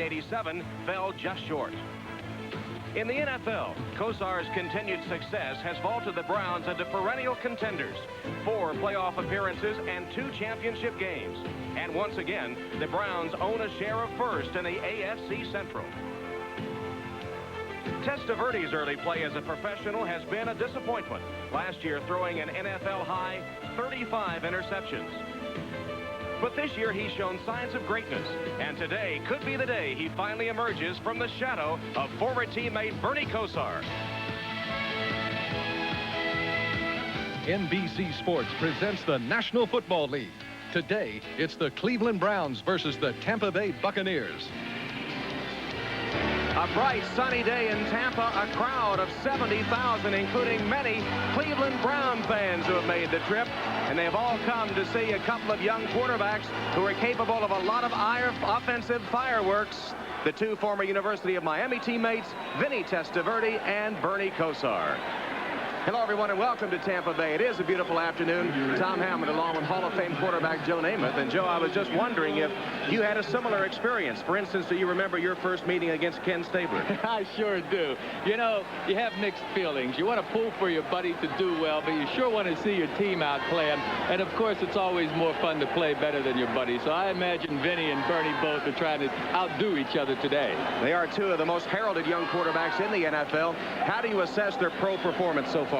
87 fell just short. In the NFL, Kosar's continued success has vaulted the Browns into perennial contenders, 4 playoff appearances and 2 championship games. And once again, the Browns own a share of first in the AFC Central. Testaverde's early play as a professional has been a disappointment, last year throwing an NFL-high 35 interceptions. But this year he's shown signs of greatness, and today could be the day he finally emerges from the shadow of former teammate Bernie Kosar. NBC Sports presents the National Football League. Today, it's the Cleveland Browns versus the Tampa Bay Buccaneers. A bright, sunny day in Tampa, a crowd of 70,000, including many Cleveland Brown fans who have made the trip. And they've all come to see a couple of young quarterbacks who are capable of a lot of offensive fireworks. The 2 former University of Miami teammates, Vinny Testaverde and Bernie Kosar. Hello, everyone, and welcome to Tampa Bay. It is a beautiful afternoon. Tom Hammond, along with Hall of Fame quarterback Joe Namath. And, Joe, I was just wondering if you had a similar experience. For instance, do you remember your first meeting against Ken Stabler? I sure do. You know, you have mixed feelings. You want to pull for your buddy to do well, but you sure want to see your team out playing. And, of course, it's always more fun to play better than your buddy. So I imagine Vinny and Bernie both are trying to outdo each other today. They are 2 of the most heralded young quarterbacks in the NFL. How do you assess their pro performance so far?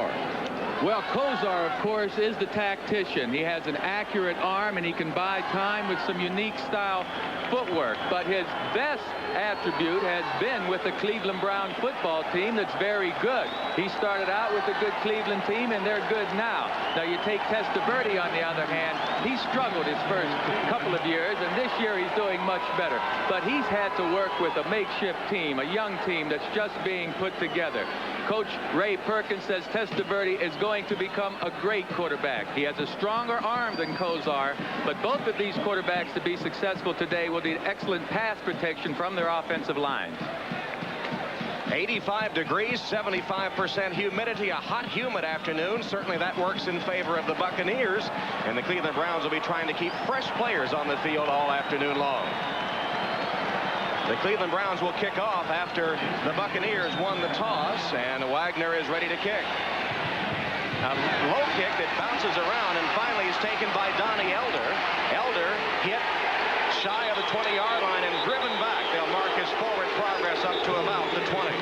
Well, Kosar, of course, is the tactician. He has an accurate arm, and he can buy time with some unique style footwork. But his best attribute has been with the Cleveland Brown football team that's very good. He started out with a good Cleveland team, and they're good now. Now, you take Testaverde, on the other hand, he struggled his first couple of years, and this year he's doing much better. But he's had to work with a makeshift team, a young team that's just being put together. Coach Ray Perkins says Testaverde is going to become a great quarterback. He has a stronger arm than Kosar, but both of these quarterbacks, to be successful today, will need excellent pass protection from their offensive lines. 85 degrees, 75% humidity, a hot, humid afternoon. Certainly that works in favor of the Buccaneers, and the Cleveland Browns will be trying to keep fresh players on the field all afternoon long. The Cleveland Browns will kick off after the Buccaneers won the toss, and Wagner is ready to kick. A low kick that bounces around and finally is taken by Donnie Elder. Elder hit shy of the 20-yard line and driven back. They'll mark his forward progress up to about the 20.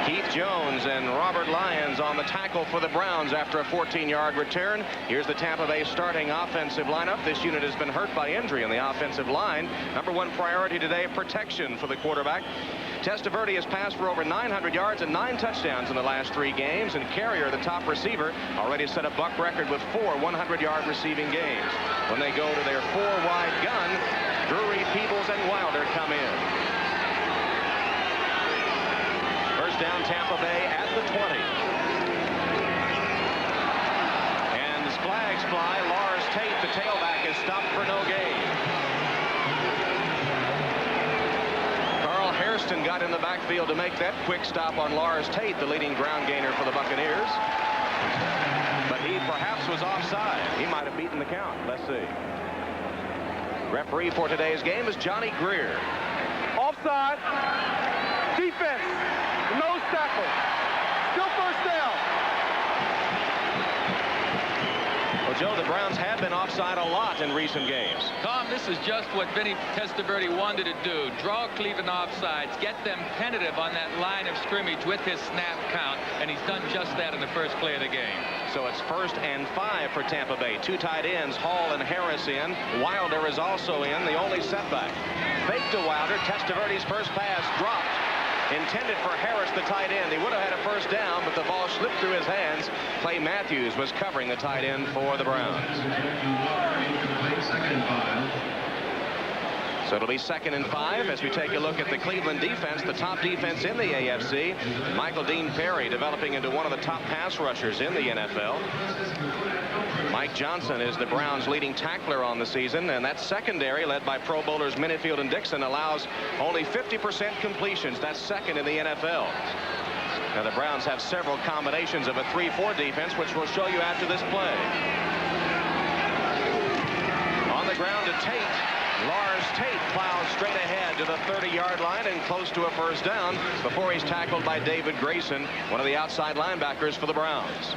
Keith Jones and Robert Lyons on the tackle for the Browns after a 14-yard return. Here's the Tampa Bay starting offensive lineup. This unit has been hurt by injury on the offensive line. Number 1 priority today, protection for the quarterback. Testaverde has passed for over 900 yards and 9 touchdowns in the last 3 games. And Carrier, the top receiver, already set a Buck record with 4 100-yard receiving games. When they go to their 4-wide gun, Drury, Peebles, and Wilder come in. First down, Tampa Bay at the 20. And the flags fly. Lars Tate, the tailback, is stopped for no gain. Carl Hairston got in the backfield to make that quick stop on Lars Tate, the leading ground gainer for the Buccaneers. But he perhaps was offside. He might have beaten the count. Let's see. Referee for today's game is Johnny Greer. Offside. Defense. Nose tackle. Still first down. Well, Joe, the Browns have been offside a lot in recent games. Tom, this is just what Vinny Testaverde wanted to do. Draw Cleveland offsides, get them tentative on that line of scrimmage with his snap count, and he's done just that in the first play of the game. So it's 1st and 5 for Tampa Bay. 2 tight ends, Hall and Harris in. Wilder is also in, the only setback. Fake to Wilder. Testaverde's first pass dropped. Intended for Harris, the tight end. He would have had a first down, but the ball slipped through his hands. Clay Matthews was covering the tight end for the Browns. So it'll be 2nd and 5 as we take a look at the Cleveland defense, the top defense in the AFC. Michael Dean Perry developing into one of the top pass rushers in the NFL. Mike Johnson is the Browns' leading tackler on the season, and that secondary, led by Pro Bowlers Minifield and Dixon, allows only 50% completions. That's 2nd in the NFL. Now, the Browns have several combinations of a 3-4 defense, which we'll show you after this play. On the ground to Tate. Lars Tate plows straight ahead to the 30-yard line and close to a first down before he's tackled by David Grayson, one of the outside linebackers for the Browns.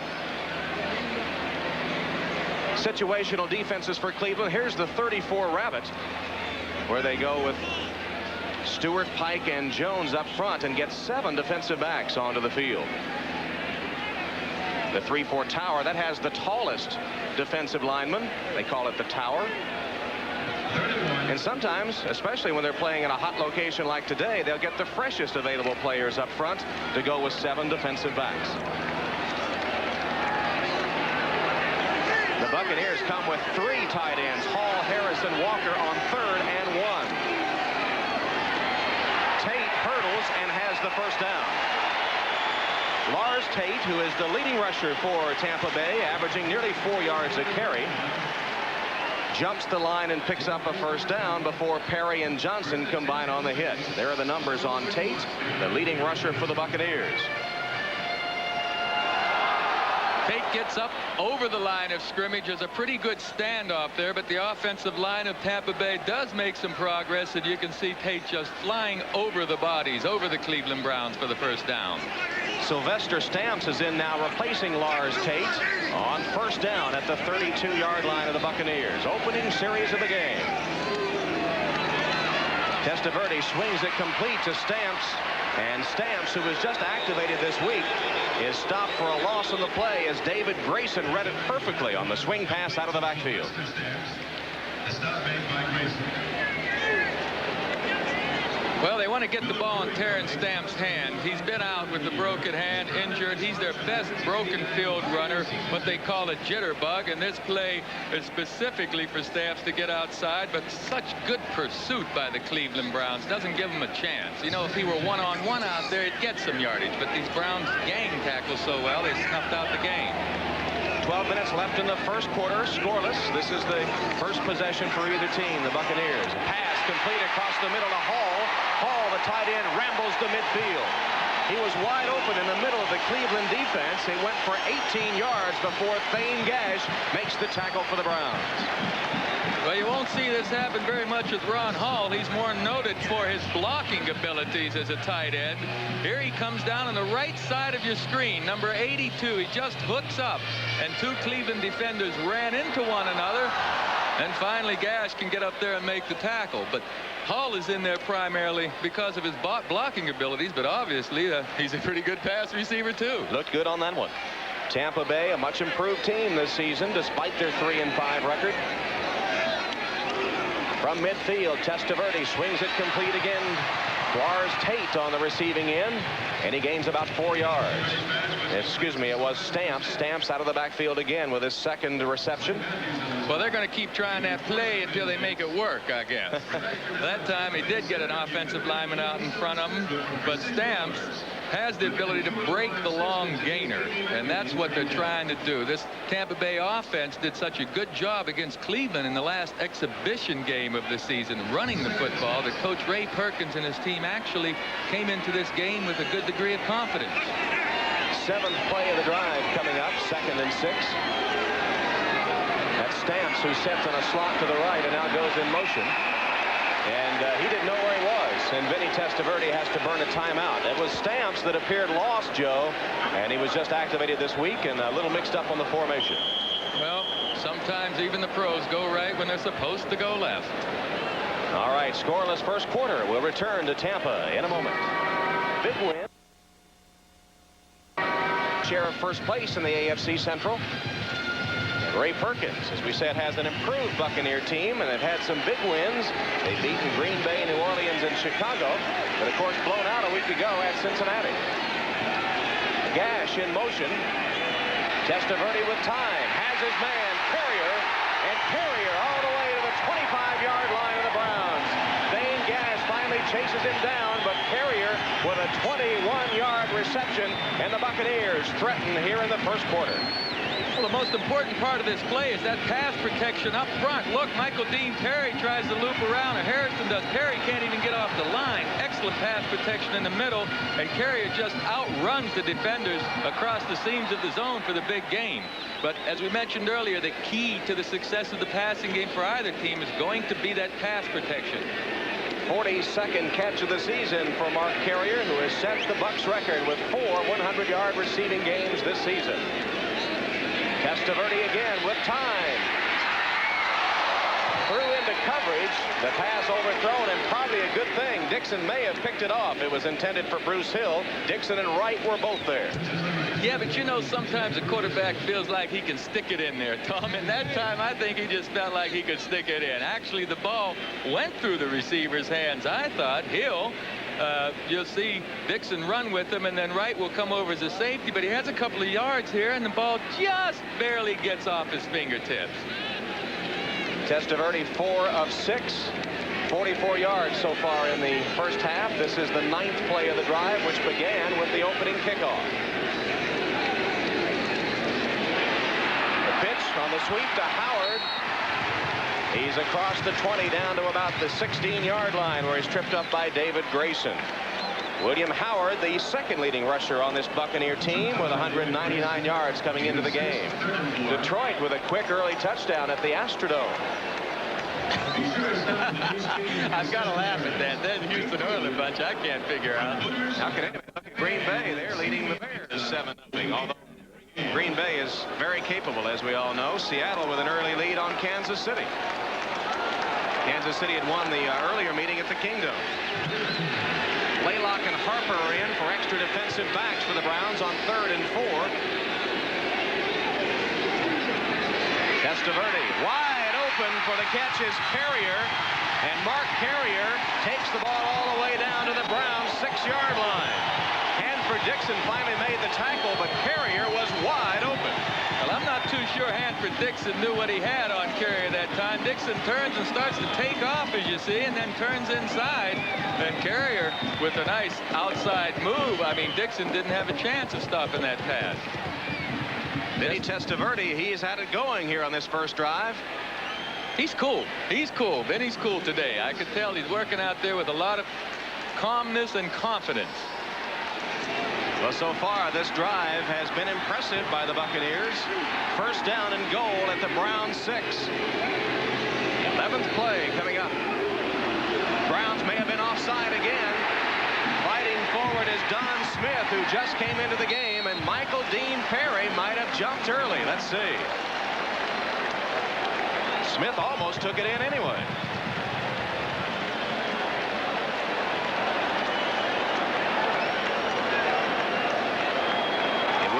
Situational defenses for Cleveland. Here's the 34 Rabbit, where they go with Stewart, Pike, and Jones up front and get 7 defensive backs onto the field. The 3-4 tower, that has the tallest defensive lineman. They call it the tower. And sometimes, especially when they're playing in a hot location like today, they'll get the freshest available players up front to go with 7 defensive backs. The Buccaneers come with 3 tight ends, Hall, Harris, and Walker on 3rd and 1. Tate hurdles and has the first down. Lars Tate, who is the leading rusher for Tampa Bay, averaging nearly 4 yards a carry, jumps the line and picks up a first down before Perry and Johnson combine on the hit. There are the numbers on Tate, the leading rusher for the Buccaneers. Tate gets up over the line of scrimmage. There's a pretty good standoff there, but the offensive line of Tampa Bay does make some progress, and you can see Tate just flying over the bodies, over the Cleveland Browns for the first down. Sylvester Stamps is in now, replacing Lars Tate on first down at the 32-yard line of the Buccaneers. Opening series of the game. Testaverde swings it complete to Stamps, and Stamps, who was just activated this week, is stopped for a loss on the play as David Grayson read it perfectly on the swing pass out of the backfield. Well, they want to get the ball in Terrence Stamps' hand. He's been out with the broken hand, injured. He's their best broken field runner, what they call a jitterbug. And this play is specifically for Stamps to get outside, but such good pursuit by the Cleveland Browns doesn't give him a chance. You know, if he were one-on-one out there, he'd get some yardage. But these Browns gang tackle so well, they snuffed out the game. 12 minutes left in the first quarter, scoreless. This is the first possession for either team, the Buccaneers. Pass complete across the middle to Hall. Hall, the tight end, rambles to midfield. He was wide open in the middle of the Cleveland defense. He went for 18 yards before Thane Gash makes the tackle for the Browns. Well, you won't see this happen very much with Ron Hall. He's more noted for his blocking abilities as a tight end. Here he comes down on the right side of your screen, number 82. He just hooks up, and 2 Cleveland defenders ran into one another, and finally Gash can get up there and make the tackle. But Hall is in there primarily because of his blocking abilities, but obviously he's a pretty good pass receiver too. Looked good on that one. Tampa Bay, a much improved team this season despite their 3-5 record. From midfield, Testaverde swings it complete again. Lars Tate on the receiving end, and he gains about 4 yards. Excuse me, it was Stamps. Stamps out of the backfield again with his second reception. Well, they're going to keep trying that play until they make it work, I guess. That time he did get an offensive lineman out in front of him, but Stamps has the ability to break the long gainer, and that's what they're trying to do. This Tampa Bay offense did such a good job against Cleveland in the last exhibition game of the season, running the football, that Coach Ray Perkins and his team actually came into this game with a good degree of confidence. 7th play of the drive coming up, 2nd and 6. That's Stamps, who sets on a slot to the right and now goes in motion. And he didn't know where he was, and Vinny Testaverde has to burn a timeout. It was Stamps that appeared lost, Joe, and he was just activated this week and a little mixed up on the formation. Well, sometimes even the pros go right when they're supposed to go left. All right, scoreless first quarter. We'll return to Tampa in a moment. Big win. Share of first place in the AFC Central. Ray Perkins, as we said, has an improved Buccaneer team, and they've had some big wins. They've beaten Green Bay, New Orleans, and Chicago, but of course blown out a week ago at Cincinnati. Gash in motion. Testaverde with time. Has his man, Carrier, and Carrier all the way to the 25-yard line of the Browns. Thane Gash finally chases him down, but Carrier with a 21-yard reception, and the Buccaneers threaten here in the first quarter. Well, the most important part of this play is that pass protection up front. Look, Michael Dean Perry tries to loop around, and Harrison does. Perry can't even get off the line. Excellent couple of pass protection in the middle, and Carrier just outruns the defenders across the seams of the zone for the big gain. But as we mentioned earlier, the key to the success of the passing game for either team is going to be that pass protection. 42nd catch of the season for Mark Carrier, who has set the Bucs record with 4 100-yard receiving games this season. Testaverde again with time. Threw into coverage. The pass overthrown, and probably a good thing. Dixon may have picked it off. It was intended for Bruce Hill. Dixon and Wright were both there. Yeah, but you know, sometimes a quarterback feels like he can stick it in there, Tom. And that time, I think he just felt like he could stick it in. Actually, the ball went through the receiver's hands. I thought Hill, you'll see Dixon run with him, and then Wright will come over as a safety. But he has a couple of yards here, and the ball just barely gets off his fingertips. Testaverde 4 of 6. 44 yards so far in the first half. This is the 9th play of the drive, which began with the opening kickoff. The pitch on the sweep to Howard. He's across the 20 down to about the 16-yard line, where he's tripped up by David Grayson. William Howard, the second leading rusher on this Buccaneer team, with 199 yards coming into the game. Detroit with a quick early touchdown at the Astrodome. I've got to laugh at that. Then Houston Oilers bunch, I can't figure out. How can anybody look at Green Bay? They're leading the Bears 7-0. Although Green Bay is very capable, as we all know. Seattle with an early lead on Kansas City. Kansas City had won the earlier meeting at the Kingdom. Laylock and Harper are in for extra defensive backs for the Browns on 3rd and 4. Testaverde wide open for the catch is Carrier, and Mark Carrier takes the ball all the way down to the Browns' 6-yard line. Hanford Dixon finally made the tackle, but Carrier was wide open. Well, I'm not too sure Hanford Dixon knew what he had on Carrier that time. Dixon turns and starts to take off, as you see, and then turns inside. And Carrier with a nice outside move. I mean, Dixon didn't have a chance of stopping that pass. Vinny Testaverde, he's had it going here on this first drive. He's cool. He's cool. Vinny's cool today. I could tell he's working out there with a lot of calmness and confidence. Well, so far, this drive has been impressive by the Buccaneers. First down and goal at the Browns' 6. 11th play coming up. Browns may have been offside again. Fighting forward is Don Smith, who just came into the game, and Michael Dean Perry might have jumped early. Let's see. Smith almost took it in anyway.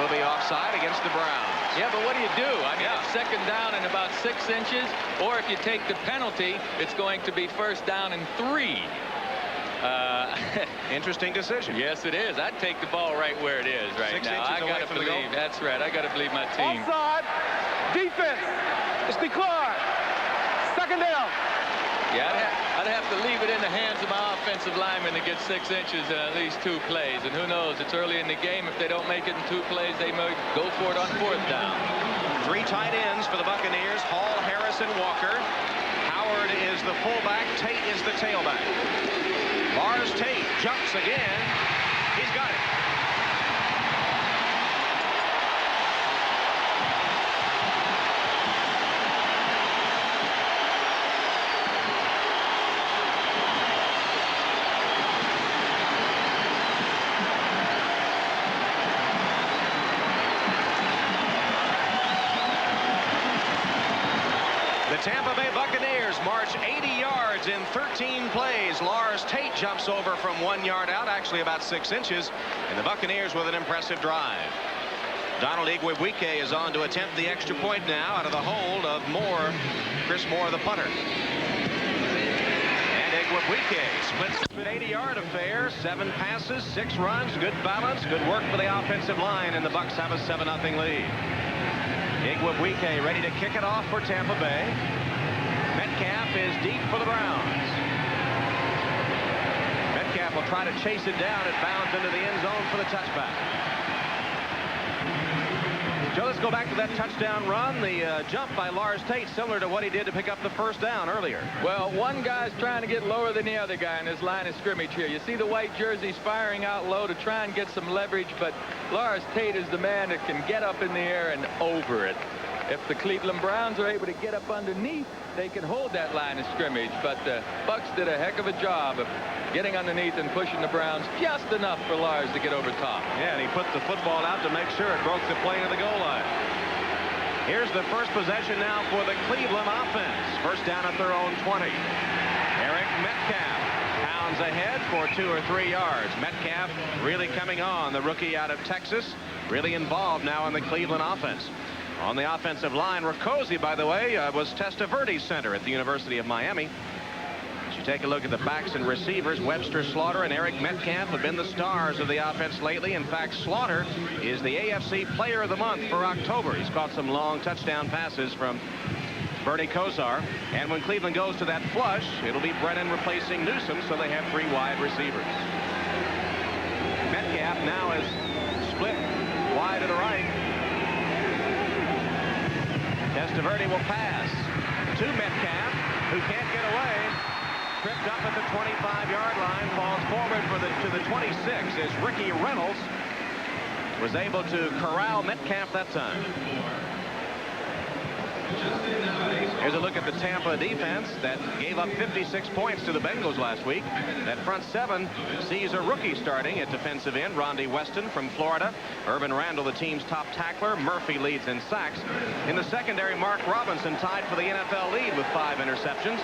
Be offside against the Browns. Yeah, but what do you do? I mean, it's second down and about 6 inches, or if you take the penalty, it's going to be first down and 3. Interesting decision. Yes, it is. I'd take the ball right where it is right 6 now. inches I away gotta from the believe. goal. That's right. I got to believe my team. Offside. Defense. It's declared. Second down. Yeah, I'd have to leave it in the hands of my offensive linemen to get 6 inches in at least 2 plays. And who knows, it's early in the game. If they don't make it in 2 plays, they might go for it on 4th down. 3 tight ends for the Buccaneers. Hall, Harris, and Walker. Howard is the fullback. Tate is the tailback. Lars Tate jumps again. He's got it. The Tampa Bay Buccaneers march 80 yards in 13 plays. Lars Tate jumps over from 1 yard out, actually about 6 inches, and the Buccaneers with an impressive drive. Donald Igwebuike is on to attempt the extra point now out of the hold of Chris Moore, the punter. And Igwebuike splits an 80-yard affair, 7 passes, 6 runs, good balance, good work for the offensive line, and the Bucs have a 7-0 lead. Igwebuike ready to kick it off for Tampa Bay. Metcalf is deep for the Browns. Metcalf will try to chase it down. It bounds into the end zone for the touchback. Joe, let's go back to that touchdown run. The jump by Lars Tate, similar to what he did to pick up the first down earlier. Well, one guy's trying to get lower than the other guy in this line of scrimmage here. You see the white jerseys firing out low to try and get some leverage, but Lars Tate is the man that can get up in the air and over it. If the Cleveland Browns are able to get up underneath, they can hold that line of scrimmage. But the Bucs did a heck of a job of getting underneath and pushing the Browns just enough for Lars to get over top. Yeah, and he put the football out to make sure it broke the plane of the goal line. Here's the first possession now for the Cleveland offense. First down at their own 20. Eric Metcalf pounds ahead for 2 or 3 yards. Metcalf really coming on, the rookie out of Texas, really involved now in the Cleveland offense. On the offensive line, Rakosi, by the way, was Testaverde's center at the University of Miami. As you take a look at the backs and receivers, Webster Slaughter and Eric Metcalf have been the stars of the offense lately. In fact, Slaughter is the AFC Player of the Month for October. He's caught some long touchdown passes from Bernie Kosar. And when Cleveland goes to that flush, it'll be Brennan replacing Newsom, so they have 3 wide receivers. Metcalf now is split wide to the right. Testaverde will pass to Metcalf, who can't get away. Tripped up at the 25-yard line, falls forward to the 26 as Ricky Reynolds was able to corral Metcalf that time. Here's a look at the Tampa defense that gave up 56 points to the Bengals last week. That front 7 sees a rookie starting at defensive end, Rondy Weston from Florida. Urban Randall, the team's top tackler. Murphy leads in sacks. In the secondary, Mark Robinson tied for the NFL lead with 5 interceptions.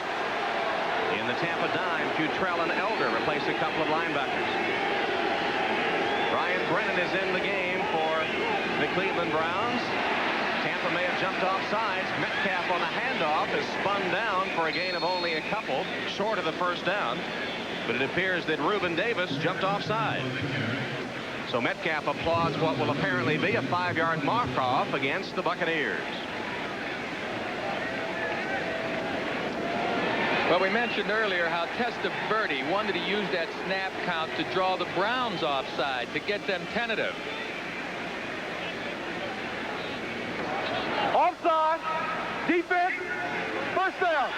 In the Tampa dime, Futrell and Elder replace a couple of linebackers. Brian Brennan is in the game for the Cleveland Browns. Tampa may have jumped off sides. Metcalf on the handoff is spun down for a gain of only a couple, short of the first down. But it appears that Reuben Davis jumped offside. So Metcalf applauds what will apparently be a 5-yard mark-off against the Buccaneers. Well, we mentioned earlier how Testaverde wanted to use that snap count to draw the Browns offside, to get them tentative. Offside. Defense. First down.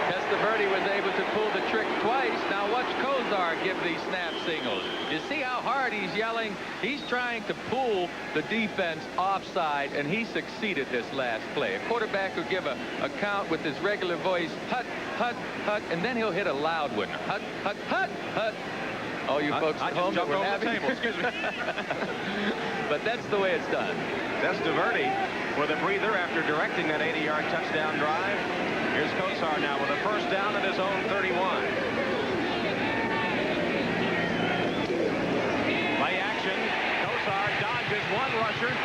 Testaverde was able to pull the trick twice. Now watch Kosar give these snap signals. You see how hard he's yelling? He's trying to pull the defense offside, and he succeeded this last play. A quarterback will give a count with his regular voice, hut, hut, hut, and then he'll hit a loud one. Hut, hut, hut, hut. All you folks at home that were having. Excuse me. But that's the way it's done. Testaverde with a breather after directing that 80-yard touchdown drive. Here's Kosar now with a first down at his own 31. Play action. Kosar dodges one rusher,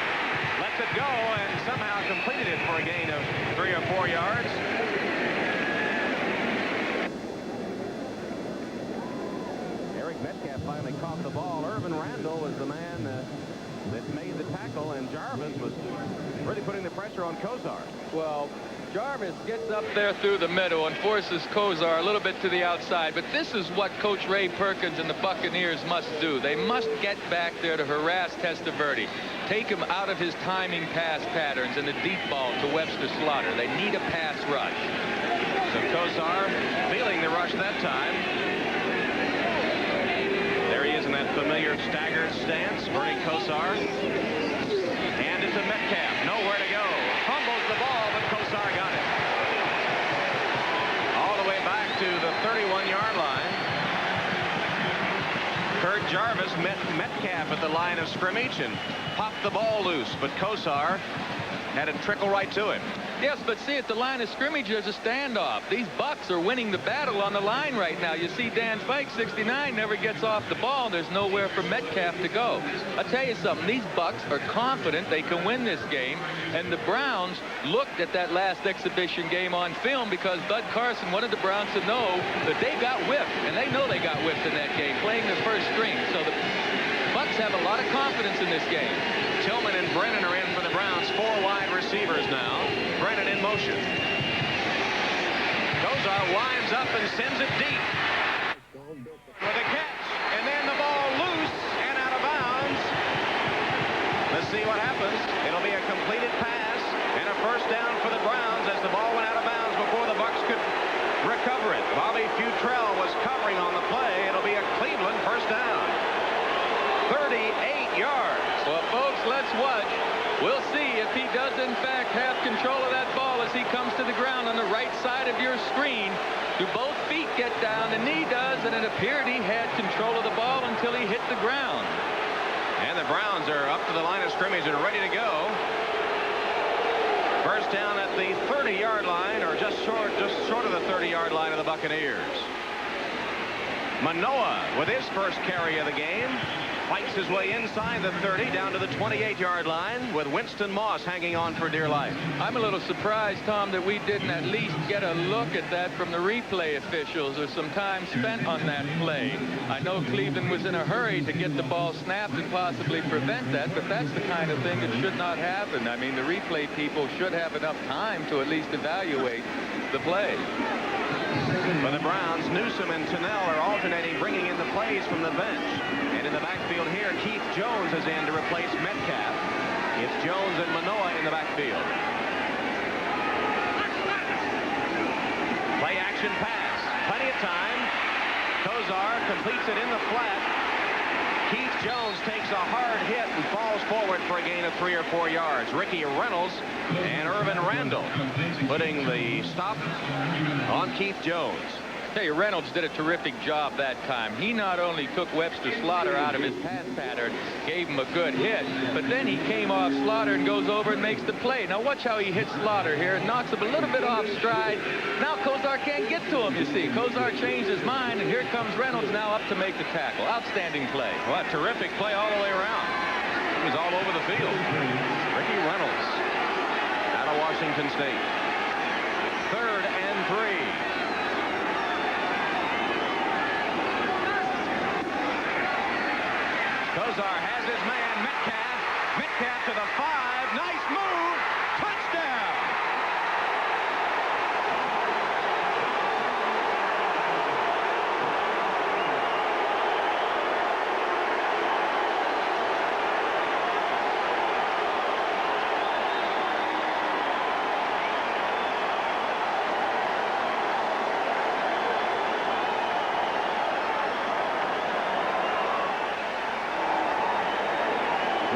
lets it go, and somehow completed it for a gain of 3 or 4 yards. Eric Metcalf finally caught the ball. Urban Randall was the man that made the tackle, and Jarvis was really putting the pressure on Kosar. Well, Jarvis gets up there through the middle and forces Kosar a little bit to the outside. But this is what Coach Ray Perkins and the Buccaneers must do. They must get back there to harass Testaverde. Take him out of his timing pass patterns and the deep ball to Webster Slaughter. They need a pass rush. So Kosar feeling the rush that time. There he is in that familiar staggered stance. Bernie Kosar. And it's a Metcalf. Nowhere to go. Fumbles the ball, but Kosar got it. All the way back to the 31-yard line. Kurt Jarvis met Metcalf at the line of scrimmage and popped the ball loose, but Kosar had it trickle right to him. Yes, but see, at the line of scrimmage, there's a standoff. These Bucs are winning the battle on the line right now. You see Dan Fike, 69, never gets off the ball. There's nowhere for Metcalf to go. I'll tell you something. These Bucs are confident they can win this game. And the Browns looked at that last exhibition game on film because Bud Carson wanted the Browns to know that they got whipped. And they know they got whipped in that game, playing the first string. So the Bucs have a lot of confidence in this game. Tillman and Brennan are in for the Browns. 4 wide receivers now. Brennan in motion. Kosar winds up and sends it deep. With a catch. And then the ball loose and out of bounds. Let's see what happens. Do both feet get down? The knee does, and it appeared he had control of the ball until he hit the ground. And the Browns are up to the line of scrimmage and ready to go. First down at the 30-yard line, or just short of the 30-yard line of the Buccaneers. Manoa with his first carry of the game. Fights his way inside the 30 down to the 28-yard line with Winston Moss hanging on for dear life. I'm a little surprised, Tom, that we didn't at least get a look at that from the replay officials, or some time spent on that play. I know Cleveland was in a hurry to get the ball snapped and possibly prevent that, but that's the kind of thing that should not happen. I mean, the replay people should have enough time to at least evaluate the play. For the Browns, Newsom and Tunnell are alternating, bringing in the plays from the bench. And in the backfield here, Keith Jones is in to replace Metcalf. It's Jones and Manoa in the backfield. Play action pass. Plenty of time. Kozar completes it in the flat. Keith Jones takes a hard hit and falls forward for a gain of 3 or 4 yards. Ricky Reynolds and Irvin Randall putting the stop on Keith Jones. I tell you, Reynolds did a terrific job that time. He not only took Webster Slaughter out of his pass pattern, gave him a good hit, but then he came off Slaughter and goes over and makes the play. Now watch how he hits Slaughter here. Knocks him a little bit off stride. Now Kozar can't get to him, you see. Kozar changed his mind, and here comes Reynolds now up to make the tackle. Outstanding play. What a terrific play all the way around. He was all over the field. Ricky Reynolds out of Washington State. 3rd and 3. Kozar has his man, Metcalf. Metcalf to the 5. Nice move. Touchdown.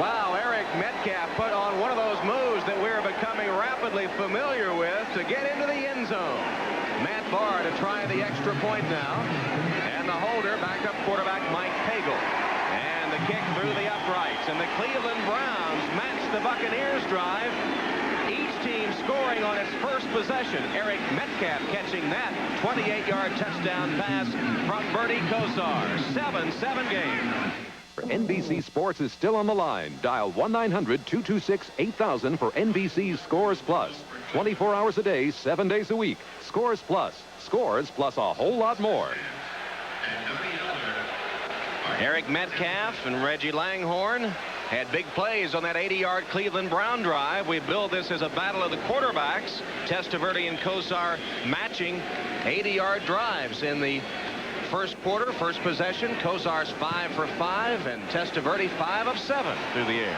Wow, Eric Metcalf put on one of those moves that we're becoming rapidly familiar with to get into the end zone. Matt Barr to try the extra point now. And the holder, backup quarterback Mike Pagel. And the kick through the uprights. And the Cleveland Browns match the Buccaneers drive. Each team scoring on its first possession. Eric Metcalf catching that 28-yard touchdown pass from Bernie Kosar. 7-7 game. NBC Sports is still on the line. Dial 1-900-226-8000 for NBC Scores Plus. 24 hours a day, 7 days a week. Scores Plus. Scores plus a whole lot more. Eric Metcalf and Reggie Langhorne had big plays on that 80-yard Cleveland Brown drive. We build this as a battle of the quarterbacks. Testaverde and Kosar matching 80-yard drives in the first quarter, first possession. Kosar's 5 for 5 and Testaverde 5 of 7 through the air.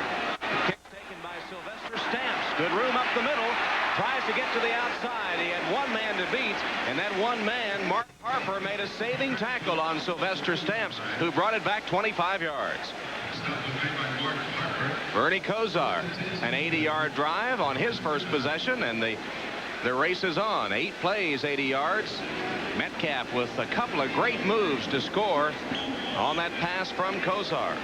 Kick taken by Sylvester Stamps. Good room up the middle. Tries to get to the outside. He had one man to beat, and that one man, Mark Harper, made a saving tackle on Sylvester Stamps, who brought it back 25 yards. Bernie Kosar, an 80-yard drive on his first possession, and the race is on. 8 plays, 80 yards. Metcalf with a couple of great moves to score on that pass from Kosar.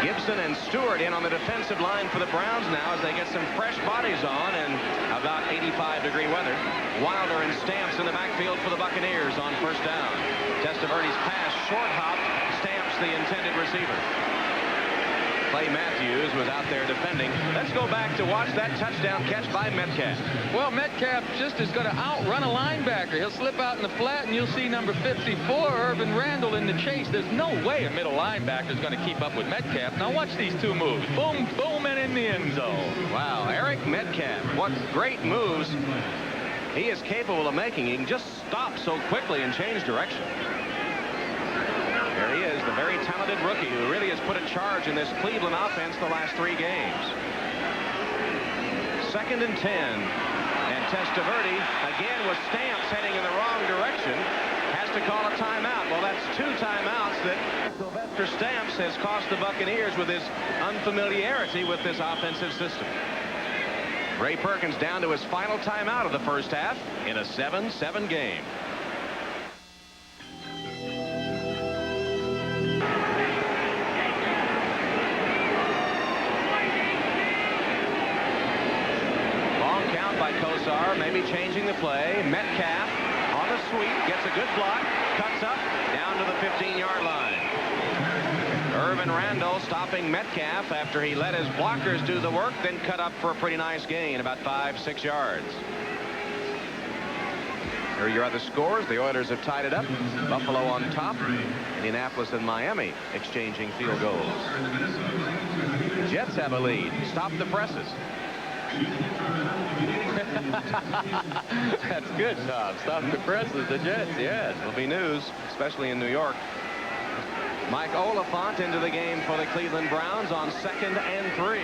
Gibson and Stewart in on the defensive line for the Browns now as they get some fresh bodies on in about 85-degree weather. Wilder and Stamps in the backfield for the Buccaneers on first down. Testaverde's pass short hopped. Stamps the intended receiver. Clay Matthews was out there defending. Let's go back to watch that touchdown catch by Metcalf. Well, Metcalf just is going to outrun a linebacker. He'll slip out in the flat, and you'll see number 54, Irvin Randall, in the chase. There's no way a middle linebacker is going to keep up with Metcalf. Now watch these two moves. Boom, boom, and in the end zone. Wow, Eric Metcalf, what great moves he is capable of making. He can just stop so quickly and change direction. There he is, the very talented rookie who really has put a charge in this Cleveland offense the last 3 games. 2nd and 10. And Testaverde, again with Stamps heading in the wrong direction, has has to call a timeout. Well, that's 2 timeouts that Sylvester Stamps has cost the Buccaneers with his unfamiliarity with this offensive system. Ray Perkins down to his final timeout of the first half in a 7-7 game. Long count by Kosar, maybe changing the play. Metcalf on the sweep, gets a good block, cuts up, down to the 15-yard line. Irvin Randall stopping Metcalf after he let his blockers do the work, then cut up for a pretty nice gain, about 5-6 yards. Here are your other scores. The Oilers have tied it up. Buffalo on top. Indianapolis and Miami exchanging field goals. Jets have a lead. Stop the presses. That's good, Tom. Stop the presses, the Jets, yes. Will be news, especially in New York. Mike Oliphant into the game for the Cleveland Browns on 2nd and 3.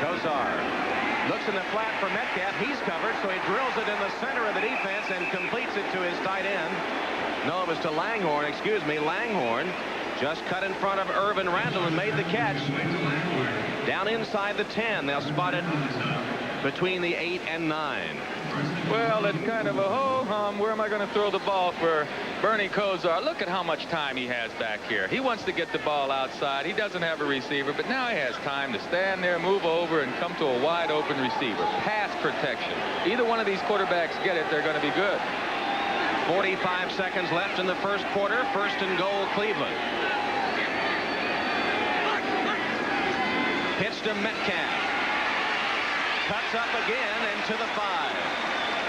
Kosar looks in the flat for Metcalf. He's covered, so he drills it in the center of the defense and completes it to his tight end. No, it was to Langhorne, excuse me. Langhorne just cut in front of Irvin Randall and made the catch. Down inside the 10. They'll spot it between the 8 and 9. Well, it's kind of a ho-hum. Where am I going to throw the ball for Bernie Kosar? Look at how much time he has back here. He wants to get the ball outside. He doesn't have a receiver, but now he has time to stand there, move over, and come to a wide open receiver. Pass protection. Either one of these quarterbacks get it, they're going to be good. 45 seconds left in the first quarter. 1st and goal, Cleveland. Pitch to Metcalf. Cuts up again and to the 5.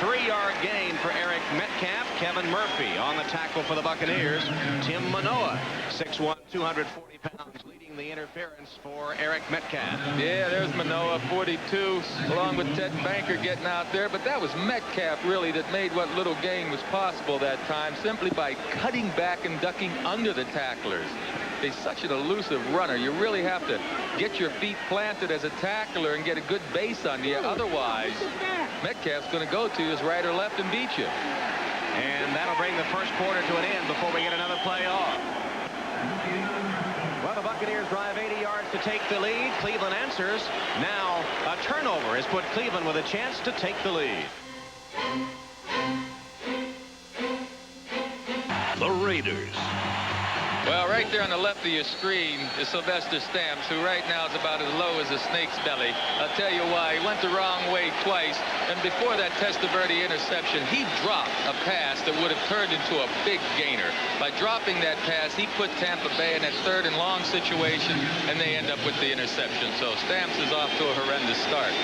3-yard gain for Eric Metcalf. Kevin Murphy on the tackle for the Buccaneers. Tim Manoa, 6'1", 240 pounds, leading the interference for Eric Metcalf. Yeah, there's Manoa, 42, along with Ted Banker getting out there. But that was Metcalf, really, that made what little gain was possible that time, simply by cutting back and ducking under the tacklers. He's such an elusive runner. You really have to get your feet planted as a tackler and get a good base on you. Otherwise, Metcalf's going to go to his right or left and beat you. And that'll bring the first quarter to an end before we get another play off. Well, the Buccaneers drive 80 yards to take the lead. Cleveland answers. Now a turnover has put Cleveland with a chance to take the lead. The Raiders. Well, right there on the left of your screen is Sylvester Stamps, who right now is about as low as a snake's belly. I'll tell you why. He went the wrong way twice, and before that Testaverde interception, he dropped a pass that would have turned into a big gainer. By dropping that pass, he put Tampa Bay in that 3rd and long situation, and they end up with the interception. So Stamps is off to a horrendous start.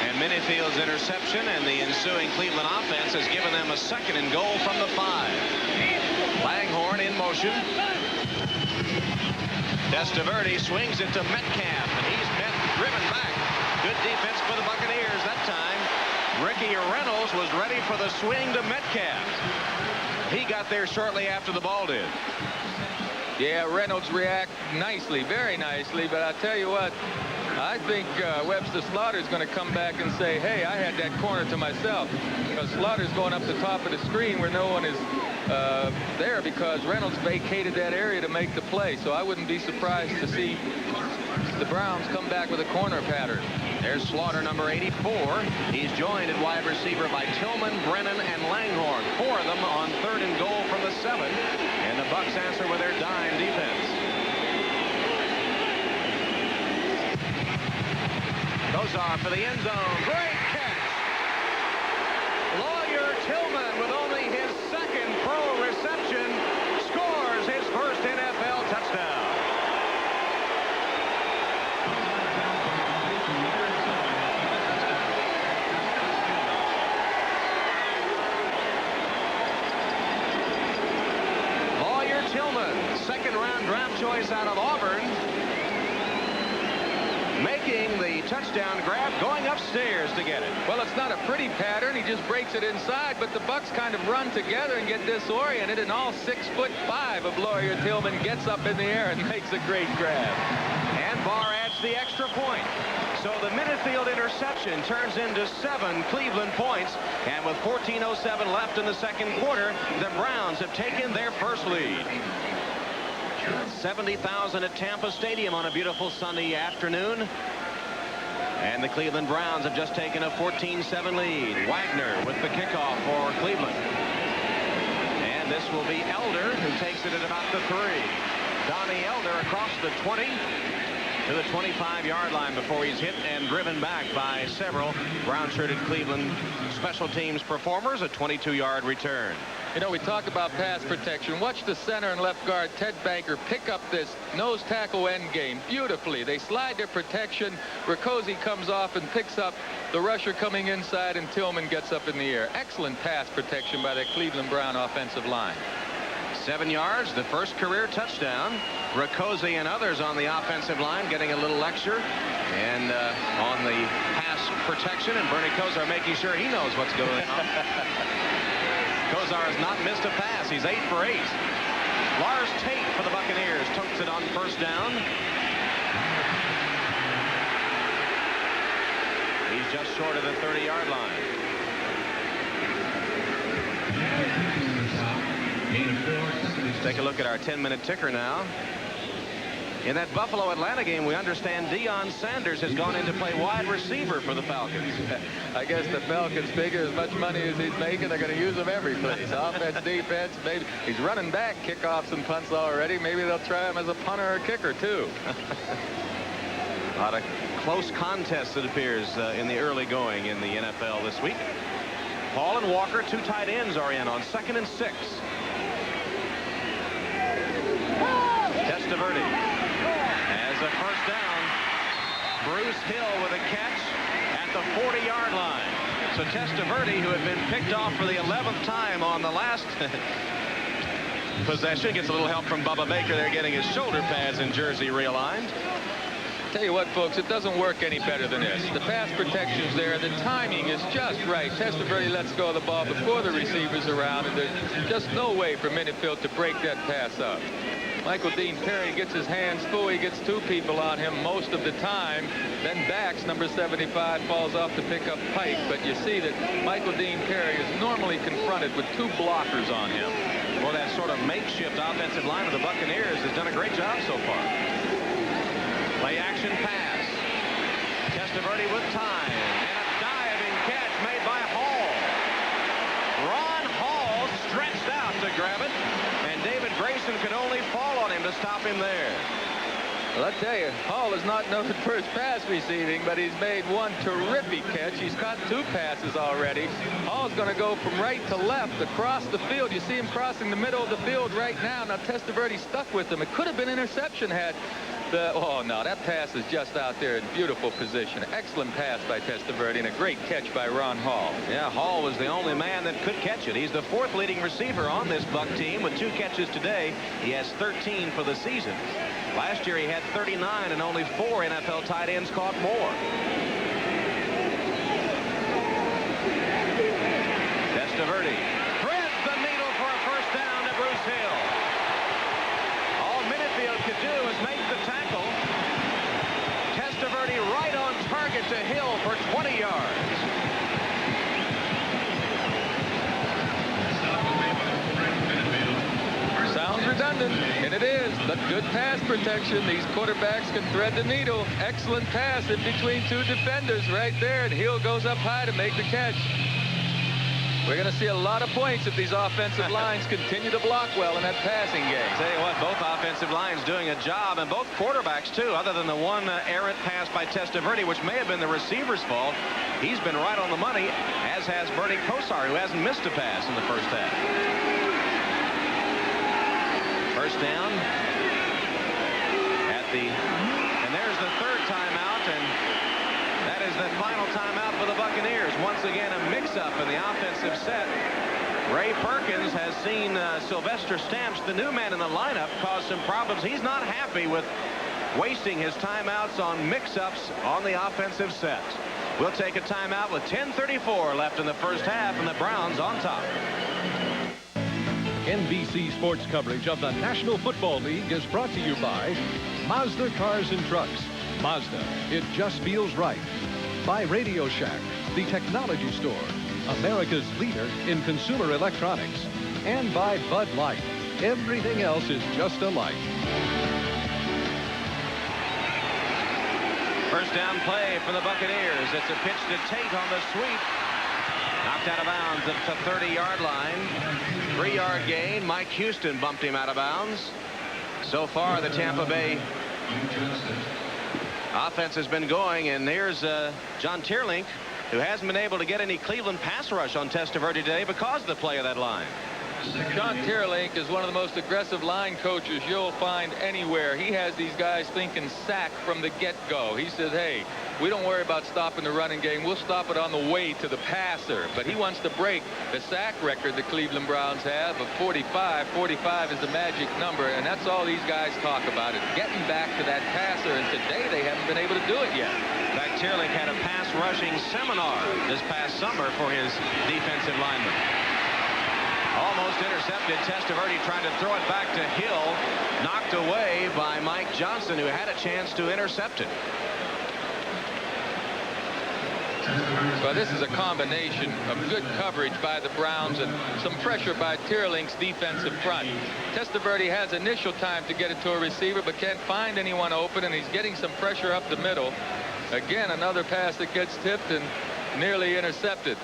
And Minifield's interception and the ensuing Cleveland offense has given them a 2nd and goal from the 5. Langhorne in motion. Testaverde swings it to Metcalf, and he's driven back. Good defense for the Buccaneers that time. Ricky Reynolds was ready for the swing to Metcalf. He got there shortly after the ball did. Yeah, Reynolds react nicely, very nicely, but I'll tell you what, I think Webster Slaughter's going to come back and say, hey, I had that corner to myself, because Slaughter's going up the top of the screen where no one is there, because Reynolds vacated that area to make the play. So I wouldn't be surprised to see the Browns come back with a corner pattern. There's Slaughter, number 84. He's joined at wide receiver by Tillman, Brennan, and Langhorne. 4 of them on 3rd and goal from the 7. And the Bucs answer with their dime defense. Kosar for the end zone. Great catch. Lawyer Tillman, with only his 2nd pro reception, scores his first NFL touchdown. Lawyer Tillman, 2nd-round draft choice out of Auburn, making the touchdown grab, going upstairs to get it. Well, it's not a pretty pattern. He just breaks it inside, but the Bucs kind of run together and get disoriented, and all 6'5" of Lawyer Tillman gets up in the air and makes a great grab. And Barr adds the extra point. So the midfield interception turns into 7 Cleveland points. And with 14:07 left in the second quarter, the Browns have taken their first lead. 70,000 at Tampa Stadium on a beautiful Sunday afternoon. And the Cleveland Browns have just taken a 14-7 lead. Wagner with the kickoff for Cleveland. And this will be Elder, who takes it at about the 3. Donnie Elder across the 20 to the 25-yard line before he's hit and driven back by several brown-shirted Cleveland special teams performers. A 22-yard return. You know, we talk about pass protection. Watch the center and left guard, Ted Banker, pick up this nose tackle end game beautifully. They slide their protection. Riccozzi comes off and picks up the rusher coming inside, and Tillman gets up in the air. Excellent pass protection by the Cleveland Brown offensive line. 7 yards, the first career touchdown. Riccozzi and others on the offensive line getting a little lecture. And on the pass protection, and Bernie Kosar making sure he knows what's going on. Kosar has not missed a pass. He's 8 for 8. Lars Tate for the Buccaneers totes it on first down. He's just short of the 30-yard line. Let's take a look at our 10-minute ticker now. In that Buffalo-Atlanta game, we understand Deion Sanders has gone in to play wide receiver for the Falcons. I guess the Falcons figure as much money as he's making, they're going to use him every place. Offense, defense, maybe. He's running back kickoffs and punts already. Maybe they'll try him as a punter or kicker, too. A lot of close contests, it appears, in the early going in the NFL this week. Paul and Walker, 2 tight ends, are in on 2nd and 6. Testaverde has a first down. Bruce Hill with a catch at the 40-yard line. So Testaverde, who had been picked off for the 11th time on the last possession, gets a little help from Bubba Baker there, getting his shoulder pads and jersey realigned. Tell you what, folks, it doesn't work any better than this. The pass protection's there. The timing is just right. Testaverde lets go of the ball before the receiver's around, and there's just no way for Minifield to break that pass up. Michael Dean Perry gets his hands full. He gets 2 people on him most of the time. Then backs, number 75, falls off to pick up Pike. But you see that Michael Dean Perry is normally confronted with 2 blockers on him. Well, that sort of makeshift offensive line of the Buccaneers has done a great job so far. Play action pass. Testaverde with time. And a diving catch made by Hall. Ron Hall stretched out to grab it. And David Grayson could only fall on him to stop him there. Well, I tell you, Hall is not noted for his pass receiving, but he's made one terrific catch. He's caught 2 passes already. Hall's going to go from right to left across the field. You see him crossing the middle of the field right now. Now Testaverde stuck with him. It could have been interception had oh, no, that pass is just out there in beautiful position. Excellent pass by Testaverde and a great catch by Ron Hall. Yeah, Hall was the only man that could catch it. He's the 4th leading receiver on this Buck team with 2 catches today. He has 13 for the season. Last year he had 39, and only 4 NFL tight ends caught more. Testaverde threads the needle for a first down to Bruce Hill. All Minifield could do is make the tackle. Testaverde right on target to Hill for 20 yards. Sounds redundant, and it is, but good pass protection. These quarterbacks can thread the needle. Excellent pass in between 2 defenders right there, and Hill goes up high to make the catch. We're going to see a lot of points if these offensive lines continue to block well in that passing game. Tell you what, both offensive lines doing a job, and both quarterbacks, too, other than the one errant pass by Testaverde, which may have been the receiver's fault. He's been right on the money, as has Bernie Kosar, who hasn't missed a pass in the first half. First down and there's the 3rd timeout, and that is the final timeout for the Buccaneers. Once again, a mix-up in the offensive set. Ray Perkins has seen Sylvester Stamps, the new man in the lineup, cause some problems. He's not happy with wasting his timeouts on mix-ups on the offensive set. We'll take a timeout with 10:34 left in the first half, and the Browns on top. NBC Sports coverage of the National Football League is brought to you by Mazda Cars and Trucks, Mazda, it just feels right. By Radio Shack, the technology store, America's leader in consumer electronics. And by Bud Light, everything else is just alike. First down play for the Buccaneers. It's a pitch to Tate on the sweep. Knocked out of bounds at the 30-yard line. 3-yard gain. Mike Houston bumped him out of bounds. So far, the Tampa Bay offense has been going, and here's John Tierlink, who hasn't been able to get any Cleveland pass rush on Testaverde today because of the play of that line. John Tierlink is one of the most aggressive line coaches you'll find anywhere. He has these guys thinking sack from the get-go. He says, hey, we don't worry about stopping the running game. We'll stop it on the way to the passer. But he wants to break the sack record the Cleveland Browns have of 45. 45 is the magic number, and that's all these guys talk about, is getting back to that passer. And today they haven't been able to do it yet. In fact, Tierlink had a pass rushing seminar this past summer for his defensive linemen. Almost intercepted. Testaverde trying to throw it back to Hill. Knocked away by Mike Johnson, who had a chance to intercept it. Well, this is a combination of good coverage by the Browns and some pressure by Tierlink's defensive front. Testaverde has initial time to get it to a receiver, but can't find anyone open, and he's getting some pressure up the middle. Again, another pass that gets tipped and nearly intercepted.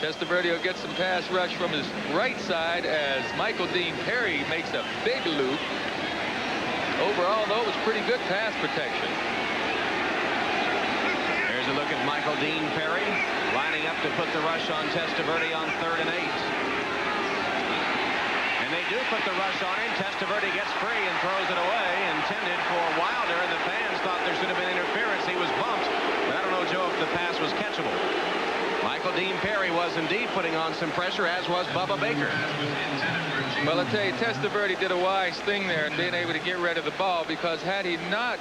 Testaverde will get some pass rush from his right side as Michael Dean Perry makes a big loop. Overall, though, it was pretty good pass protection. There's a look at Michael Dean Perry lining up to put the rush on Testaverde on 3rd and 8. And they do put the rush on him. Testaverde gets free and throws it away, intended for Wilder, and the fans thought there should have been interference. He was bumped, but I don't know, Joe, if the pass was catchable. Michael Dean Perry was indeed putting on some pressure, as was Bubba Baker. Well, I'll tell you, Testaverde did a wise thing there in being able to get rid of the ball, because had he not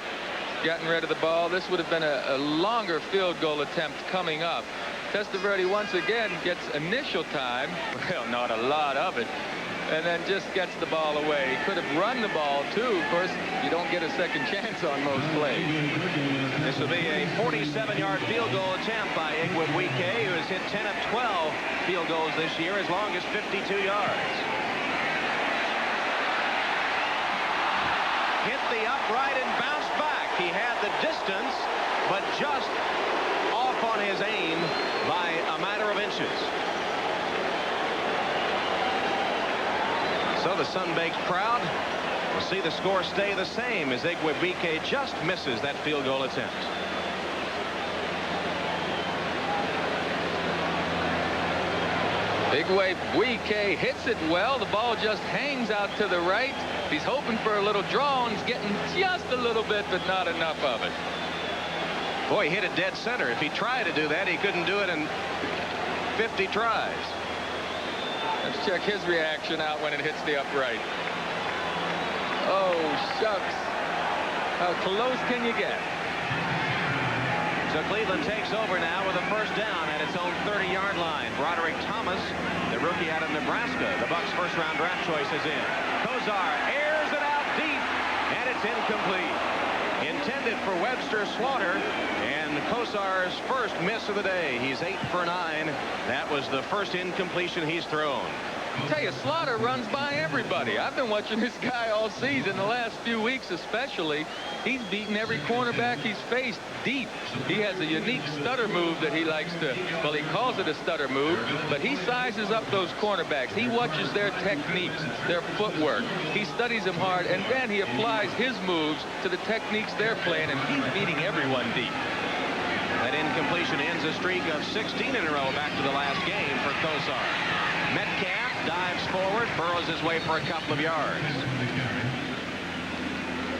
gotten rid of the ball, this would have been a longer field goal attempt coming up. Testaverde once again gets initial time, well, not a lot of it, and then just gets the ball away. He could have run the ball, too. Of course, you don't get a second chance on most plays. This will be a 47-yard field goal attempt by Igwe Wike, who has hit 10 of 12 field goals this year, as long as 52 yards. Hit the upright and bounced back. He had the distance, but just off on his aim by a matter of inches. So the Sunbaked crowd will see the score stay the same as Igwe Wike just misses that field goal attempt. Igwe Wike hits it well. The ball just hangs out to the right. He's hoping for a little draw, and he's getting just a little bit, but not enough of it. Boy, he hit it dead center. If he tried to do that, he couldn't do it in 50 tries. Let's check his reaction out when it hits the upright. Oh, shucks. How close can you get? So Cleveland takes over now with a first down at its own 30-yard line. Broderick Thomas, the rookie out of Nebraska, the Bucs' first-round draft choice, is in. Kozar airs it out deep, and it's incomplete. Intended for Webster Slaughter, and Kozar's first miss of the day. He's 8 for 9. That was the first incompletion he's thrown. I tell you, Slaughter runs by everybody. I've been watching this guy all season, the last few weeks especially. He's beaten every cornerback he's faced deep. He has a unique stutter move that he likes to, well, he calls it a stutter move, but he sizes up those cornerbacks. He watches their techniques, their footwork. He studies them hard, and then he applies his moves to the techniques they're playing, and he's beating everyone deep. That incompletion ends a streak of 16 in a row back to the last game for Kozar. Metcalf dives forward, burrows his way for a couple of yards.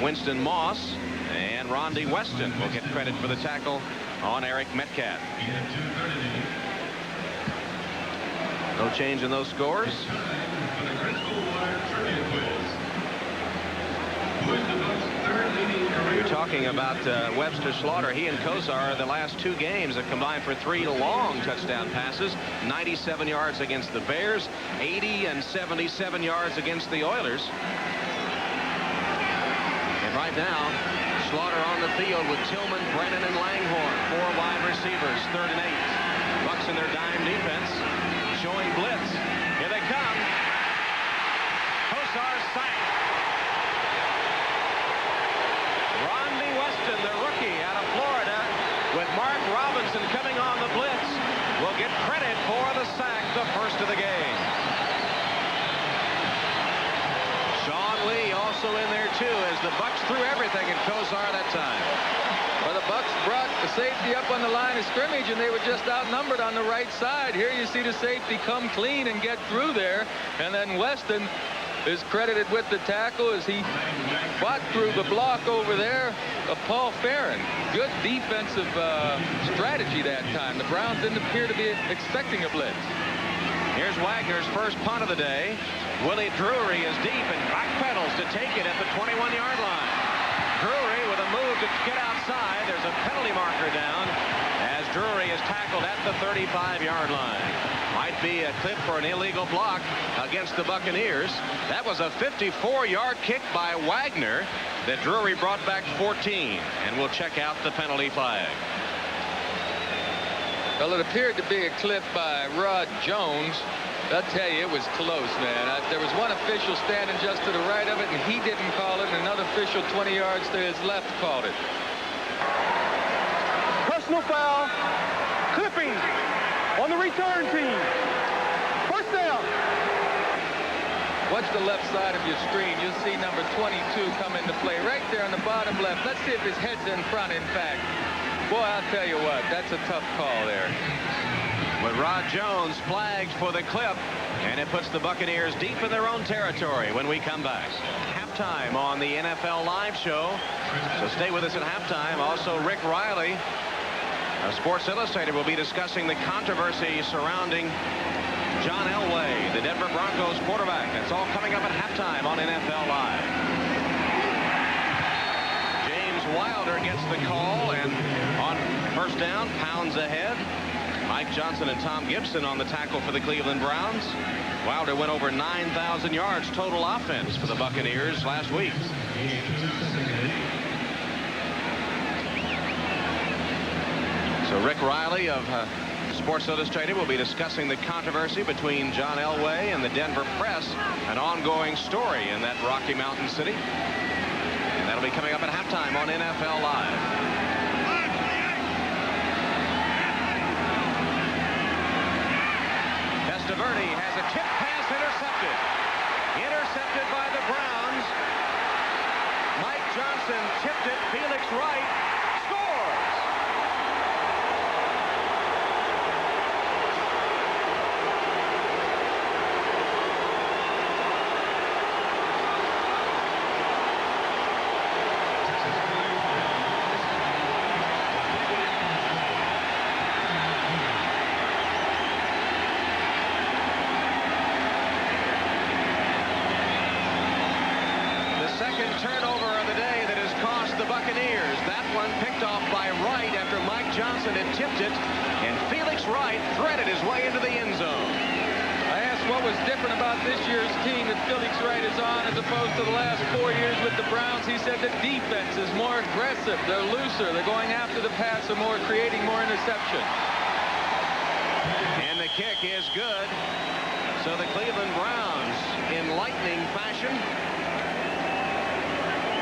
Winston Moss and Rondi Weston will get credit for the tackle on Eric Metcalf. No change in those scores. You're talking about Webster Slaughter. He and Kozar, the last 2 games, have combined for 3 long touchdown passes. 97 yards against the Bears, 80 and 77 yards against the Oilers. And right now, Slaughter on the field with Tillman, Brennan, and Langhorne. 4 wide receivers, 3rd and 8. Bucks in their dime defense, showing blitz. Here they come. Kosar sacked. Rodney Weston, the rookie out of Florida, with Mark Robinson coming on the blitz, will get credit for the sack, the first of the game. Sean Lee also in there too, as the Bucks threw everything at Kosar that time. Well, the Bucks brought the safety up on the line of scrimmage, and they were just outnumbered on the right side. Here you see the safety come clean and get through there, and then Weston is credited with the tackle as he fought through the block over there of Paul Farron. Good defensive strategy that time. The Browns didn't appear to be expecting a blitz. Here's Wagner's first punt of the day. Willie Drury is deep and backpedals to take it at the 21-yard line. Drury with a move to get outside. There's a penalty marker down as Drury is tackled at the 35-yard line. Might be a clip for an illegal block against the Buccaneers. That was a 54-yard kick by Wagner that Drury brought back 14, and we'll check out the penalty flag. Well, it appeared to be a clip by Rod Jones. I'll tell you, it was close, man. There was one official standing just to the right of it, and he didn't call it, and another official 20 yards to his left called it. Personal foul. Clipping on the return team. First down. Watch the left side of your screen. You'll see number 22 come into play right there on the bottom left. Let's see if his head's in front, in fact. Boy, I'll tell you what, that's a tough call there. But Rod Jones flagged for the clip, and it puts the Buccaneers deep in their own territory when we come back. Halftime on the NFL Live Show. So stay with us at halftime. Also, Rick Riley of Sports Illustrated will be discussing the controversy surrounding John Elway, the Denver Broncos quarterback. That's all coming up at halftime on NFL Live. James Wilder gets the call, and on first down, pounds ahead. Mike Johnson and Tom Gibson on the tackle for the Cleveland Browns. Wilder went over 9,000 yards total offense for the Buccaneers last week. So Rick Riley of Sports Illustrated will be discussing the controversy between John Elway and the Denver Press, an ongoing story in that Rocky Mountain city. And that'll be coming up at halftime on NFL Live. Testaverde has a tip pass intercepted. Intercepted by the Browns. Mike Johnson tipped it. Felix Wright scores. Turnover of the day that has cost the Buccaneers. That one picked off by Wright after Mike Johnson had tipped it, and Felix Wright threaded his way into the end zone. I asked what was different about this year's team that Felix Wright is on as opposed to the last 4 years with the Browns. He said the defense is more aggressive. They're looser. They're going after the passer more, creating more interception. And the kick is good. So the Cleveland Browns, in lightning fashion,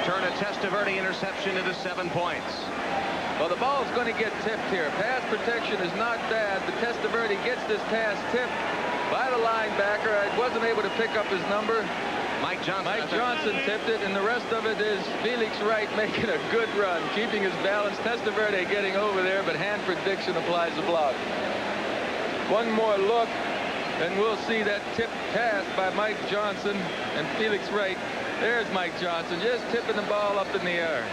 turn a Testaverde interception into 7 points. Well, the ball's going to get tipped here. Pass protection is not bad, but Testaverde gets this pass tipped by the linebacker. I wasn't able to pick up his number. Mike Johnson tipped it, and the rest of it is Felix Wright making a good run, keeping his balance. Testaverde getting over there, but Hanford Dixon applies the block. One more look, and we'll see that tipped pass by Mike Johnson and Felix Wright. There's Mike Johnson just tipping the ball up in the air.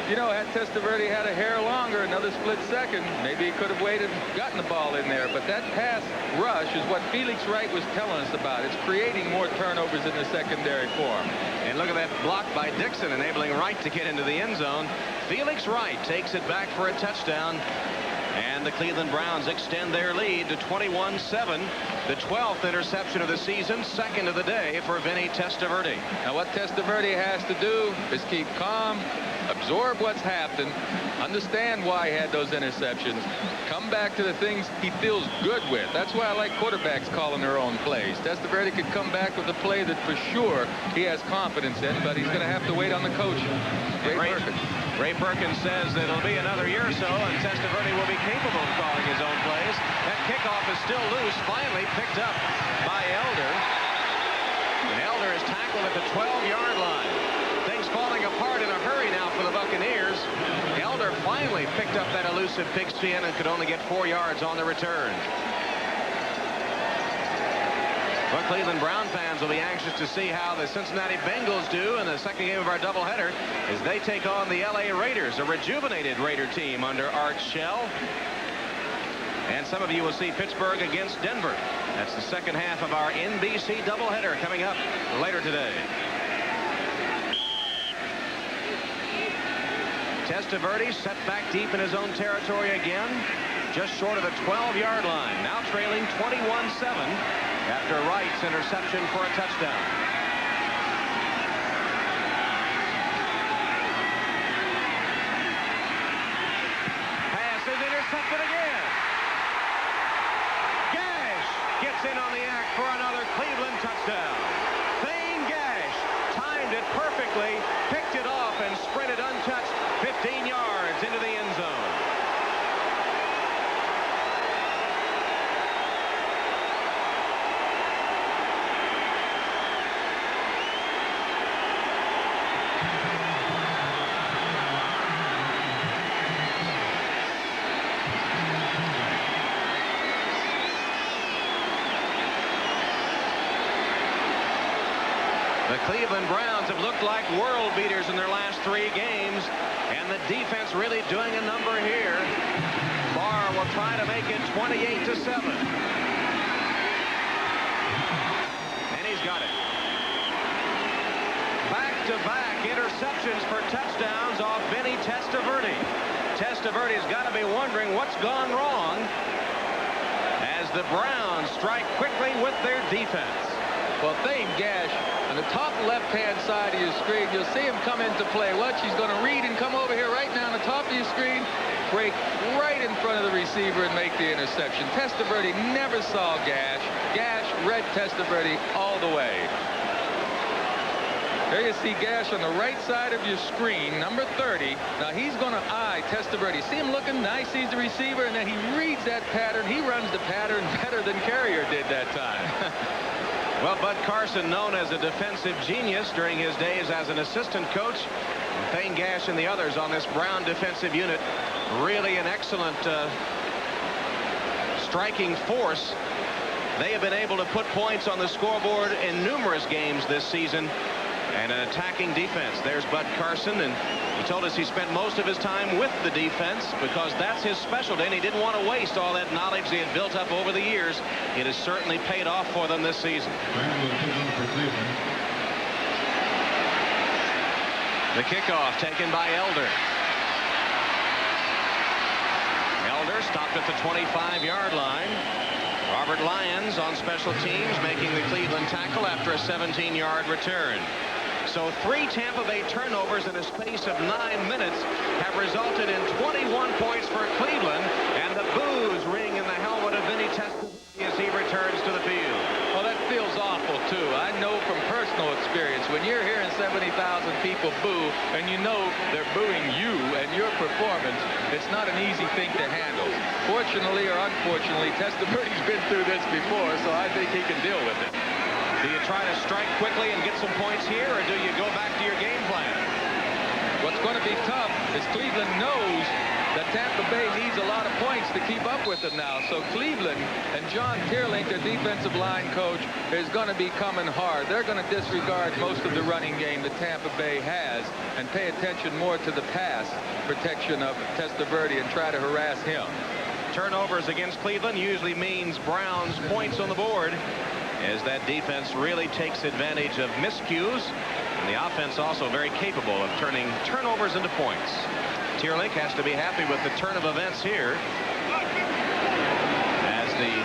You know, had Testaverde had a hair longer, another split second, maybe he could have waited and gotten the ball in there. But that pass rush is what Felix Wright was telling us about. It's creating more turnovers in the secondary form. And look at that block by Dixon, enabling Wright to get into the end zone. Felix Wright takes it back for a touchdown. And the Cleveland Browns extend their lead to 21-7. The 12th interception of the season, second of the day for Vinny Testaverde. Now what Testaverde has to do is keep calm, absorb what's happened, understand why he had those interceptions, come back to the things he feels good with. That's why I like quarterbacks calling their own plays. Testaverde could come back with a play that for sure he has confidence in, but he's going to have to wait on the coach. Ray Perkins says that it'll be another year or so, and Testaverde will be capable of calling his own plays. That kickoff is still loose, finally picked up by Elder. And Elder is tackled at the 12-yard line. Things falling apart in a hurry now for the Buccaneers. Elder finally picked up that elusive pigskin and could only get 4 yards on the return. But Cleveland Brown fans will be anxious to see how the Cincinnati Bengals do in the second game of our doubleheader as they take on the LA Raiders, a rejuvenated Raider team under Art Shell. And some of you will see Pittsburgh against Denver. That's the second half of our NBC doubleheader coming up later today. Testaverde set back deep in his own territory again, just short of the 12-yard line, now trailing 21-7. After Wright's interception for a touchdown. Pass is intercepted again. Gash gets in on the act for another Cleveland touchdown. Thane Gash timed it perfectly, picked it off, and sprinted untouched 15 yards into the end zone. The Cleveland Browns have looked like world beaters in their last 3 games, and the defense really doing a number here. Barr will try to make it 28-7. And he's got it. Back-to-back interceptions for touchdowns off Vinny Testaverde. Testaverde's got to be wondering what's gone wrong as the Browns strike quickly with their defense. Well, Thane Gash, on the top left-hand side of your screen, you'll see him come into play. Watch, he's going to read and come over here right now on the top of your screen, break right in front of the receiver and make the interception. Testaverde never saw Gash. Gash read Testaverde all the way. There you see Gash on the right side of your screen, number 30. Now he's going to eye Testaverde. See him looking nice, sees the receiver, and then he reads that pattern. He runs the pattern better than Carrier did that time. Well, Bud Carson, known as a defensive genius during his days as an assistant coach. Thane Gash and the others on this Brown defensive unit, really an excellent striking force. They have been able to put points on the scoreboard in numerous games this season. And an attacking defense. There's Bud Carson, and he told us he spent most of his time with the defense because that's his specialty, and he didn't want to waste all that knowledge he had built up over the years. It has certainly paid off for them this season. The kickoff taken by Elder. Elder stopped at the 25-yard line. Robert Lyons on special teams making the Cleveland tackle after a 17-yard return. So 3 Tampa Bay turnovers in a space of 9 minutes have resulted in 21 points for Cleveland, and the boos ring in the helmet of Vinny Testaverde as he returns to the field. Well, that feels awful, too. I know from personal experience, when you're hearing 70,000 people boo, and you know they're booing you and your performance, it's not an easy thing to handle. Fortunately or unfortunately, Testaverde's been through this before, so I think he can deal with it. Do you try to strike quickly and get some points here, or do you go back to your game plan? What's going to be tough is Cleveland knows that Tampa Bay needs a lot of points to keep up with them now. So Cleveland and John Teerlink, their defensive line coach, is going to be coming hard. They're going to disregard most of the running game that Tampa Bay has and pay attention more to the pass protection of Testaverde and try to harass him. Turnovers against Cleveland usually means Browns points on the board, as that defense really takes advantage of miscues, and the offense also very capable of turning turnovers into points. Teerlink has to be happy with the turn of events here. the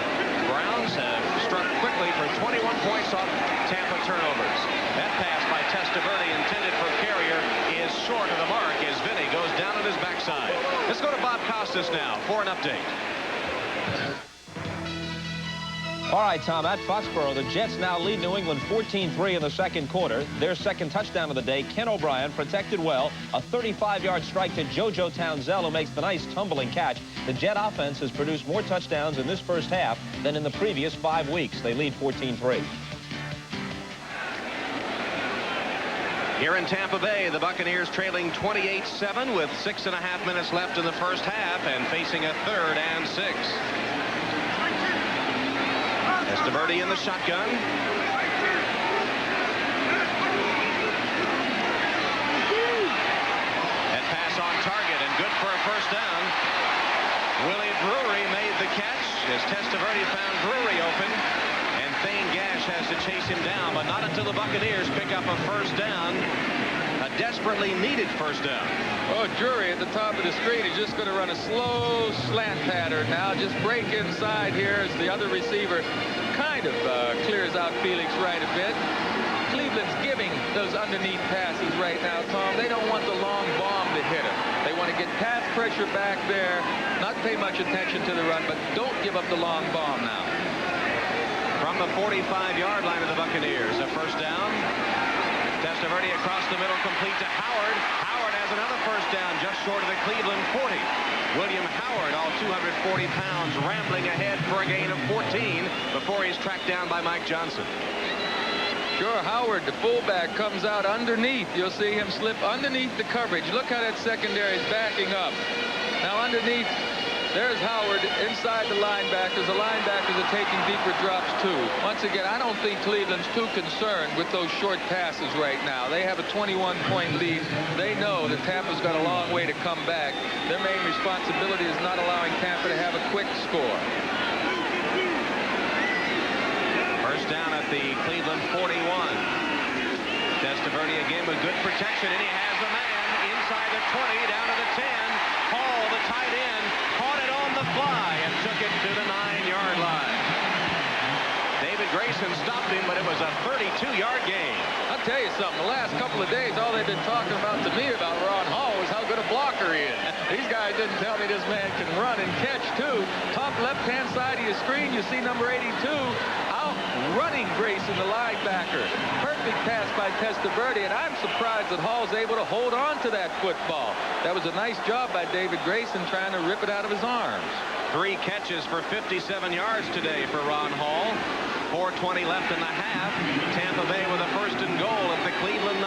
Browns have struck quickly for 21 points off Tampa turnovers. That pass by Testaverde intended for Carrier is short of the mark as Vinny goes down on his backside. Let's go to Bob Costas now for an update. All right, Tom, at Foxborough, the Jets now lead New England 14-3 in the second quarter. Their second touchdown of the day, Ken O'Brien, protected well. A 35-yard strike to JoJo Townsell, who makes the nice tumbling catch. The Jet offense has produced more touchdowns in this first half than in the previous 5 weeks. They lead 14-3. Here in Tampa Bay, the Buccaneers trailing 28-7 with 6.5 minutes left in the first half and facing a 3rd and 6. Testaverde in the shotgun. That pass on target and good for a first down. Willie Drury made the catch as Testaverde found Drury open. And Thane Gash has to chase him down, but not until the Buccaneers pick up a first down. A desperately needed first down. Oh, Drury at the top of the screen is just going to run a slow slant pattern now. Just break inside here as the other receiver kind of clears out Felix Wright a bit. Cleveland's giving those underneath passes right now, Tom. They don't want the long bomb to hit him. They want to get pass pressure back there, not pay much attention to the run, but don't give up the long bomb now. From the 45-yard line of the Buccaneers, a first down. Testaverde across the middle, complete to Howard. Howard has another first down just short of the Cleveland 40. William Howard, all 240 pounds, rambling ahead for a gain of 14 before he's tracked down by Mike Johnson. Sure, Howard, the fullback, comes out underneath. You'll see him slip underneath the coverage. Look how that secondary is backing up. Now underneath, there's Howard inside the linebackers. The linebackers are taking deeper drops too. Once again, I don't think Cleveland's too concerned with those short passes right now. They have a 21-point lead. They know that Tampa's got a long way to come back. Their main responsibility is not allowing Tampa to have a quick score. First down at the Cleveland 41. Testaverde again with good protection, and he has a man inside the 20, down to the 10. Hall, the tight end, caught it on the fly and took it to the 9-yard line. David Grayson stopped him, but it was a 32-yard gain. I'll tell you something. The last couple of days, all they've been talking about to me about Ron Hall is how good a blocker he is. These guys didn't tell me this man can run and catch, too. Top left-hand side of your screen, you see number 82 out running Grayson, the linebacker. Perfect pass by Testaverde, and I'm surprised that Hall's able to hold on to that football. That was a nice job by David Grayson trying to rip it out of his arms. 3 catches for 57 yards today for Ron Hall. 4:20 left in the half. Tampa Bay with a first and goal at the Cleveland 9.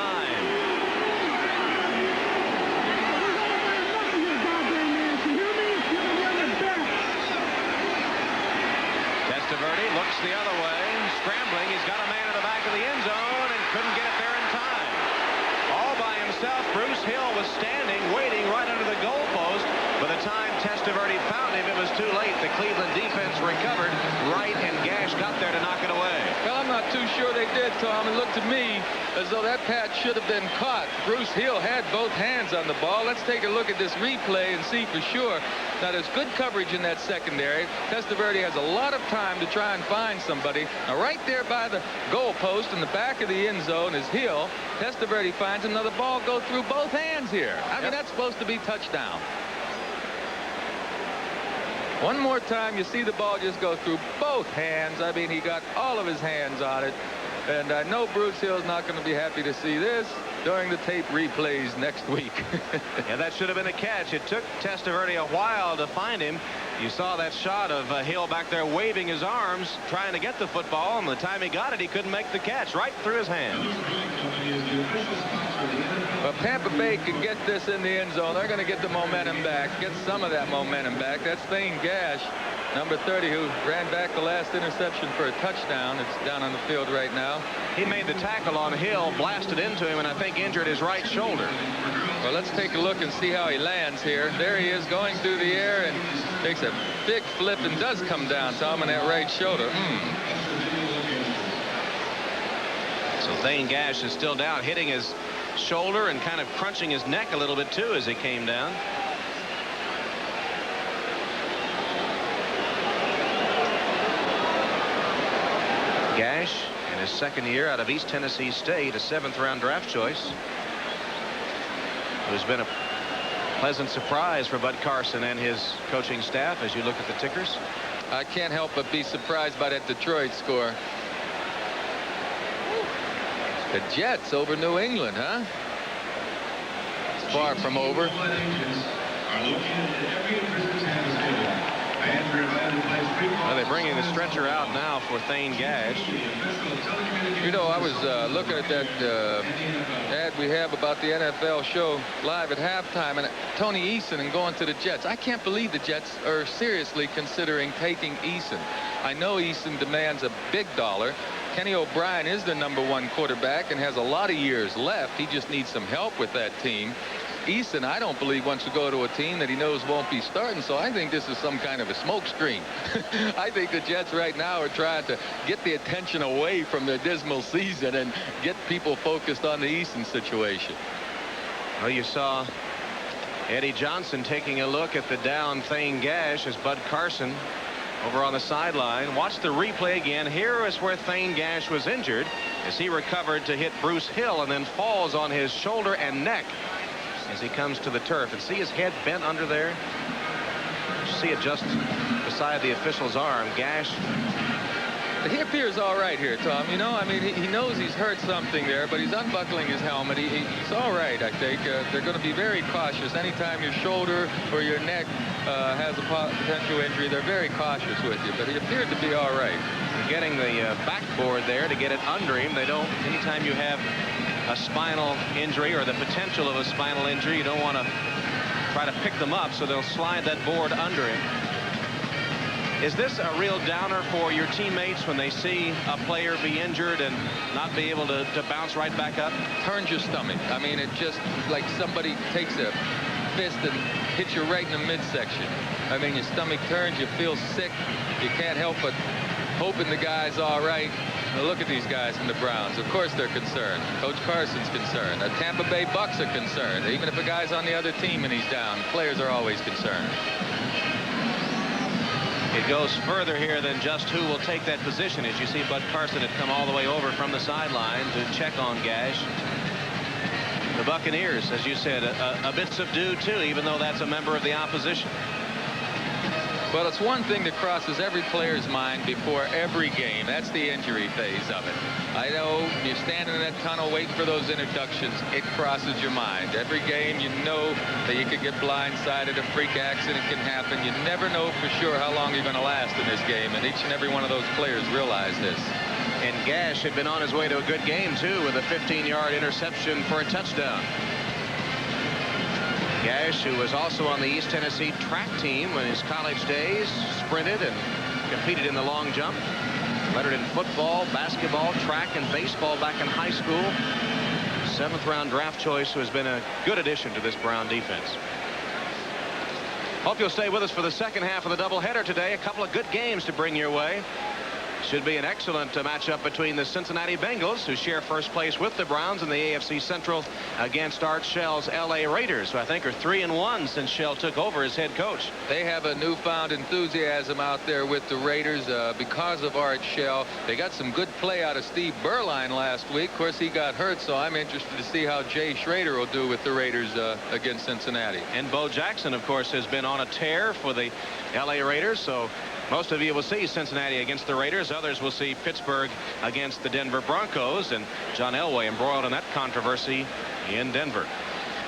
Testaverde looks the other way, scrambling. He's got a man in the back of the end zone and couldn't get it there in time. All by himself, Bruce Hill was standing, waiting right under the goalpost. By the time Testaverde found him, it was too late. The Cleveland defense recovered. Wright and Gash got there to knock it away. Well, I'm not too sure they did, Tom. It looked to me as though that pass should have been caught. Bruce Hill had both hands on the ball. Let's take a look at this replay and see for sure. Now, there's good coverage in that secondary. Testaverde has a lot of time to try and find somebody. Now, right there by the goalpost in the back of the end zone is Hill. Testaverde finds another ball go through both hands here. I mean, that's supposed to be touchdown. One more time, you see the ball just go through both hands. I mean, he got all of his hands on it. And I know Bruce Hill's not going to be happy to see this during the tape replays next week. Yeah, that should have been a catch. It took Testaverde a while to find him. You saw that shot of Hill back there waving his arms, trying to get the football, and by the time he got it, he couldn't make the catch. Right through his hands. Well, Tampa Bay can get this in the end zone. They're going to get the momentum back, get some of that momentum back. That's Thane Gash, number 30, who ran back the last interception for a touchdown. It's down on the field right now. He made the tackle on Hill, blasted into him, and I think injured his right shoulder. Well, let's take a look and see how he lands here. There he is going through the air and takes a big flip and does come down, Tom, on that right shoulder. So Thane Gash is still down, hitting his shoulder and kind of crunching his neck a little bit too as he came down. Gash, in his second year out of East Tennessee State, a 7th-round draft choice, who's been a pleasant surprise for Bud Carson and his coaching staff as you look at the tickers. I can't help but be surprised by that Detroit score. The Jets over New England, huh? It's far from over. Well, they're bringing the stretcher out now for Thane Gash. You know, I was looking at that ad we have about the NFL show live at halftime, and Tony Eason and going to the Jets. I can't believe the Jets are seriously considering taking Eason. I know Eason demands a big dollar. Kenny O'Brien is the #1 quarterback and has a lot of years left. He just needs some help with that team. Eason, I don't believe, wants to go to a team that he knows won't be starting, so I think this is some kind of a smokescreen. I think the Jets right now are trying to get the attention away from their dismal season and get people focused on the Eason situation. Well, you saw Eddie Johnson taking a look at the down Thane Gash as Bud Carson over on the sideline. Watch the replay again. Here is where Thane Gash was injured as he recovered to hit Bruce Hill and then falls on his shoulder and neck as he comes to the turf. And see his head bent under there? See it just beside the official's arm. Gash. He appears all right here, Tom. You know, I mean, he knows he's hurt something there, but he's unbuckling his helmet. He's all right, I think. They're going to be very cautious. Anytime your shoulder or your neck has a potential injury, they're very cautious with you. But he appeared to be all right. Getting the backboard there to get it under him. They don't, anytime you have a spinal injury or the potential of a spinal injury, you don't want to try to pick them up, so they'll slide that board under him. Is this a real downer for your teammates when they see a player be injured and not be able to bounce right back up? Turns your stomach. I mean, it just like somebody takes a fist and hits you right in the midsection. I mean, your stomach turns, you feel sick. You can't help but hoping the guy's all right. Now look at these guys from the Browns. Of course they're concerned. Coach Carson's concerned. The Tampa Bay Bucks are concerned. Even if a guy's on the other team and he's down, players are always concerned. It goes further here than just who will take that position. As you see, Bud Carson had come all the way over from the sideline to check on Gash. The Buccaneers, as you said, a bit subdued too, even though that's a member of the opposition. Well, it's one thing that crosses every player's mind before every game. That's the injury phase of it. I know you're standing in that tunnel waiting for those introductions. It crosses your mind. Every game you know that you could get blindsided. A freak accident can happen. You never know for sure how long you're going to last in this game. And each and every one of those players realize this. And Gash had been on his way to a good game, too, with a 15-yard interception for a touchdown. Gash, who was also on the East Tennessee track team in his college days, sprinted and competed in the long jump. Lettered in football, basketball, track, and baseball back in high school. 7th-round draft choice, who has been a good addition to this Brown defense. Hope you'll stay with us for the second half of the doubleheader today. A couple of good games to bring your way. Should be an excellent matchup between the Cincinnati Bengals, who share first place with the Browns in the AFC Central, against Art Shell's L.A. Raiders, who I think are 3-1 since Shell took over as head coach. They have a newfound enthusiasm out there with the Raiders because of Art Shell. They got some good play out of Steve Berline last week. Of course, he got hurt, so I'm interested to see how Jay Schrader will do with the Raiders against Cincinnati. And Bo Jackson, of course, has been on a tear for the L.A. Raiders, so most of you will see Cincinnati against the Raiders. Others will see Pittsburgh against the Denver Broncos, and John Elway embroiled in that controversy in Denver.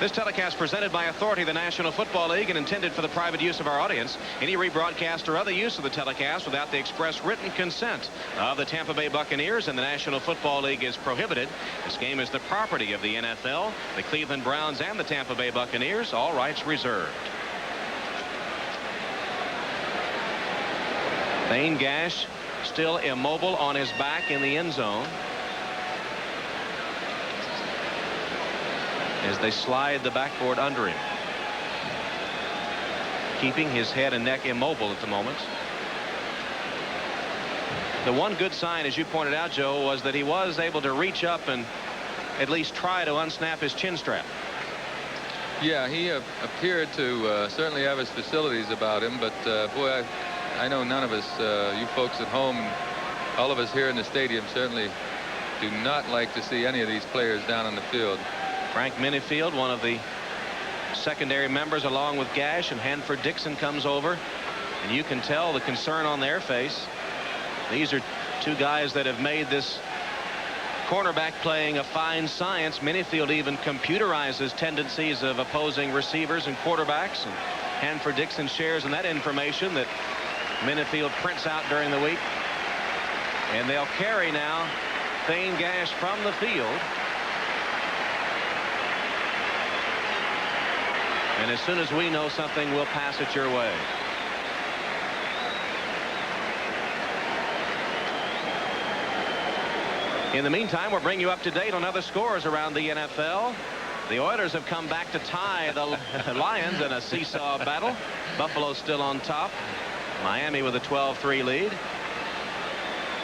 This telecast presented by authority of the National Football League and intended for the private use of our audience. Any rebroadcast or other use of the telecast without the express written consent of the Tampa Bay Buccaneers and the National Football League is prohibited. This game is the property of the NFL, the Cleveland Browns, and the Tampa Bay Buccaneers. All rights reserved. Thane Gash still immobile on his back in the end zone as they slide the backboard under him, keeping his head and neck immobile at the moment. The one good sign, as you pointed out, Joe, was that he was able to reach up and at least try to unsnap his chin strap. Yeah, he appeared to certainly have his facilities about him, but boy, I know none of us, you folks at home, All of us here in the stadium certainly do not like to see any of these players down on the field. Frank Minifield, one of the secondary members, along with Gash, and Hanford Dixon comes over, and you can tell the concern on their face. These are two guys that have made this cornerback playing a fine science. Minifield even computerizes tendencies of opposing receivers and quarterbacks, and Hanford Dixon shares in that information that Minifield prints out during the week. And they'll carry now Thane Gash from the field. And as soon as we know something, we'll pass it your way. In the meantime, we'll bring you up to date on other scores around the NFL. The Oilers have come back to tie the Lions in a seesaw battle. Buffalo's still on top. Miami with a 12-3 lead.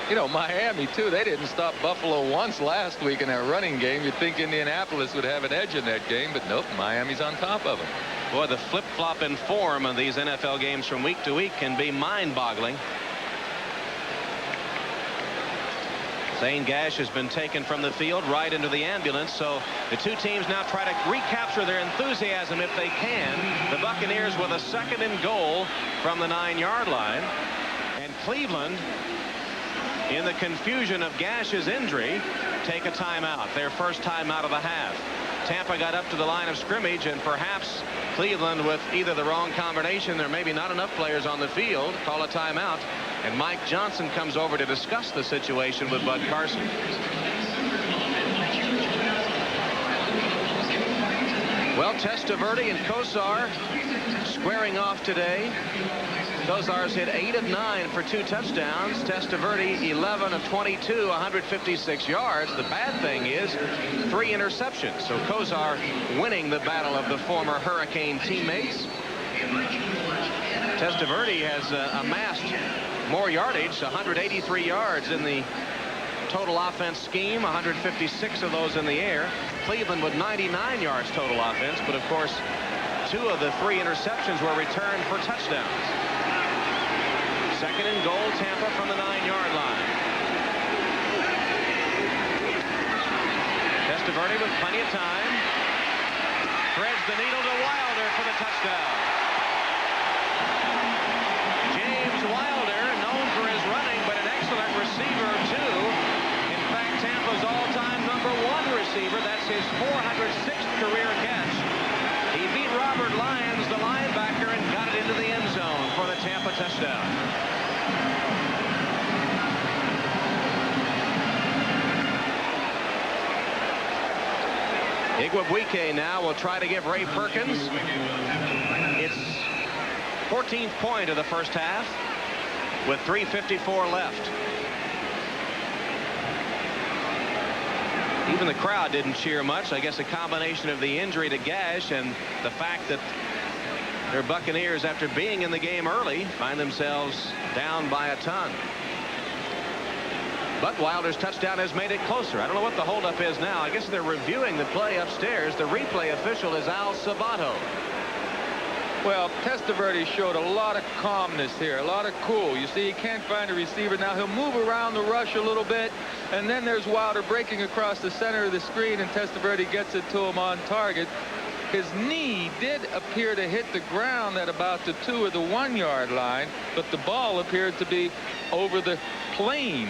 You know, Miami, too, they didn't stop Buffalo once last week in that running game. You'd think Indianapolis would have an edge in that game, but nope, Miami's on top of them. Boy, the flip-flop in form of these NFL games from week to week can be mind-boggling. Thane Gash has been taken from the field right into the ambulance, so the two teams now try to recapture their enthusiasm if they can. The Buccaneers with a 2nd and goal from the 9-yard line. And Cleveland, in the confusion of Gash's injury, take a timeout, their first timeout of the half. Tampa got up to the line of scrimmage, and perhaps Cleveland, with either the wrong combination or maybe not enough players on the field, call a timeout. And Mike Johnson comes over to discuss the situation with Bud Carson. Well, Testaverde and Kosar squaring off today. Kosar's hit 8 of 9 for 2 touchdowns. Testaverde 11 of 22, 156 yards. The bad thing is 3 interceptions. So Kosar winning the battle of the former Hurricane teammates. Testaverde has amassed more yardage, 183 yards in the total offense scheme, 156 of those in the air. Cleveland with 99 yards total offense, but of course 2 of the 3 interceptions were returned for touchdowns. 2nd and goal, Tampa from the 9-yard line. Testaverde with plenty of time. Threads the needle to Wilder for the touchdown. James Wilder, known for his running, but an excellent receiver, too. In fact, Tampa's all-time #1 receiver. That's his 406th career catch. He beat Robert Lyons, the linebacker, and got it into the end zone for the Tampa touchdown. Igwebuike now will try to give Ray Perkins its 14th point of the first half with 3:54 left. Even the crowd didn't cheer much. I guess a combination of the injury to Gash and the fact that their Buccaneers, after being in the game early, find themselves down by a ton. But Wilder's touchdown has made it closer. I don't know what the holdup is now. I guess they're reviewing the play upstairs. The replay official is Al Sabato. Well, Testaverde showed a lot of calmness here, a lot of cool. You see, he can't find a receiver. Now he'll move around the rush a little bit, and then there's Wilder breaking across the center of the screen, and Testaverde gets it to him on target. His knee did appear to hit the ground at about the 2 or the 1 yard line, but the ball appeared to be over the plane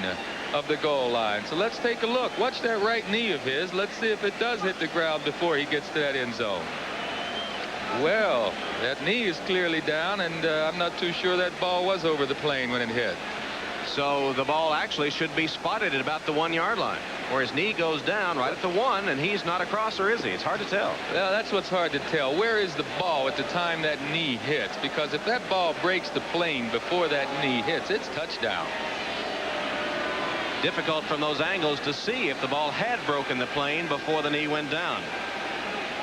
of the goal line. So let's take a look. Watch that right knee of his. Let's see if it does hit the ground before he gets to that end zone. Well, that knee is clearly down, and I'm not too sure that ball was over the plane when it hit. So the ball actually should be spotted at about the 1 yard line, where his knee goes down right at the 1, and he's not across, or is he? It's hard to tell. Well, that's what's hard to tell. Where is the ball at the time that knee hits? Because if that ball breaks the plane before that knee hits, it's touchdown. Difficult from those angles to see if the ball had broken the plane before the knee went down.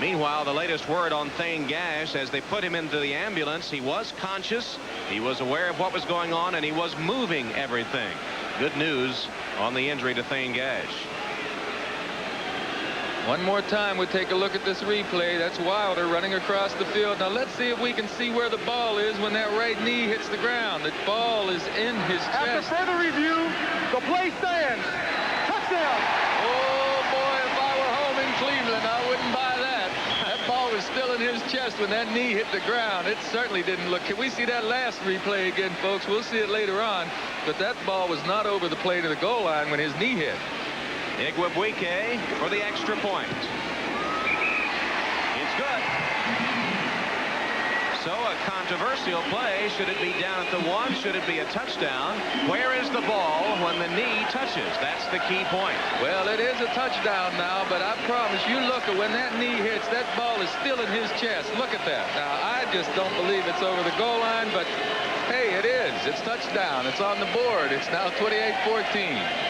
Meanwhile, the latest word on Thane Gash, as they put him into the ambulance, he was conscious, he was aware of what was going on, and he was moving everything. Good news on the injury to Thane Gash. One more time, we'll take a look at this replay. That's Wilder running across the field. Now let's see if we can see where the ball is when that right knee hits the ground. The ball is in his chest. After further review, the play stands. Touchdown. Oh boy, if I were home in Cleveland, I wouldn't buy that. That ball was still in his chest when that knee hit the ground. It certainly didn't look. Can we see that last replay again, folks? We'll see it later on. But that ball was not over the plane of the goal line when his knee hit. Igwebuike for the extra point. It's good. So a controversial play. Should it be down at the 1? Should it be a touchdown? Where is the ball when the knee touches? That's the key point. Well, it is a touchdown now, but I promise you, look at when that knee hits, that ball is still in his chest. Look at that. Now, I just don't believe it's over the goal line, but hey, it is. It's touchdown. It's on the board. It's now 28-14.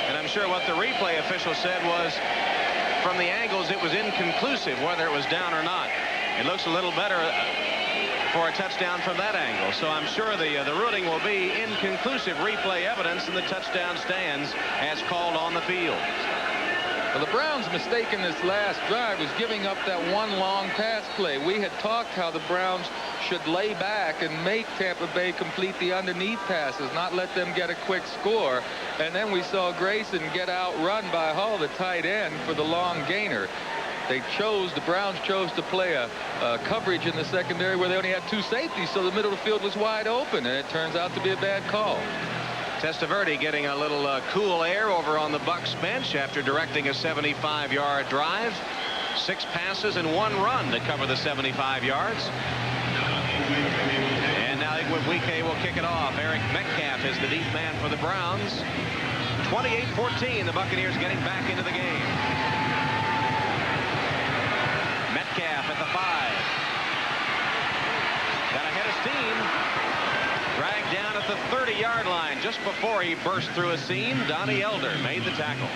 And I'm sure what the replay official said was, from the angles, it was inconclusive whether it was down or not. It looks a little better for a touchdown from that angle. So I'm sure the ruling will be inconclusive replay evidence, and the touchdown stands as called on the field. Well, the Browns' mistake in this last drive was giving up that one long pass play. We had talked how the Browns should lay back and make Tampa Bay complete the underneath passes, not let them get a quick score. And then we saw Grayson get outrun by Hull, the tight end, for the long gainer. The Browns chose to play a coverage in the secondary where they only had 2 safeties, so the middle of the field was wide open, and it turns out to be a bad call. Testaverde getting a little cool air over on the Bucs bench after directing a 75-yard drive. 6 passes and 1 run to cover the 75 yards. And now Igwebuike will kick it off. Eric Metcalf is the deep man for the Browns. 28-14, the Buccaneers getting back into the game. Metcalf at the 5. Got ahead of steam. Dragged down at the 30-yard line just before he burst through a seam. Donnie Elder made the tackle.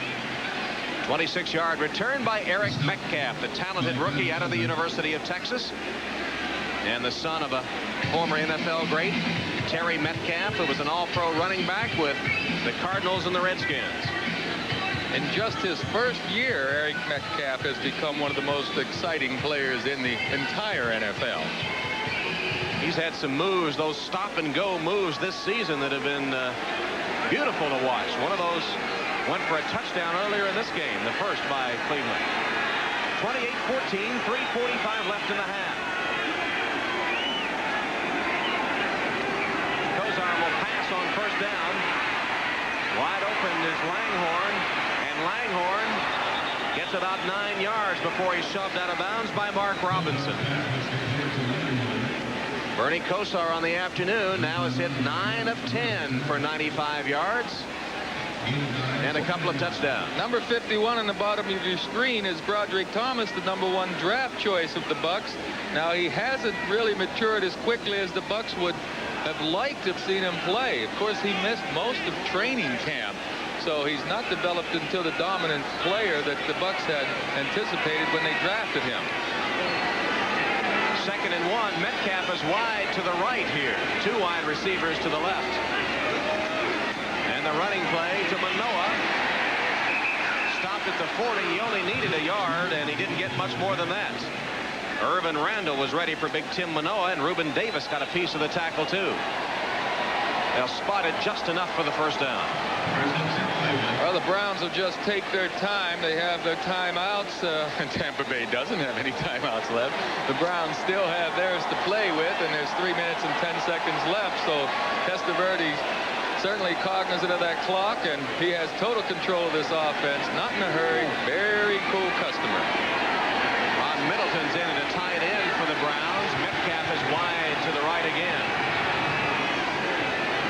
26-yard return by Eric Metcalf, the talented rookie out of the University of Texas, and the son of a former NFL great, Terry Metcalf, who was an all-pro running back with the Cardinals and the Redskins. In just his first year, Eric Metcalf has become one of the most exciting players in the entire NFL. He's had some moves, those stop-and-go moves this season that have been beautiful to watch. One of those went for a touchdown earlier in this game, the first by Cleveland. 28-14, 3:45 left in the half. Kozar will pass on first down. Wide open is Langhorne, and Langhorne gets about 9 yards before he's shoved out of bounds by Mark Robinson. Bernie Kosar on the afternoon now has hit 9 of 10 for 95 yards and a couple of touchdowns. Number 51 on the bottom of your screen is Broderick Thomas, the #1 draft choice of the Bucs. Now, he hasn't really matured as quickly as the Bucs would have liked to have seen him play. Of course, he missed most of training camp, so he's not developed into the dominant player that the Bucs had anticipated when they drafted him. 2nd and 1. Metcalf is wide to the right here. 2 wide receivers to the left. And the running play to Manoa. Stopped at the 40. He only needed a yard, and he didn't get much more than that. Irvin Randall was ready for Big Tim Manoa, and Reuben Davis got a piece of the tackle, too. They'll spot it just enough for the first down. Well, the Browns will just take their time. They have their timeouts. Tampa Bay doesn't have any timeouts left. The Browns still have theirs to play with, and there's 3 minutes and 10 seconds left. So Testaverde's certainly cognizant of that clock, and he has total control of this offense. Not in a hurry. Very cool customer. Ron Middleton's in at a tight end for the Browns. Metcalf is wide to the right again.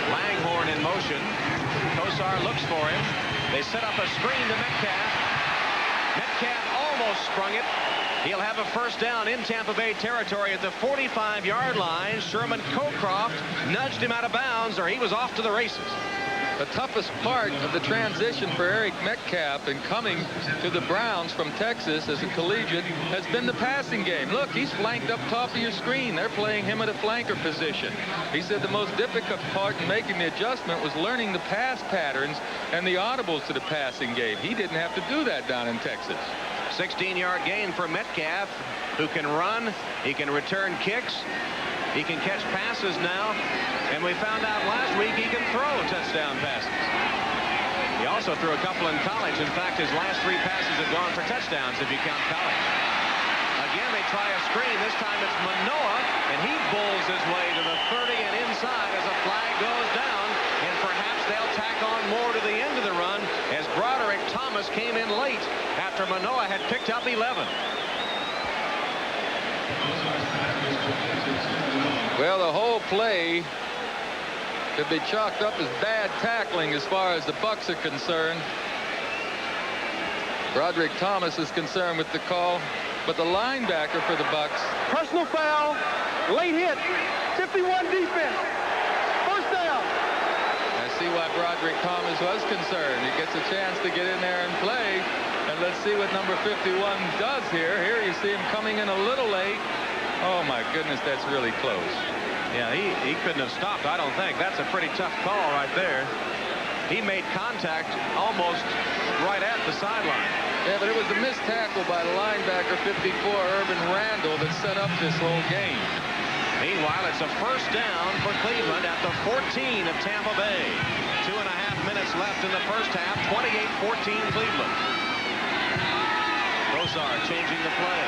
Langhorne in motion. Kosar looks for him. They set up a screen to Metcalf. Metcalf almost sprung it. He'll have a first down in Tampa Bay territory at the 45-yard line. Sherman Cocroft nudged him out of bounds, or he was off to the races. The toughest part of the transition for Eric Metcalf in coming to the Browns from Texas as a collegiate has been the passing game. Look, he's flanked up top of your screen. They're playing him at a flanker position. He said the most difficult part in making the adjustment was learning the pass patterns and the audibles to the passing game. He didn't have to do that down in Texas. 16-yard gain for Metcalf, who can run, he can return kicks, he can catch passes now, and we found out last week he can throw touchdown passes. He also threw a couple in college. In fact, his last 3 passes have gone for touchdowns if you count college. Again, they try a screen. This time it's Manoa, and he bulls his way to the 30 and inside as a flag goes down, and perhaps they'll tack on more to the end of the run as Broderick Thomas came in late after Manoa had picked up 11. Well, the whole play could be chalked up as bad tackling as far as the Bucs are concerned. Broderick Thomas is concerned with the call, but the linebacker for the Bucs. Personal foul, late hit, 51 defense, first down. I see why Broderick Thomas was concerned. He gets a chance to get in there and play. And let's see what number 51 does here. Here you see him coming in a little late. Oh, my goodness, that's really close. Yeah, he couldn't have stopped, I don't think. That's a pretty tough call right there. He made contact almost right at the sideline. Yeah, but it was a missed tackle by the linebacker 54, Urban Randall, that set up this whole game. Meanwhile, it's a first down for Cleveland at the 14 of Tampa Bay. 2.5 minutes left in the first half. 28-14 Cleveland. Kosar changing the play.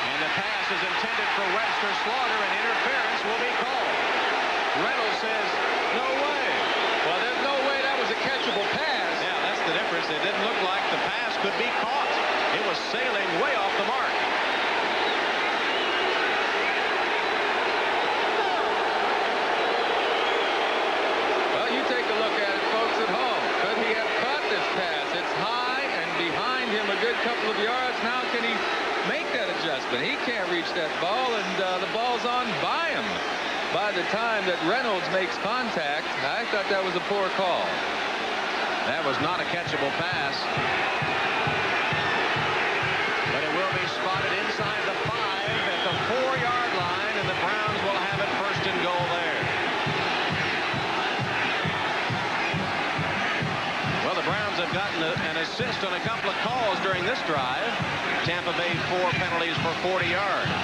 And the pass is intended for Webster Slaughter, and interference will be called. Reynolds says, no way. Well, there's no way that was a catchable pass. Yeah, that's the difference. It didn't look like the pass could be caught. It was sailing way off the mark. Well, you take a look at it, folks, at home. Could he have caught this pass? It's high and behind him a good couple of yards. Now can he make that adjustment? He can't reach that ball, and the ball's on by him. By the time that Reynolds makes contact, I thought that was a poor call. That was not a catchable pass. But it will be spotted inside the 5 at the 4-yard line, and the Browns will have it first and goal there. Well, the Browns have gotten an assist on a couple of calls during this drive. Tampa Bay 4 penalties for 40 yards.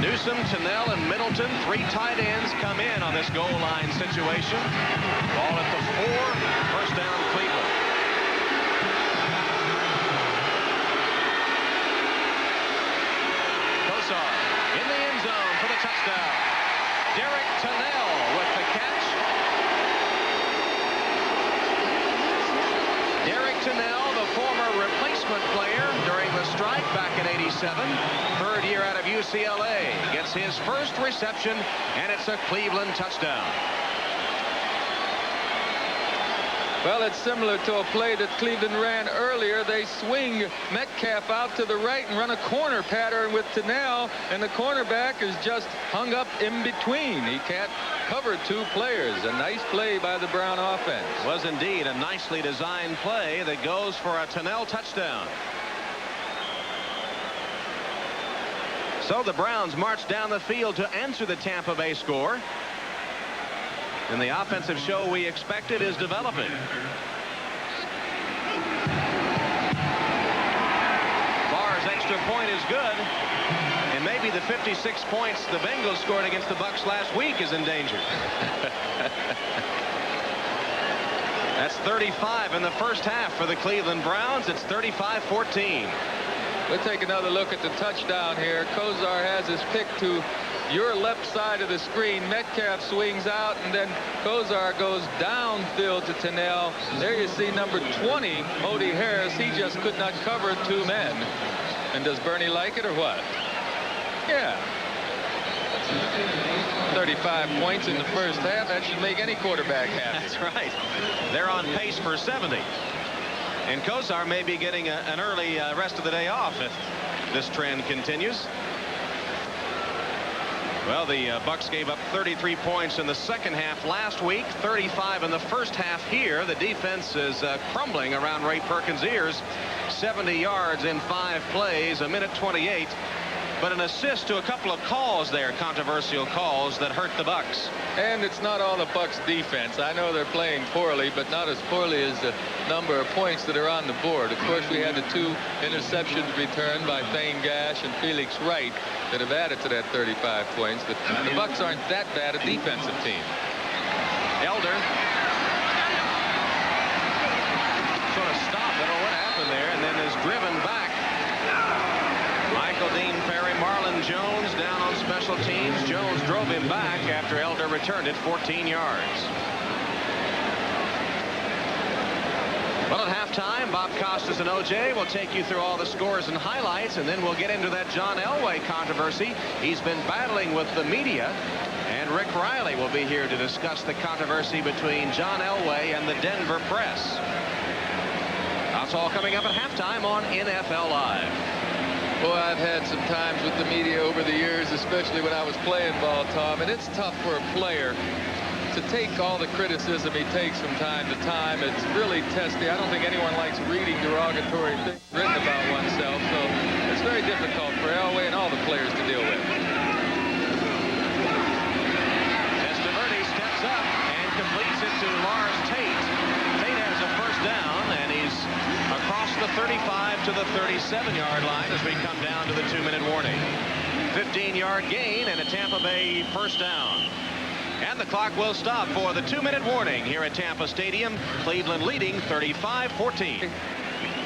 Newsom, Tunnell, and Middleton, 3 tight ends, come in on this goal line situation. Ball at the 4, first down Cleveland. Kosar in the end zone for the touchdown. Derek Tunnell with the catch. Derek Tunnell, the former replacement player during the strike back in '87, third year out of UCLA, gets his first reception, and it's a Cleveland touchdown. Well, it's similar to a play that Cleveland ran earlier. They swing Metcalf out to the right and run a corner pattern with Tunnell, and the cornerback is just hung up in between. He can't cover 2 players. A nice play by the Brown offense. Was indeed a nicely designed play that goes for a Tunnell touchdown. So the Browns march down the field to answer the Tampa Bay score. And the offensive show we expected is developing. Barr's extra point is good. And maybe the 56 points the Bengals scored against the Bucs last week is in danger. That's 35 in the first half for the Cleveland Browns. It's 35-14. We'll take another look at the touchdown here. Kosar has his pick to your left side of the screen. Metcalf swings out, and then Kosar goes downfield to Tunnell. There you see number 20, Odie Harris. He just could not cover 2 men. And does Bernie like it or what? Yeah. 35 points in the first half. That should make any quarterback happy. That's right. They're on pace for 70. And Kosar may be getting an early rest of the day off if this trend continues. Well, the Bucs gave up 33 points in the second half last week, 35 in the first half here. The defense is crumbling around Ray Perkins' ears. 70 yards in 5 plays, a minute 28. but an assist to a couple of calls there, controversial calls that hurt the Bucs. And it's not all the Bucs defense. I know they're playing poorly, but not as poorly as the number of points that are on the board. Of course, we had the 2 interceptions returned by Thane Gash and Felix Wright that have added to that 35 points. But the Bucs aren't that bad a defensive team. Elder sort of stopped. I don't know what happened there, and then is driven back. Michael Dean Perry, Marlon Jones down on special teams. Jones drove him back after Elder returned it 14 yards. Well, at halftime, Bob Costas and OJ will take you through all the scores and highlights, and then we'll get into that John Elway controversy. He's been battling with the media, and Rick Riley will be here to discuss the controversy between John Elway and the Denver press. That's all coming up at halftime on NFL Live. Boy, I've had some times with the media over the years, especially when I was playing ball, Tom, and it's tough for a player to take all the criticism he takes from time to time. It's really testy. I don't think anyone likes reading derogatory things written about oneself, so it's very difficult for Elway and all the players to deal with. Testaverde steps up and completes it to Lars Tate. Tate has a first down, and he's across the 35 to the 37-yard line as we come down to the 2-minute warning. 15-yard gain and a Tampa Bay first down. And the clock will stop for the 2-minute warning here at Tampa Stadium. Cleveland leading 35-14.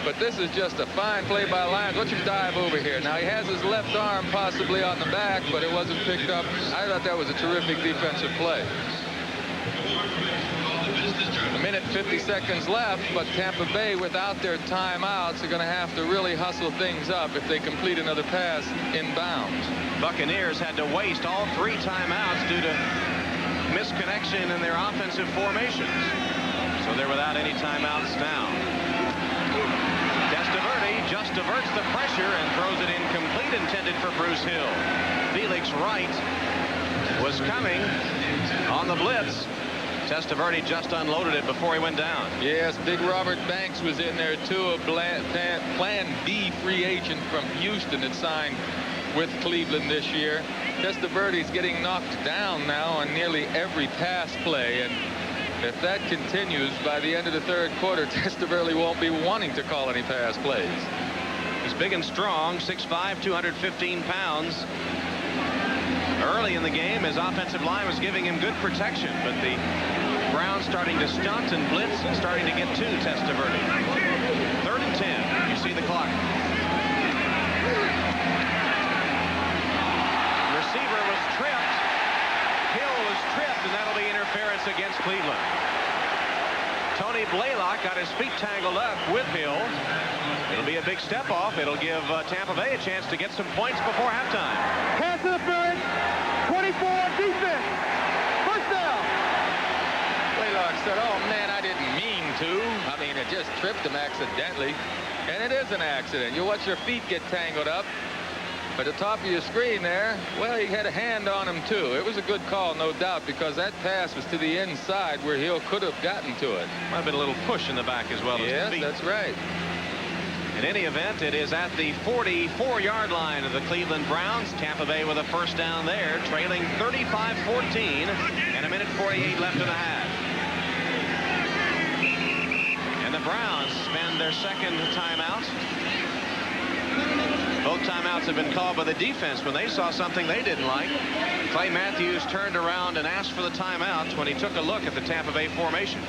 But this is just a fine play by Lyons. Watch him dive over here. Now, he has his left arm possibly on the back, but it wasn't picked up. I thought that was a terrific defensive play. A minute 50 seconds left, but Tampa Bay, without their timeouts, are going to have to really hustle things up if they complete another pass inbounds. Buccaneers had to waste all 3 timeouts due to misconnection in their offensive formations. So they're without any timeouts now. Testaverde just diverts the pressure and throws it incomplete, intended for Bruce Hill. Felix Wright was coming on the blitz. Testaverde just unloaded it before he went down. Yes, big Robert Banks was in there too, a Plan B free agent from Houston that signed with Cleveland this year. Testaverde's getting knocked down now on nearly every pass play, and if that continues by the end of the 3rd quarter, Testaverde won't be wanting to call any pass plays. He's big and strong, 6'5", 215 pounds. Early in the game, his offensive line was giving him good protection, but the Browns starting to stunt and blitz and starting to get to Testaverde. 3rd and 10. You see the clock. Receiver was tripped. Hill was tripped, and that'll be interference against Cleveland. Tony Blaylock got his feet tangled up with Hill. It'll be a big step off. It'll give Tampa Bay a chance to get some points before halftime. Pass interference. 24 defense. First down. Blaylock said, oh man, I didn't mean to. I mean, it just tripped him accidentally. And it is an accident. You watch your feet get tangled up. At the top of your screen there, well, he had a hand on him too. It was a good call, no doubt, because that pass was to the inside where Hill could have gotten to it. Might have been a little push in the back as well as the feet. Yes, that's right. In any event, it is at the 44-yard line of the Cleveland Browns. Tampa Bay with a first down there, trailing 35-14, and a minute 48 left in the half. And the Browns spend their 2nd timeout. Both timeouts have been called by the defense when they saw something they didn't like. Clay Matthews turned around and asked for the timeouts when he took a look at the Tampa Bay formation.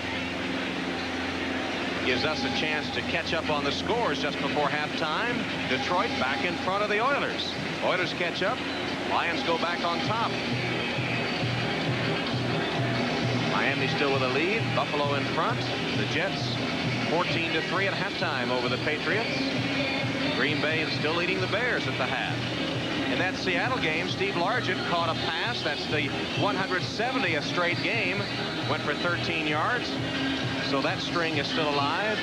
Gives us a chance to catch up on the scores just before halftime. Detroit back in front of the Oilers. Oilers catch up. Lions go back on top. Miami still with a lead. Buffalo in front. The Jets 14-3 at halftime over the Patriots. Green Bay is still leading the Bears at the half. In that Seattle game, Steve Largent caught a pass. That's the 170th straight game. Went for 13 yards. So that string is still alive.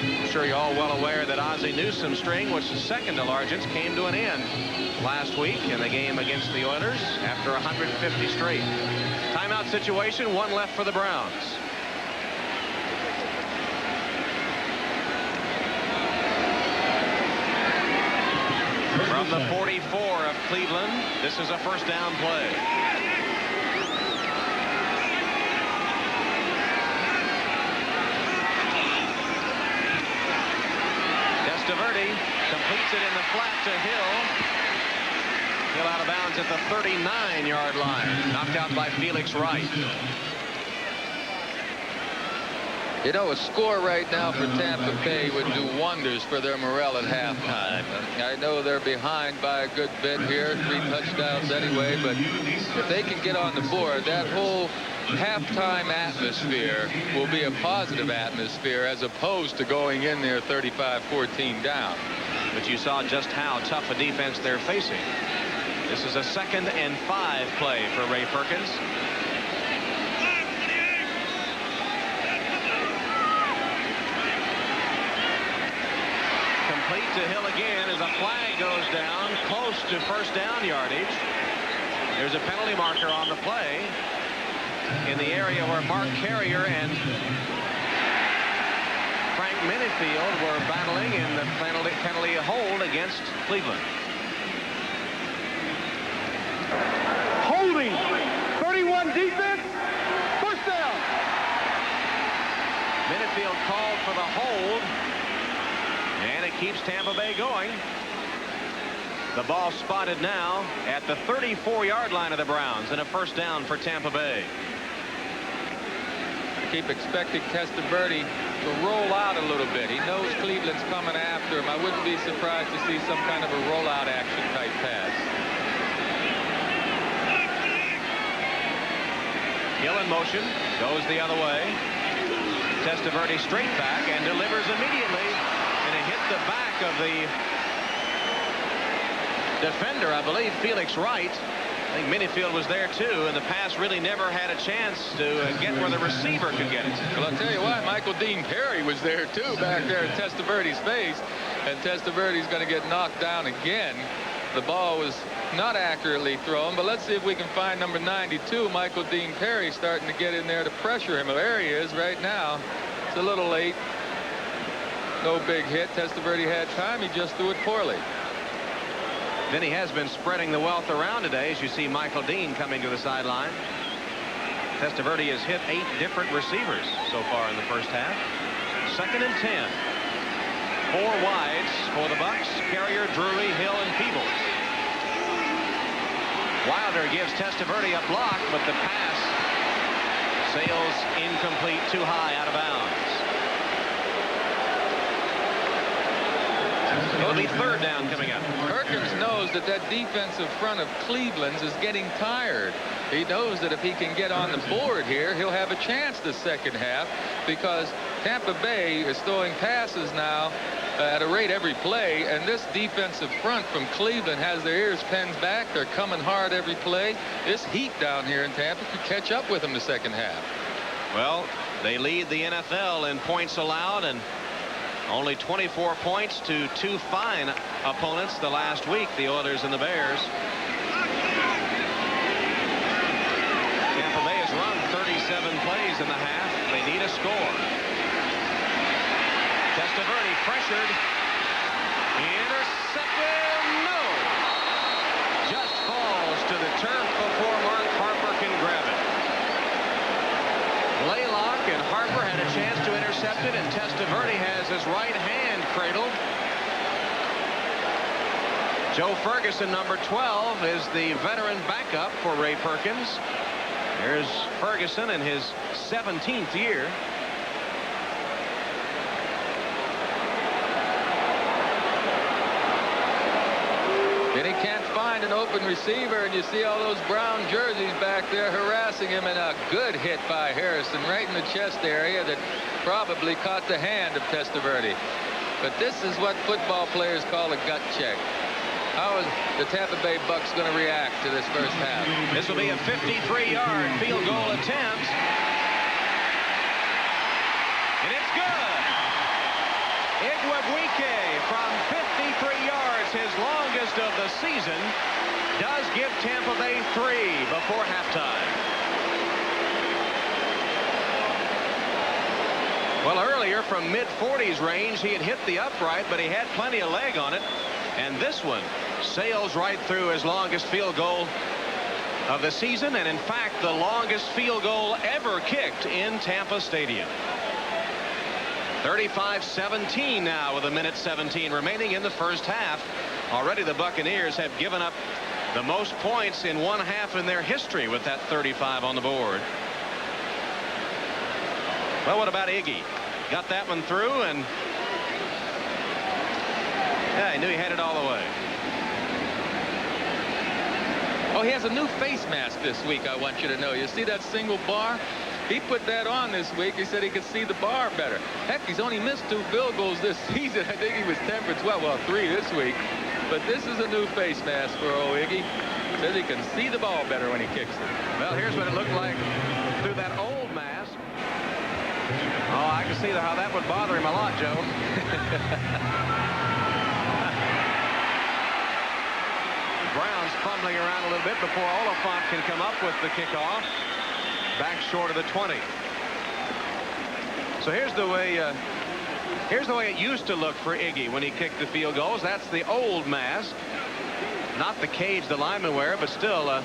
I'm sure you're all well aware that Ozzie Newsome's string, which is second to Largent's, came to an end last week in the game against the Oilers after 150 straight. Timeout situation, 1 left for the Browns. From the 44 of Cleveland, this is a first down play. Testaverde completes it in the flat to Hill. Hill out of bounds at the 39-yard line. Knocked out by Felix Wright. You know, a score right now for Tampa Bay would do wonders for their morale at halftime. I know they're behind by a good bit here, 3 touchdowns anyway, but if they can get on the board, that whole halftime atmosphere will be a positive atmosphere as opposed to going in there 35-14 down. But you saw just how tough a defense they're facing. This is a 2nd and 5 play for Ray Perkins. Complete to Hill again as a flag goes down close to first down yardage. There's a penalty marker on the play in the area where Mark Carrier and Frank Minifield were battling in the penalty hold against Cleveland. Holding. 31 defense. First down. Minifield called for the hold. And it keeps Tampa Bay going. The ball spotted now at the 34-yard line of the Browns and a first down for Tampa Bay. I keep expecting Testaverde to roll out a little bit. He knows Cleveland's coming after him. I wouldn't be surprised to see some kind of a rollout action type pass. Hill in motion, goes the other way. Testaverde straight back and delivers immediately. And it hit the back of the defender, I believe, Felix Wright. I think Minifield was there too, and the pass really never had a chance to get where the receiver could get it. Well, I'll tell you what, Michael Dean Perry was there too, back there at Testaverde's face, and Testaverde's going to get knocked down again. The ball was not accurately thrown, but let's see if we can find number 92, Michael Dean Perry, starting to get in there to pressure him. There he is right now. It's a little late. No big hit. Testaverde had time. He just threw it poorly. Then he has been spreading the wealth around today, as you see Michael Dean coming to the sideline. Testaverde has hit 8 different receivers so far in the first half. 2nd and 10. 4 wides for the Bucs. Carrier, Drury, Hill, and Peebles. Wilder gives Testaverde a block, but the pass sails incomplete, too high, out of bounds. It'll be 3rd down coming up. Perkins knows that defensive front of Cleveland's is getting tired. He knows that if he can get on the board here, he'll have a chance the second half, because Tampa Bay is throwing passes now at a rate every play, and this defensive front from Cleveland has their ears pinned back. They're coming hard every play. This heat down here in Tampa could catch up with them the second half. Well, they lead the NFL in points allowed, and only 24 points to 2 fine opponents the last week, the Oilers and the Bears. Tampa Bay has run 37 plays in the half. They need a score. Testaverde pressured. Intercepted. No. Just falls to the turf before Mark Harper can grab it. Blaylock and Harper had a chance to intercept it, and Testaverde has his right hand cradled. Joe Ferguson, number 12, is the veteran backup for Ray Perkins. There's Ferguson in his 17th year. And he can't find an open receiver, and you see all those brown jerseys back there harassing him, and a good hit by Harrison right in the chest area that probably caught the hand of Testaverde. But this is what football players call a gut check. How is the Tampa Bay Bucs going to react to this first half? This will be a 53-yard field goal attempt. And it's good. Igwebuike from 53 yards, his longest of the season, does give Tampa Bay 3 before halftime. Well, earlier from mid-40s range, he had hit the upright, but he had plenty of leg on it. And this one sails right through his longest field goal of the season, and in fact the longest field goal ever kicked in Tampa Stadium. 35-17 now with 1:17 remaining in the first half. Already the Buccaneers have given up the most points in one half in their history with that 35 on the board. Well, what about Iggy? Got that one through, and yeah, he knew he had it all the way. Oh, he has a new face mask this week, I want you to know. You see that single bar? He put that on this week. He said he could see the bar better. Heck, he's only missed 2 field goals this season. I think he was 10 for 12. Well, 3 this week. But this is a new face mask for old Iggy. Says he can see the ball better when he kicks it. Well, here's what it looked like through that old mask. Oh, I can see how that would bother him a lot, Joe. Browns fumbling around a little bit before Oliphant can come up with the kickoff. Back short of the 20. So here's the way it used to look for Iggy when he kicked the field goals. That's the old mask. Not the cage the linemen wear, but still a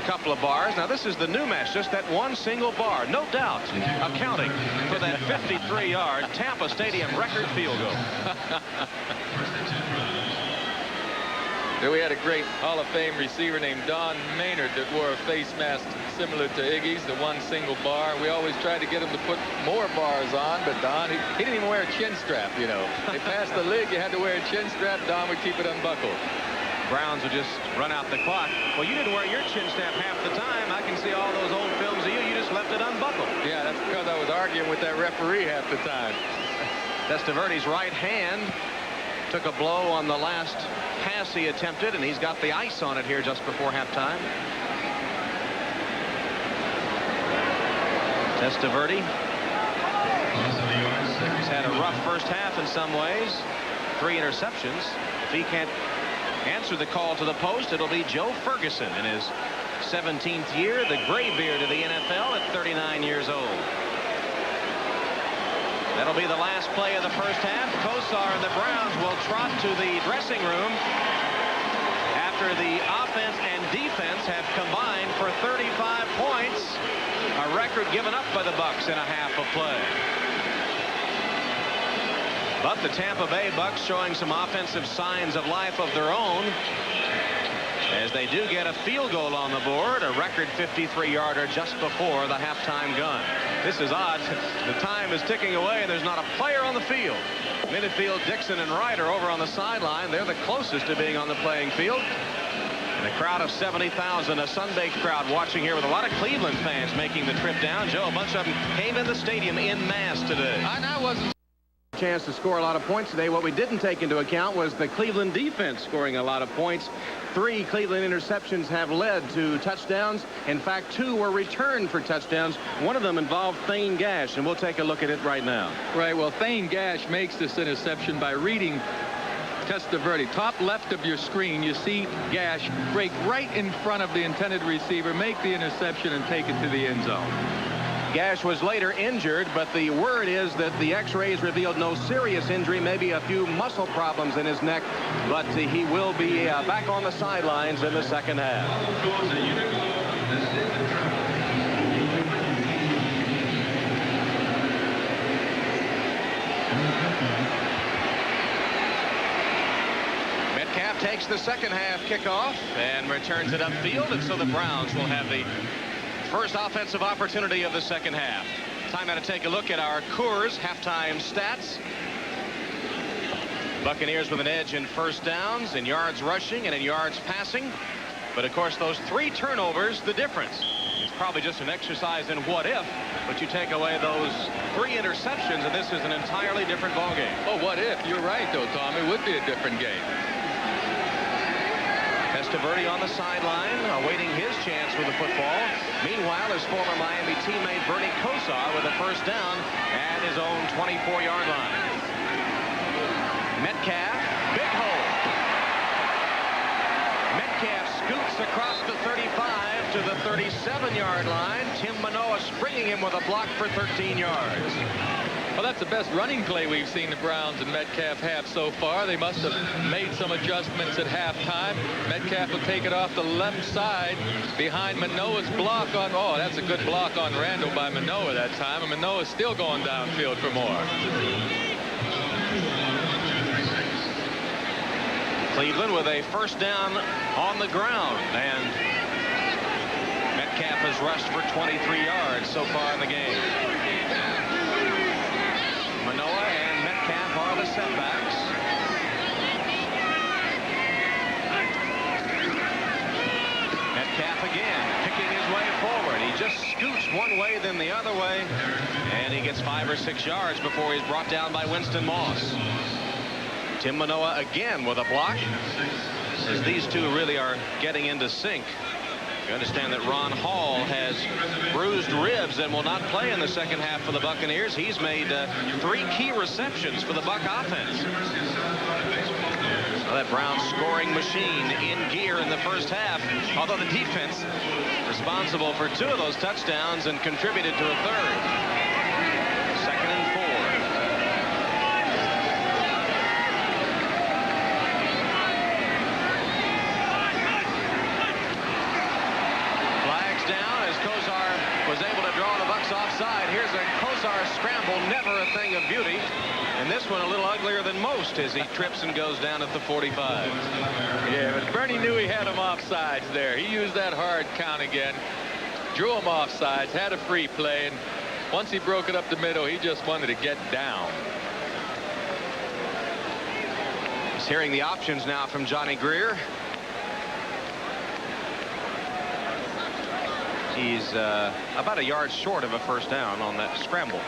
couple of bars. Now this is the new mask, just that one single bar. No doubt accounting for that 53-yard Tampa Stadium record field goal. There we had a great Hall of Fame receiver named Don Maynard that wore a face mask similar to Iggy's, the one single bar. We always tried to get him to put more bars on, but Don, he didn't even wear a chin strap, you know. They passed the league, you had to wear a chin strap. Don would keep it unbuckled. Browns would just run out the clock. Well, you didn't wear your chin strap half the time. I can see all those old films of you. You just left it unbuckled. Yeah, that's because I was arguing with that referee half the time. Testaverde's right hand took a blow on the last pass he attempted, and he's got the ice on it here just before halftime. Testaverde has had a rough first half in some ways. 3 interceptions. If he can't answer the call to the post, it'll be Joe Ferguson in his 17th year, the graybeard of the NFL at 39 years old. That'll be the last play of the first half. Kosar and the Browns will trot to the dressing room after the offense and defense have combined for 35 points, a record given up by the Bucs in a half of play. But the Tampa Bay Bucs showing some offensive signs of life of their own as they do get a field goal on the board, a record 53-yarder just before the halftime gun. This is odd. The time is ticking away, and there's not a player on the field. Minifield, Dixon, and Wright are over on the sideline. They're the closest to being on the playing field. And a crowd of 70,000, a sun-baked crowd watching here with a lot of Cleveland fans making the trip down. Joe, a bunch of them came in the stadium en masse today. I wasn't chance to score a lot of points today. What we didn't take into account was the Cleveland defense scoring a lot of points. 3 Cleveland interceptions have led to touchdowns. In fact, 2 were returned for touchdowns. One of them involved Thane Gash, and we'll take a look at it right now. Right. Well, Thane Gash makes this interception by reading Testaverde. Top left of your screen, you see Gash break right in front of the intended receiver, make the interception, and take it to the end zone. Gash was later injured, but the word is that the x-rays revealed no serious injury, maybe a few muscle problems in his neck, but he will be back on the sidelines in the second half. Metcalf takes the second half kickoff and returns it upfield, and so the Browns will have the first offensive opportunity of the second half. Time now to take a look at our Coors halftime stats. Buccaneers with an edge in first downs, in yards rushing, and in yards passing. But of course, those 3 turnovers, the difference. It's probably just an exercise in what if, but you take away those 3 interceptions, and this is an entirely different ballgame. Oh, what if? You're right, though, Tom. It would be a different game. Testaverde on the sideline, awaiting his chance with the football. Meanwhile, his former Miami teammate Bernie Kosar with a first down at his own 24-yard line. Metcalf, big hole. Metcalf scoots across the 35 to the 37-yard line. Tim Manoa springing him with a block for 13 yards. Well, that's the best running play we've seen the Browns and Metcalf have so far. They must have made some adjustments at halftime. Metcalf will take it off the left side behind Manoah's block on. Oh, that's a good block on Randall by Manoah that time. And Manoah's still going downfield for more. Cleveland with a first down on the ground, and Metcalf has rushed for 23 yards so far in the game. Manoah and Metcalf are the setbacks. Metcalf again picking his way forward. He just scoots one way then the other way, and he gets 5 or 6 yards before he's brought down by Winston Moss. Tim Manoah again with a block, as these two really are getting into sync. You understand that Ron Hall has bruised ribs and will not play in the second half for the Buccaneers. He's made 3 key receptions for the Buck offense. Well, that Browns scoring machine in gear in the first half, although the defense responsible for 2 of those touchdowns and contributed to a third. 2nd and 4. Was able to draw the Bucks offside. Here's a Kosar scramble, never a thing of beauty. And this one a little uglier than most as he trips and goes down at the 45. Yeah, but Bernie knew he had him offsides there. He used that hard count again, drew him offsides, had a free play, and once he broke it up the middle, he just wanted to get down. He's hearing the options now from Johnny Greer. He's about a yard short of a first down on that scramble.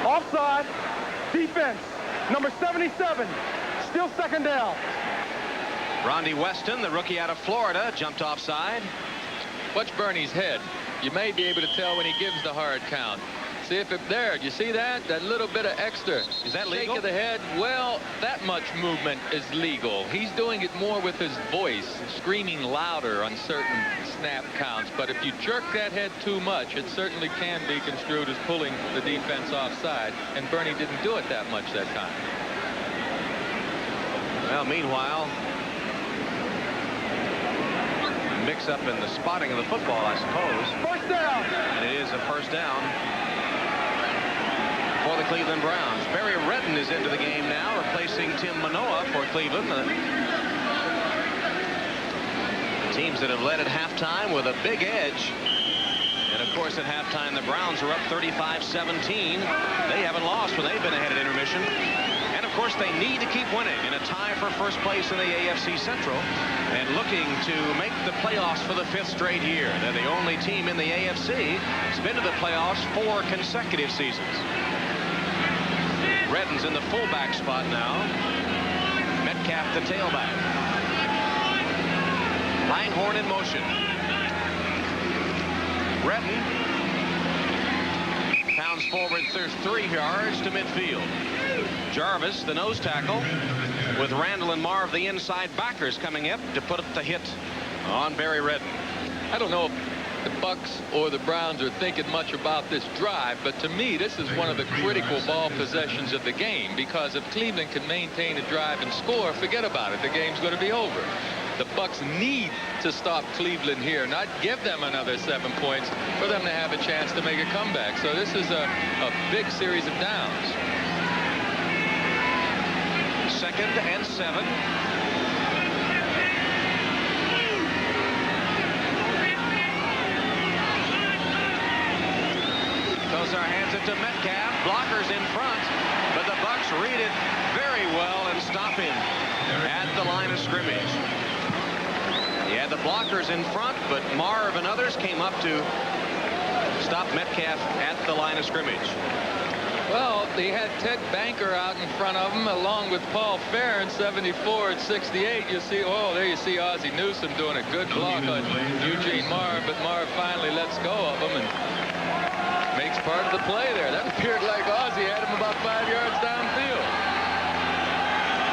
Offside. Defense. Number 77. Still 2nd down. Rondy Weston, the rookie out of Florida, jumped offside. Watch Bernie's head. You may be able to tell when he gives the hard count. See if it there. You see that? That little bit of extra. Is that legal? Shake of the head. Well, that much movement is legal. He's doing it more with his voice, screaming louder on certain snap counts. But if you jerk that head too much, it certainly can be construed as pulling the defense offside. And Bernie didn't do it that much that time. Well, meanwhile, mix up in the spotting of the football, I suppose. First down. And it is a first down for the Cleveland Browns. Barry Redden is into the game now, replacing Tim Manoah for Cleveland. The teams that have led at halftime with a big edge. And of course at halftime the Browns are up 35-17. They haven't lost when they've been ahead at intermission. And of course they need to keep winning in a tie for first place in the AFC Central and looking to make the playoffs for the 5th straight year. They're the only team in the AFC that's been to the playoffs 4 consecutive seasons. Redden's in the fullback spot now. Metcalf the tailback. Langhorne in motion. Redden pounds forward 3 yards to midfield. Jarvis, the nose tackle, with Randall and Marv, the inside backers, coming up to put up the hit on Barry Redden. I don't know if the Bucks or the Browns are thinking much about this drive, but to me this is one of the critical ball possessions of the game, because if Cleveland can maintain a drive and score, forget about it. The game's going to be over. The Bucks need to stop Cleveland here, not give them another 7 points for them to have a chance to make a comeback. So this is a big series of downs. 2nd and 7. Kosar hands it to Metcalf. Blockers in front, but the Bucks read it very well and stop him at the line of scrimmage. He had the blockers in front, but Marv and others came up to stop Metcalf at the line of scrimmage. Well, they had Ted Banker out in front of him, along with Paul Farron, 74 and 68. You see, oh, there you see Ozzie Newsome doing a good block on Eugene Marv, but Marv finally lets go of him and makes part of the play there. That appeared like Ozzie had him about 5 yards downfield.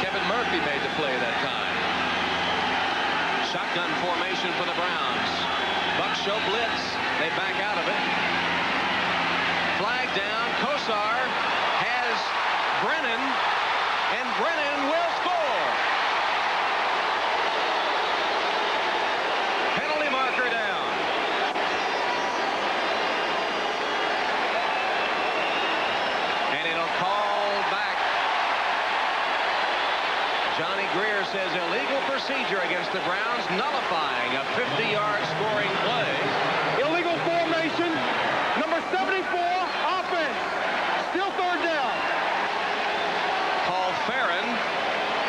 Kevin Murphy made the play that time. Shotgun formation for the Browns. Bucks show blitz. They back out of it. called back. Johnny Greer says illegal procedure against the Browns, nullifying a 50-yard scoring play. Illegal formation. Number 74, offense. Still third down. Paul Farron,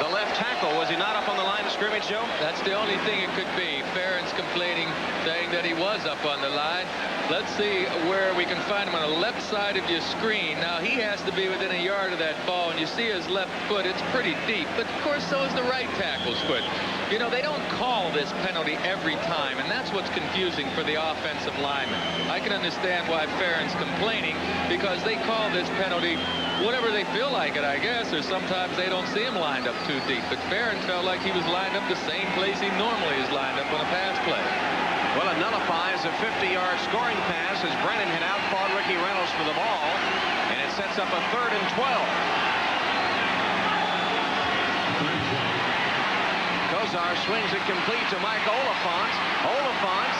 the left tackle. Was he not up on the line of scrimmage, Joe? That's the only thing it could be. Farron's complaining, saying that he was up on the line. Let's see where we can find him on the left side of your screen. Now, he has to be within a yard of that ball, and you see his left foot. It's pretty deep. But, of course, so is the right tackle's foot. You know, they don't call this penalty every time, and that's what's confusing for the offensive lineman. I can understand why Farron's complaining, because they call this penalty whatever they feel like it, I guess, or sometimes they don't see him lined up too deep. But Farron felt like he was lined up the same place he normally is lined up on a pass play. Well, it nullifies a 50-yard scoring pass as Brennan had outfought Ricky Reynolds for the ball, and it sets up a 3rd and 12. Kozar swings it complete to Mike Oliphant. Oliphant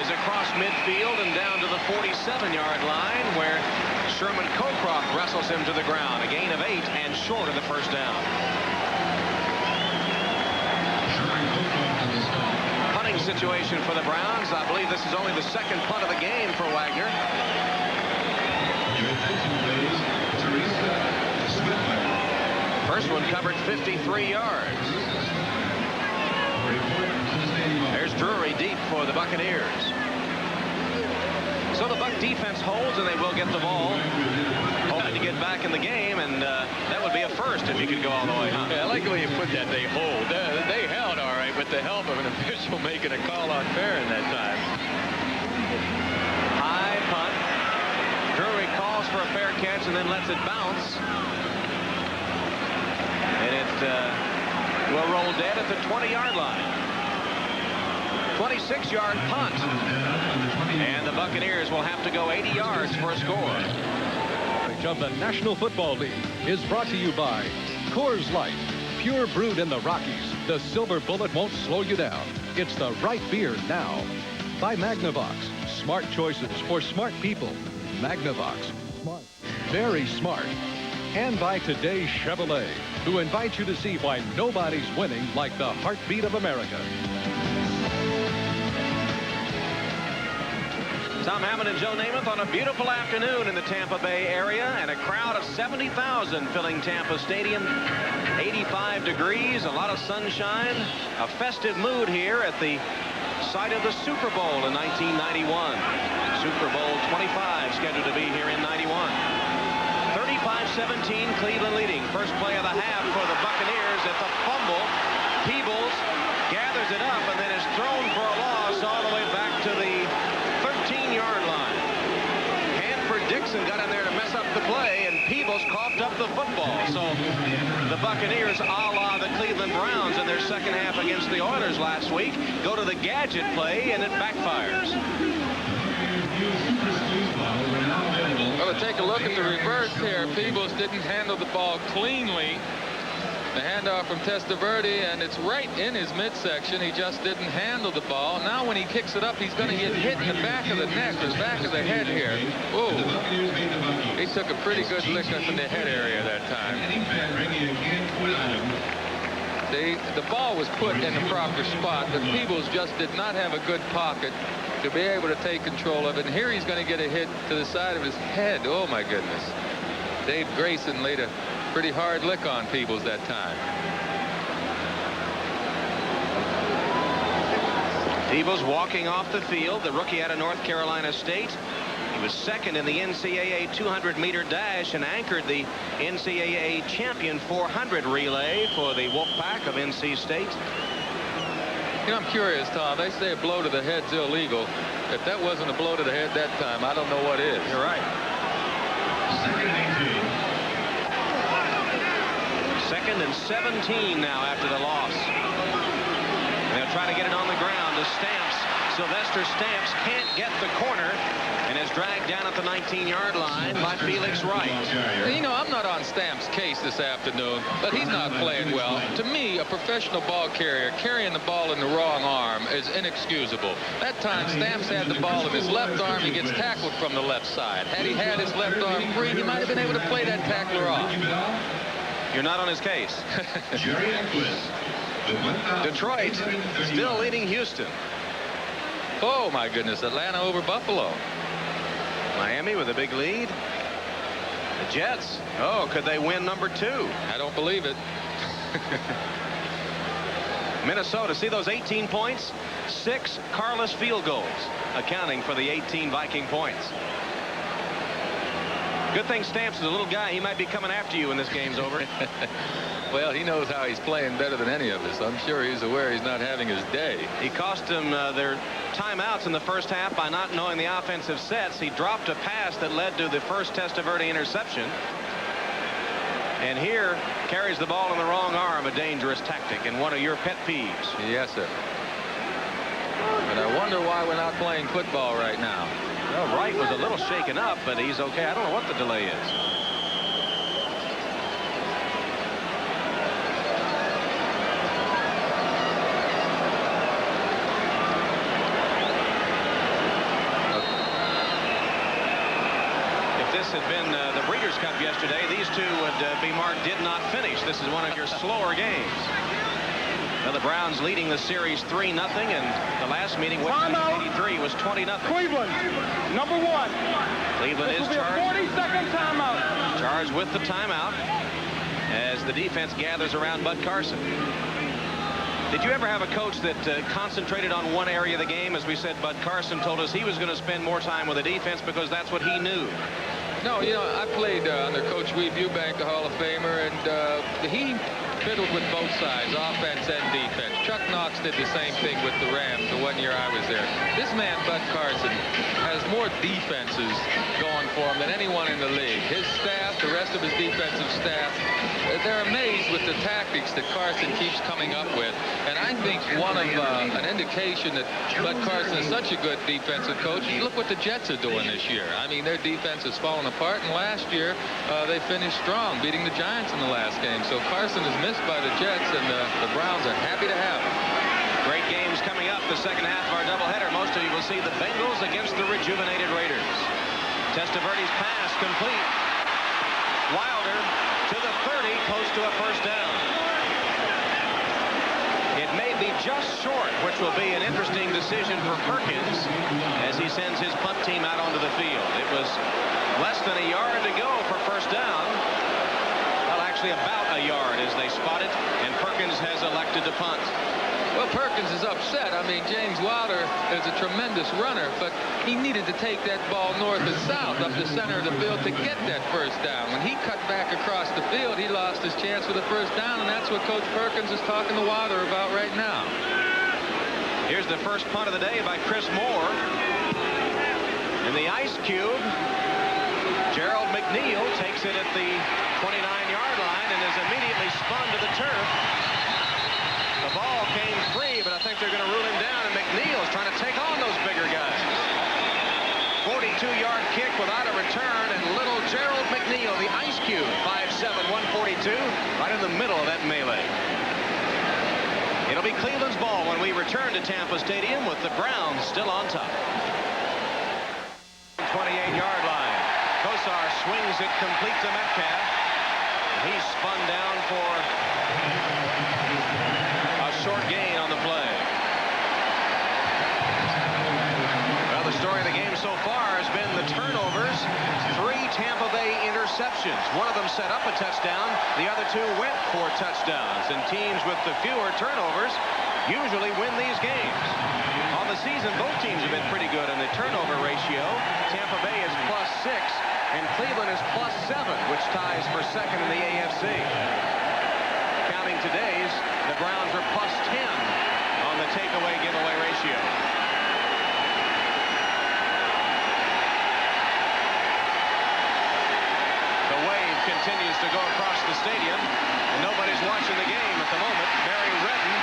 is across midfield and down to the 47-yard line, where Sherman Cocroft wrestles him to the ground. A gain of 8 and short of the first down. Punting situation for the Browns. I believe this is only the second punt of the game for Wagner. First one covered 53 yards. There's Drury deep for the Buccaneers. So the Buck defense holds, and they will get the ball. Hoping to get back in the game, and that would be a first if you could go all the way, huh? Yeah, I like the way you put that. They hold. They held all right with the help of an official making a call on Farron that time. High punt. Drury calls for a fair catch and then lets it bounce. And it will roll dead at the 20-yard line. 26-yard punt. And the Buccaneers will have to go 80 yards for a score. Of the National Football League is brought to you by Coors Light, pure brewed in the Rockies. The silver bullet won't slow you down. It's the right beer now. By Magnavox, smart choices for smart people. Magnavox, smart, very smart. And by Today Chevrolet, who invite you to see why nobody's winning like the heartbeat of America. Tom Hammond and Joe Namath on a beautiful afternoon in the Tampa Bay area, and a crowd of 70,000 filling Tampa Stadium. 85 degrees, a lot of sunshine, a festive mood here at the site of the Super Bowl in 1991. Super Bowl 25 scheduled to be here in 91. 35-17, Cleveland leading. First play of the half for the Buccaneers. At the fumble, Peebles gathers it up and then is thrown for a loss all the way back to the 13-yard line. Hanford Dixon got in there to mess up the play, and Peebles coughed up the football. So the Buccaneers, a la the Cleveland Browns in their second half against the Oilers last week, go to the gadget play, and it backfires. Well, to take a look at the reverse here, Peebles didn't handle the ball cleanly. The handoff from Testaverde, and it's right in his midsection. He just didn't handle the ball. Now when he kicks it up, he's going to get hit in the back of the neck, or the back of the head here. Whoa. He took a pretty good lick up in the head area that time. The ball was put in the proper spot, but Peebles just did not have a good pocket to be able to take control of it. And here he's going to get a hit to the side of his head. Oh, my goodness. Dave Grayson laid a pretty hard lick on Peebles that time. Peebles walking off the field, the rookie out of North Carolina State. He was second in the NCAA 200-meter dash and anchored the NCAA champion 400 relay for the Wolfpack of NC State. You know, I'm curious, Tom. They say a blow to the head's illegal. If that wasn't a blow to the head that time, I don't know what is. You're right. Second and 17 now after the loss. They'll try to get it on the ground to Stamps. Sylvester Stamps can't get the corner and is dragged down at the 19-yard line by Felix Wright. You know, I'm not on Stamps' case this afternoon, but he's not playing well. To me, a professional ball carrier carrying the ball in the wrong arm is inexcusable. That time, Stamps had the ball in his left arm. He gets tackled from the left side. Had he had his left arm free, he might have been able to play that tackler off. You're not on his case. Detroit still leading Houston. Oh, my goodness. Atlanta over Buffalo. Miami with a big lead. The Jets. Oh, could they win number 2? I don't believe it. Minnesota, see those 18 points? 6 Carless field goals, accounting for the 18 Viking points. Good thing Stamps is a little guy. He might be coming after you when this game's over. Well, he knows how he's playing better than any of us. I'm sure he's aware he's not having his day. He cost them their timeouts in the first half by not knowing the offensive sets. He dropped a pass that led to the first Testaverde interception. And here carries the ball in the wrong arm, a dangerous tactic and one of your pet peeves. Yes, sir. But I wonder why we're not playing football right now. Well, Wright was a little shaken up, but he's okay. I don't know what the delay is. If this had been the Breeders' Cup yesterday, these two would be marked did not finish. This is one of your slower games. Now the Browns leading the series 3-0, and the last meeting with 83 was 20-0. Cleveland, number 1. Cleveland This is will be a charged. 40-second timeout. Charged with the timeout as the defense gathers around Bud Carson. Did you ever have a coach that concentrated on one area of the game? As we said, Bud Carson told us he was going to spend more time with the defense because that's what he knew. No, you know, I played under Coach Weave Eubank, the Hall of Famer, and he fiddled with both sides, offense and defense. Chuck Knox did the same thing with the Rams the one year I was there. This man, Bud Carson, has more defenses going for him than anyone in the league. His staff, the rest of his defensive staff, they're amazed with the tactics that Carson keeps coming up with. And I think one of an indication that Bud Carson is such a good defensive coach, look what the Jets are doing this year. I mean, their defense has fallen apart, and last year they finished strong, beating the Giants in the last game. So Carson is missed by the Jets, and the Browns are happy to have him. Great games coming up the second half of our doubleheader. Most of you will see the Bengals against the rejuvenated Raiders. Testaverde's pass complete. Wilder to the 30, close to a first down. It may be just short, which will be an interesting decision for Perkins as he sends his punt team out onto the field. It was less than a yard to go for first down. Well, actually about a yard as they spot it, and Perkins has elected to punt. Well, Perkins is upset. I mean, James Wilder is a tremendous runner, but he needed to take that ball north and south up the center of the field to get that first down. When he cut back across the field, he lost his chance for the first down, and that's what Coach Perkins is talking to Wilder about right now. Here's the first punt of the day by Chris Moore. In the ice cube, Gerald McNeil takes it at the 29-yard line and is immediately spun to the turf. The ball came free, but I think they're going to rule him down, and McNeil's trying to take on those bigger guys. 42-yard kick without a return, and little Gerald McNeil, the ice cube, 5'7", 142, right in the middle of that melee. It'll be Cleveland's ball when we return to Tampa Stadium with the Browns still on top. 28-yard line. Kosar swings it complete to Metcalf. He's spun down for a short gain on the play. Well, the story of the game so far has been the turnovers. 3 Tampa Bay interceptions. One of them set up a touchdown. The other 2 went for touchdowns. And teams with the fewer turnovers usually win these games. On the season, both teams have been pretty good in the turnover ratio. Tampa Bay is +6, and Cleveland is +7, which ties for second in the AFC. Counting today's, the Browns are +10 on the takeaway giveaway ratio. The wave continues to go across the stadium, and nobody's watching the game at the moment. Barry Redden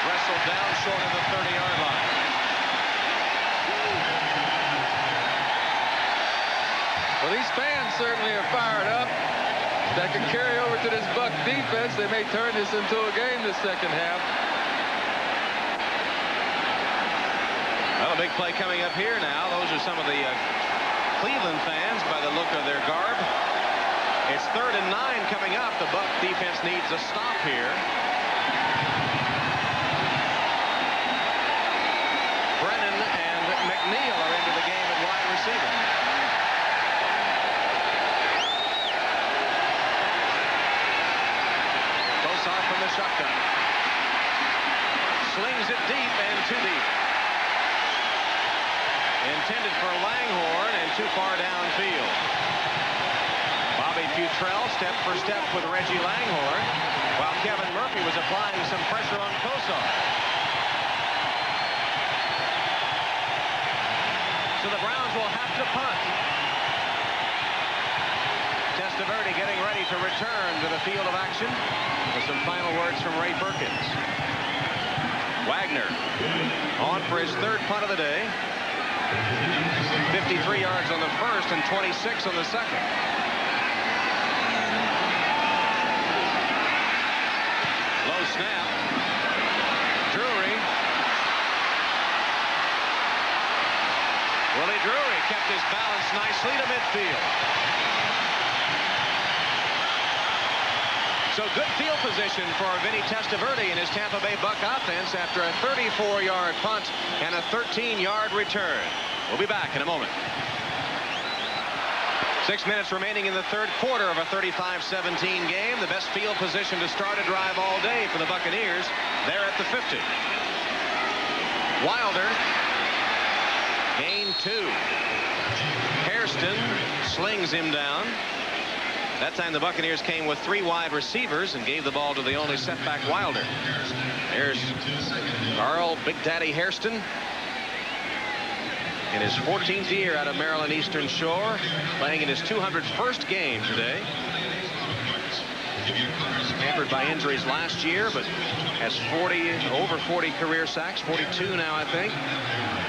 wrestled down short of the 30-yard line. Well, these fans certainly are fired up. That can carry over to this Buck defense. They may turn this into a game this second half. Well, a big play coming up here now. Those are some of the Cleveland fans by the look of their garb. It's 3rd and 9 coming up. The Buck defense needs a stop here. Brennan and McNeil are into the game at wide receiver. Kosar from the shotgun. Slings it deep and too deep. Intended for Langhorne and too far downfield. Bobby Futrell step for step with Reggie Langhorne while Kevin Murphy was applying some pressure on Kosar. So the Browns will have to punt. Testaverde getting ready to return to the field of action with some final words from Ray Perkins. Wagner on for his 3rd punt of the day. 53 yards on the first and 26 on the second. Low snap. Drury. Willie Drury kept his balance nicely to midfield. So good field position for Vinny Testaverde in his Tampa Bay Buck offense after a 34-yard punt and a 13-yard return. We'll be back in a moment. 6 minutes remaining in the 3rd quarter of a 35-17 game. The best field position to start a drive all day for the Buccaneers. They're at the 50. Wilder. Gain 2. Hairston slings him down. That time the Buccaneers came with 3 wide receivers and gave the ball to the only setback Wilder. There's Carl Big Daddy Hairston in his 14th year out of Maryland Eastern Shore, playing in his 201st game today. Hampered by injuries last year, but has over 40 career sacks, 42 now, I think.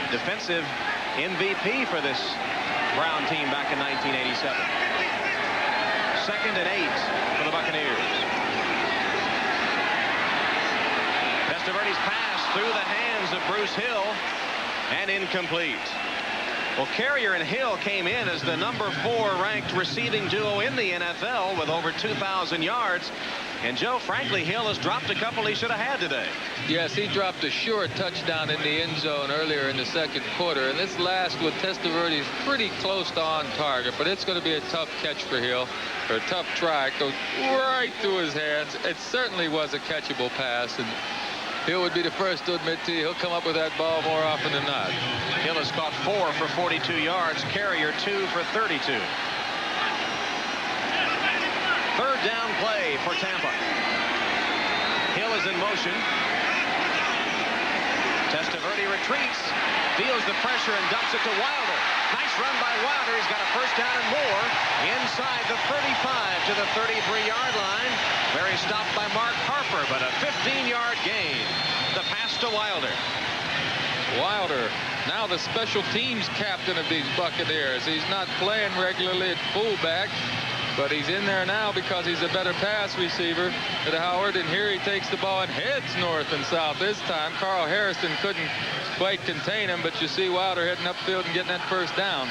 Defensive MVP for this Brown team back in 1987. 2nd and 8 for the Buccaneers. Testaverde's pass through the hands of Bruce Hill and incomplete. Well, Carrier and Hill came in as the number 4 ranked receiving duo in the NFL with over 2,000 yards. And Joe, frankly, Hill has dropped a couple he should have had today. Yes, he dropped a sure touchdown in the end zone earlier in the 2nd quarter. And this last with Testaverde is pretty close to on target, but it's going to be a tough catch for Hill, or a tough try. It goes right through his hands. It certainly was a catchable pass, and Hill would be the first to admit to you he'll come up with that ball more often than not. Hill has caught 4 for 42 yards. Carrier 2 for 32. 3rd down play for Tampa. Hill is in motion. Testaverde retreats, feels the pressure and dumps it to Wilder. Nice run by Wilder. He's got a 1st down and more inside the 35 to the 33-yard line, where he's stopped by Mark Harper, but a 15-yard gain. The pass to Wilder. Wilder, now the special teams captain of these Buccaneers. He's not playing regularly at fullback, but he's in there now because he's a better pass receiver than Howard. And here he takes the ball and heads north and south this time. Carl Hairston couldn't quite contain him, but you see Wilder heading upfield and getting that 1st down.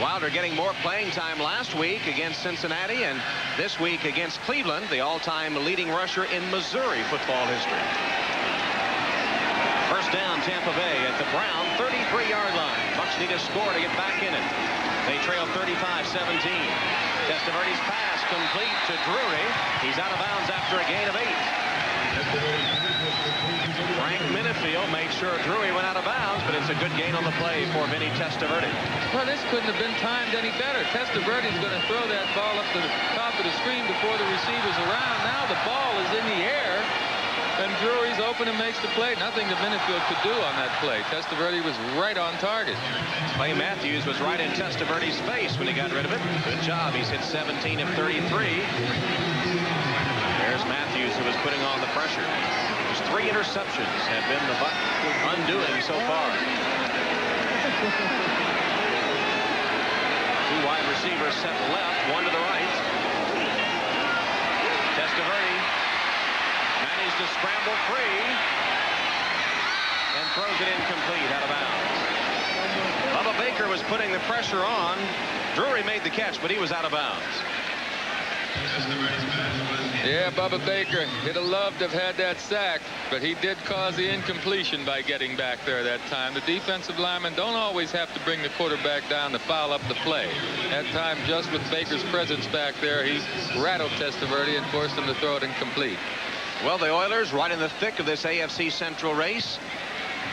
Wilder getting more playing time last week against Cincinnati and this week against Cleveland, the all-time leading rusher in Missouri football history. 1st down, Tampa Bay at the Brown 33-yard line. Bucks need a score to get back in it. They trail 35-17. Testaverde's pass complete to Drury. He's out of bounds after a gain of 8. Frank Minifield made sure Drury went out of bounds, but it's a good gain on the play for Vinny Testaverde. Well, this couldn't have been timed any better. Testaverde's going to throw that ball up to the top of the screen before the receiver's around. Now the ball is in the air, and Drury's open and makes the play. Nothing that Minifield could do on that play. Testaverde was right on target. Clay Matthews was right in Testaverde's face when he got rid of it. Good job. He's hit 17 of 33. There's Matthews, who was putting on the pressure. His 3 interceptions have been the Buck undoing so far. 2 wide receivers set left, one to the right. Testaverde managed to scramble free and throws it incomplete, out of bounds. Bubba Baker was putting the pressure on. Drury made the catch, but he was out of bounds. Yeah, Bubba Baker, he'd have loved to have had that sack, but he did cause the incompletion by getting back there that time. The defensive linemen don't always have to bring the quarterback down to foul up the play. That time, just with Baker's presence back there, he rattled Testaverde and forced him to throw it incomplete. Well, the Oilers, right in the thick of this AFC Central race,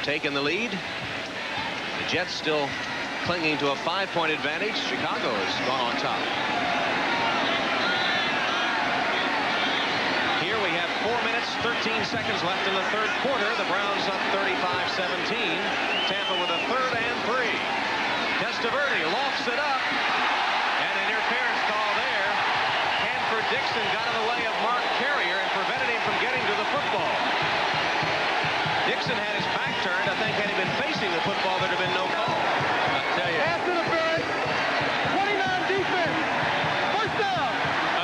taking the lead. The Jets still clinging to a 5-point advantage. Chicago has gone on top. Here we have 4 minutes, 13 seconds left in the third quarter. The Browns up 35-17. Tampa with a 3rd and 3. Testaverde lofts it up. And an interference call there. Hanford Dixon got in the way of Mark Carrier and prevented him from getting to the football. Dixon had his back turned. I think had he been facing the football, there'd have been no call. I tell you. Pass interference. 29 defense. First down.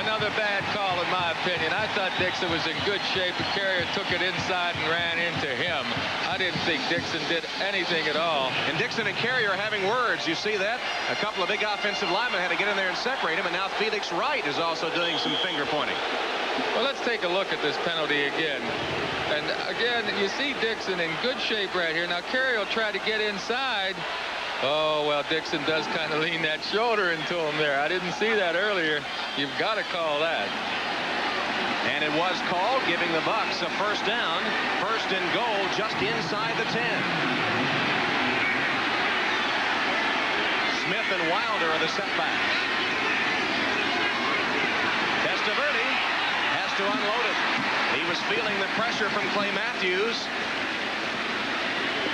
Another bad call, in my opinion. I thought Dixon was in good shape, but Carrier took it inside and ran into him. I didn't think Dixon did anything at all. And Dixon and Carrier are having words. You see that? A couple of big offensive linemen had to get in there and separate him, and now Felix Wright is also doing some finger pointing. Well, let's take a look at this penalty again. And again, you see Dixon in good shape right here. Now, Carrier will try to get inside. Oh, well, Dixon does kind of lean that shoulder into him there. I didn't see that earlier. You've got to call that. And it was called, giving the Bucs a first down. 1st and goal just inside the 10. Smith and Wilder are the setbacks. Testaverde has to unload it. He was feeling the pressure from Clay Matthews.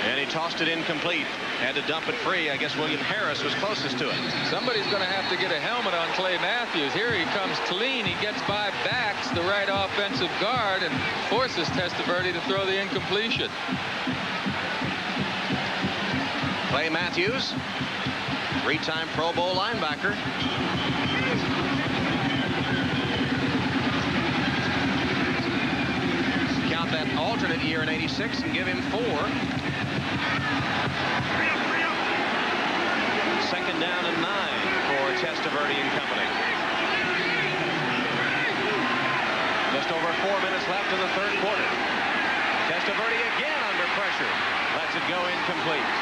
And he tossed it incomplete. Had to dump it free. I guess William Harris was closest to it. Somebody's going to have to get a helmet on Clay Matthews. Here he comes clean. He gets by backs the right offensive guard and forces Testaverde to throw the incompletion. Clay Matthews, 3-time Pro Bowl linebacker. Count that alternate year in '86 and give him 4. 2nd down and 9 for Testaverde and company. Just over 4 minutes left in the third quarter. Testaverde again under pressure. Lets it go incomplete.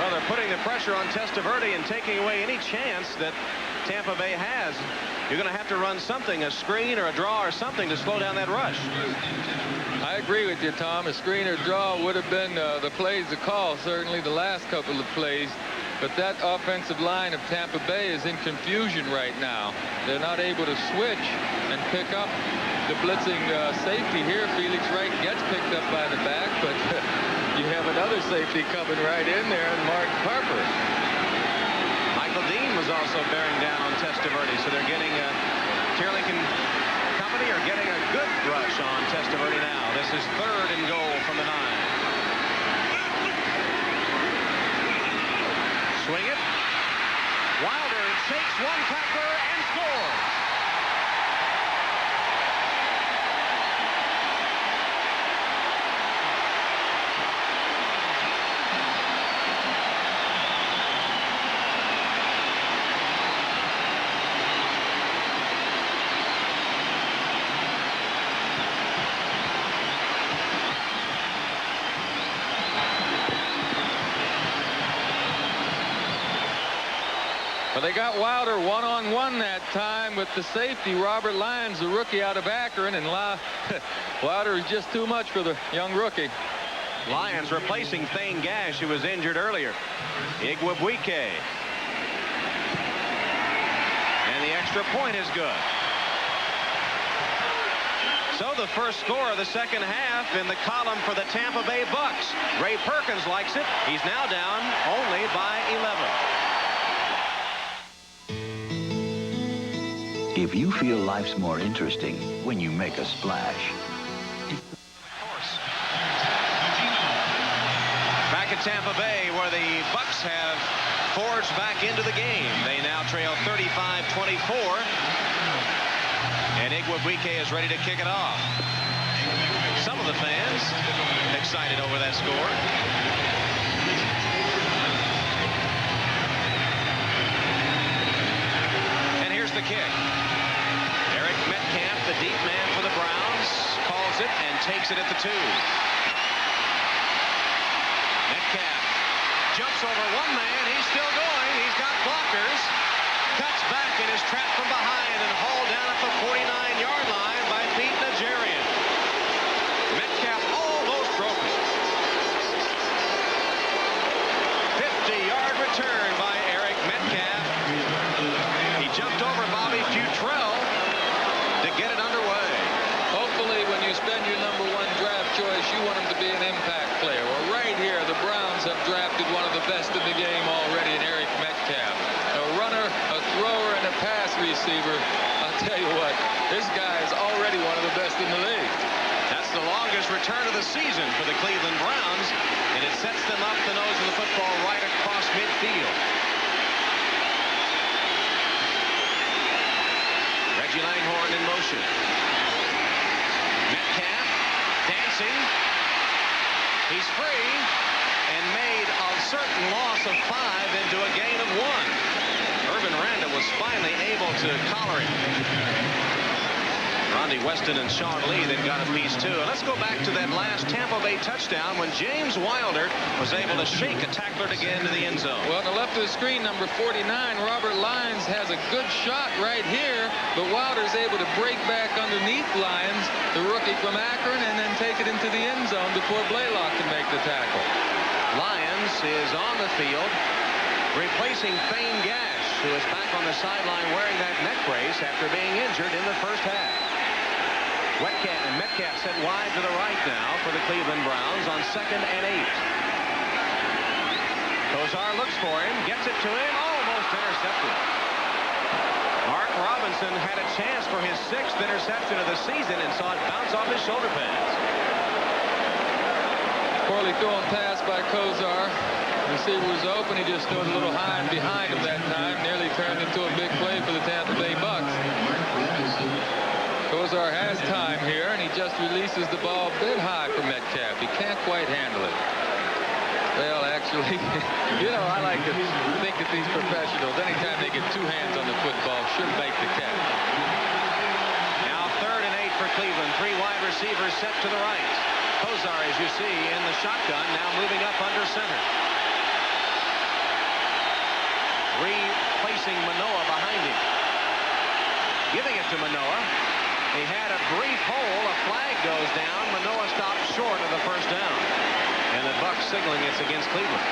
Well, they're putting the pressure on Testaverde and taking away any chance that Tampa Bay has. You're going to have to run something, a screen or a draw or something to slow down that rush. I agree with you, Tom. A screen or draw would have been the plays to call, certainly the last couple of plays. But that offensive line of Tampa Bay is in confusion right now. They're not able to switch and pick up the blitzing safety here. Felix Wright gets picked up by the back, but you have another safety coming right in there, and Mark Harper. Michael Dean was also bearing down on Testaverde, so they're getting Tierlink and company are getting a good rush on Testaverde now. This is 3rd and goal from the 9. Swing it. Wilder shakes one tackler and scores. Well, they got Wilder one-on-one that time with the safety, Robert Lyons, the rookie out of Akron, and Wilder is just too much for the young rookie. Lyons replacing Thane Gash, who was injured earlier. Igwebuike. And the extra point is good. So the first score of the second half in the column for the Tampa Bay Bucs. Ray Perkins likes it. He's now down only by 11. If you feel life's more interesting when you make a splash. Back at Tampa Bay, where the Bucs have forged back into the game. They now trail 35-24. And Igwebuike is ready to kick it off. Some of the fans excited over that score. And here's the kick. Eric Metcalf, the deep man for the Browns, calls it and takes it at the 2. Metcalf jumps over one man. He's still going. He's got blockers. Cuts back and is trapped from behind and hauled down at the 49-yard line by Pete Najarian. Metcalf almost broke it. 50-yard return by Eric Metcalf. He jumped over Bobby Futrell to get it underway. Hopefully, when you spend your #1 draft choice, you want him to be an impact player. Well, right here, the Browns have drafted one of the best in the game already in Eric Metcalf. A runner, a thrower, and a pass receiver. I'll tell you what, this guy is already one of the best in the league. That's the longest return of the season for the Cleveland Browns, and it sets them up the nose of the football right across midfield. Reggie Langhorne in motion. Metcalf dancing. He's free and made a certain loss of 5 into a gain of 1. Urban Randa was finally able to collar him. Rondy Weston and Sean Lee then got a piece too. And let's go back to that last Tampa Bay touchdown when James Wilder was able to shake a tackler to get into the end zone. Well, on the left of the screen, number 49, Robert Lyons has a good shot right here, but Wilder's able to break back underneath Lyons, the rookie from Akron, and then take it into the end zone before Blaylock can make the tackle. Lyons is on the field, replacing Thane Gash, who is back on the sideline wearing that neck brace after being injured in the first half. Metcalf set wide to the right now for the Cleveland Browns on 2nd and 8. Kozar looks for him, gets it to him, almost intercepted. Mark Robinson had a chance for his 6th interception of the season and saw it bounce off his shoulder pads. Poorly thrown pass by Kozar. Receiver was open. He just threw it a little high and behind him that time. Nearly turned into a big play for the Tampa Bay Bucks. Kozar has time here, and he just releases the ball a bit high for Metcalf. He can't quite handle it. Well, actually, you know, I like to think that these professionals, anytime they get 2 hands on the football, should make the catch. Now 3rd and 8 for Cleveland. 3 wide receivers set to the right. Kozar, as you see, in the shotgun, now moving up under center. Replacing Manoa behind him. Giving it to Manoa. He had a brief hole. A flag goes down. Manoa stopped short of the first down. And the Bucs signaling it's against Cleveland.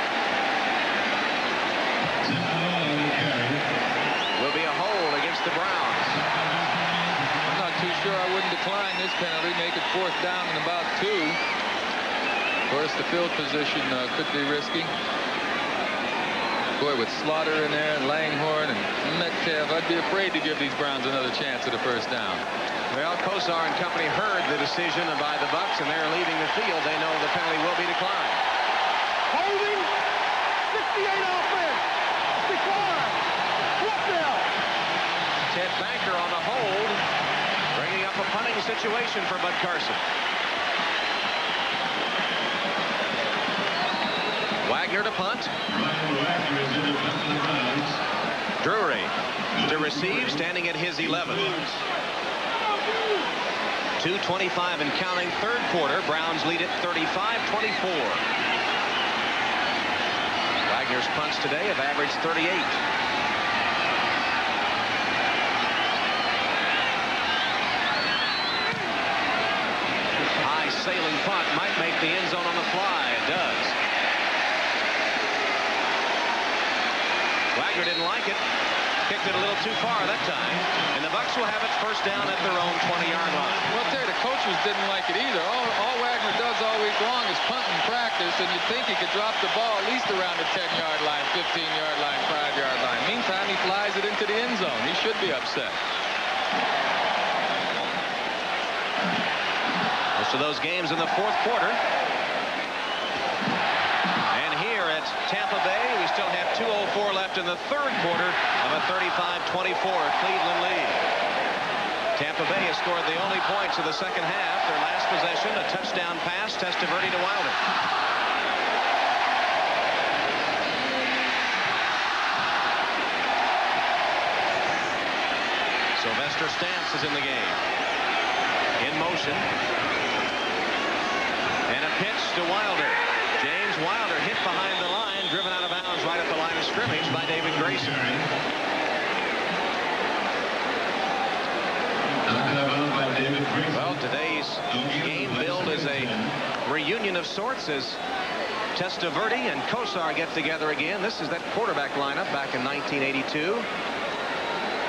Will be a hold against the Browns. I'm not too sure I wouldn't decline this penalty. Make it 4th down and about 2. Of course, the field position could be risky. Boy, with Slaughter in there and Langhorne and Metcalf, I'd be afraid to give these Browns another chance at a first down. Well, Kozar and company heard the decision by the Bucs, and they're leaving the field. They know the penalty will be declined. Holding, 68 offense, decline, what now? Ted Banker on the hold, bringing up a punting situation for Bud Carson. Wagner to punt. Drury to receive, standing at his 11. 2:25 and counting, 3rd quarter. Browns lead at 35-24. Wagner's punts today have averaged 38. High sailing punt might make the end zone on the fly. It does. Wagner didn't like it. Kicked it a little too far that time. And the Bucs will have it first down at their own 20-yard line. Well, Terry, the coaches didn't like it either. All Wagner does all week long is punt and practice, and you'd think he could drop the ball at least around the 10-yard line, 15-yard line, 5-yard line. Meantime, he flies it into the end zone. He should be upset. Most of those games in the 4th quarter. And here at Tampa Bay. We still have 2:04 left in the third quarter of a 35-24 Cleveland lead. Tampa Bay has scored the only points of the second half. Their last possession, a touchdown pass, Testaverde to Wilder. Sylvester Stantz is in the game. In motion. And a pitch to Wilder. James Wilder hit behind the line, driven out of bounds right at the line of scrimmage by David Grayson. Well, today's game billed as a reunion of sorts as Testaverde and Kosar get together again. This is that quarterback lineup back in 1982.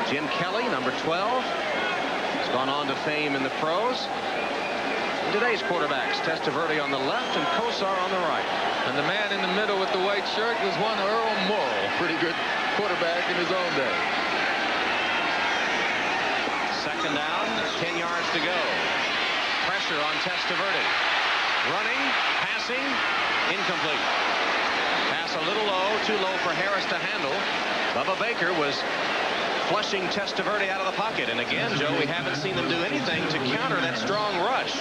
Jim Kelly, number 12, has gone on to fame in the pros. And today's quarterbacks, Testaverde on the left and Kosar on the right. And the man in the middle with the white shirt was one Earl Morrall, pretty good quarterback in his own day. Second down, 10 yards to go. Pressure on Testaverde. Running, passing, incomplete. Pass a little low, too low for Harris to handle. Bubba Baker was flushing Testaverde out of the pocket. And again, Joe, we haven't seen them do anything to counter that strong rush.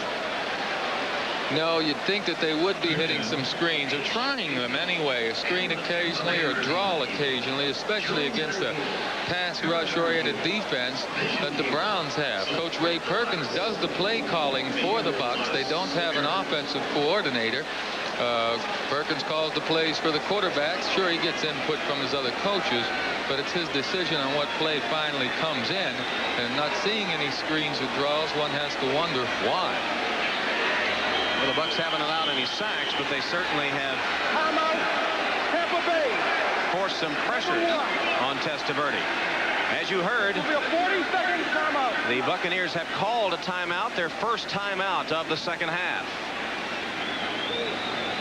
No, you'd think that they would be hitting some screens, or trying them anyway, a screen occasionally or a draw occasionally, especially against a pass rush-oriented defense that the Browns have. Coach Ray Perkins does the play calling for the Bucs. They don't have an offensive coordinator. Perkins calls the plays for the quarterbacks. Sure, he gets input from his other coaches, but it's his decision on what play finally comes in. And not seeing any screens or draws, one has to wonder why. Well, the Bucs haven't allowed any sacks, but they certainly have Tampa Bay. forced some pressure on Testaverde. As you heard, It'll be a 40-second timeout. the Buccaneers have called a timeout, their first timeout of the second half.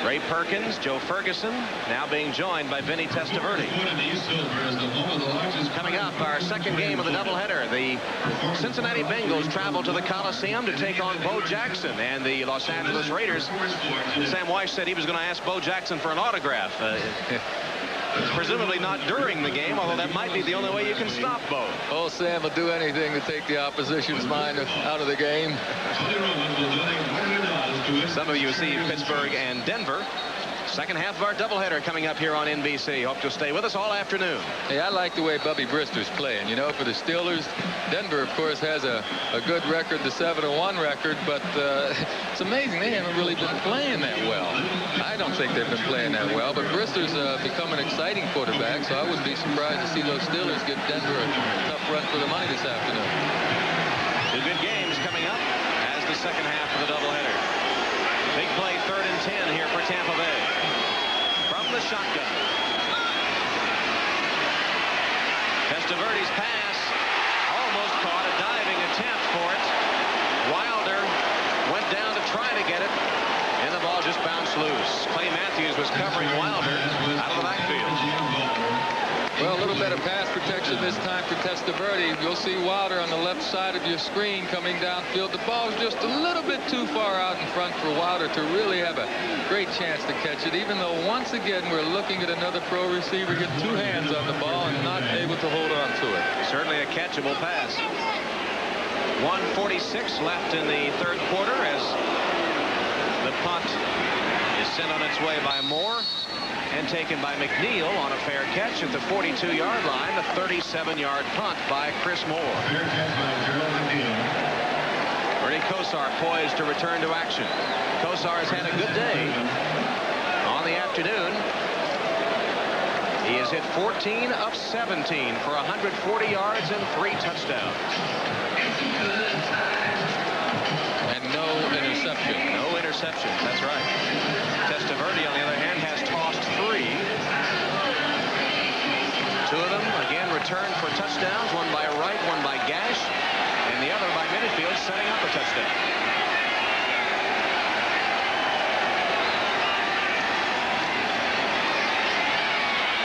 Ray Perkins, Joe Ferguson, now being joined by Vinny Testaverde. Coming up, our second game of the doubleheader. The Cincinnati Bengals travel to the Coliseum to take on Bo Jackson and the Los Angeles Raiders. Sam Weiss said he was going to ask Bo Jackson for an autograph. Presumably not during the game, although that might be the only way you can stop Bo. Oh, Sam will do anything to take the opposition's mind out of the game. Some of you see Pittsburgh and Denver. Second half of our doubleheader coming up here on NBC. Hope you'll stay with us all afternoon. Hey, I like the way Bubby Brister's playing. You know, for the Steelers, Denver, of course, has a good record, the 7-1 record, but it's amazing they haven't really been playing that well. I don't think they've been playing that well, but Brister's become an exciting quarterback, so I wouldn't be surprised to see those Steelers give Denver a tough run for the money this afternoon. Two good games coming up as the second half of the doubleheader. Big play, 3rd and 10 here for Tampa Bay. From the shotgun. Testaverde's pass almost caught, a diving attempt for it. Wilder went down to try to get it, and the ball just bounced loose. Clay Matthews was covering Wilder out of the backfield. Well, a little better pass protection this time for Testaverde. You'll see Wilder on the left side of your screen coming downfield. The ball's just a little bit too far out in front for Wilder to really have a great chance to catch it, even though once again we're looking at another pro receiver get two hands on the ball and not able to hold on to it. Certainly a catchable pass. 1:46 left in the third quarter as the punt is sent on its way by Moore and taken by McNeil on a fair catch at the 42-yard line. The 37-yard punt by Chris Moore. Bernie Kosar poised to return to action. Kosar has had a good day on the afternoon. He has hit 14 of 17 for 140 yards and 3 touchdowns. And no interception. No interceptions, that's right. Testaverde, on the other hand, has tossed 3. 2 of them, again, returned for touchdowns. One by Wright, one by Gash, and the other by Minifield, setting up a touchdown.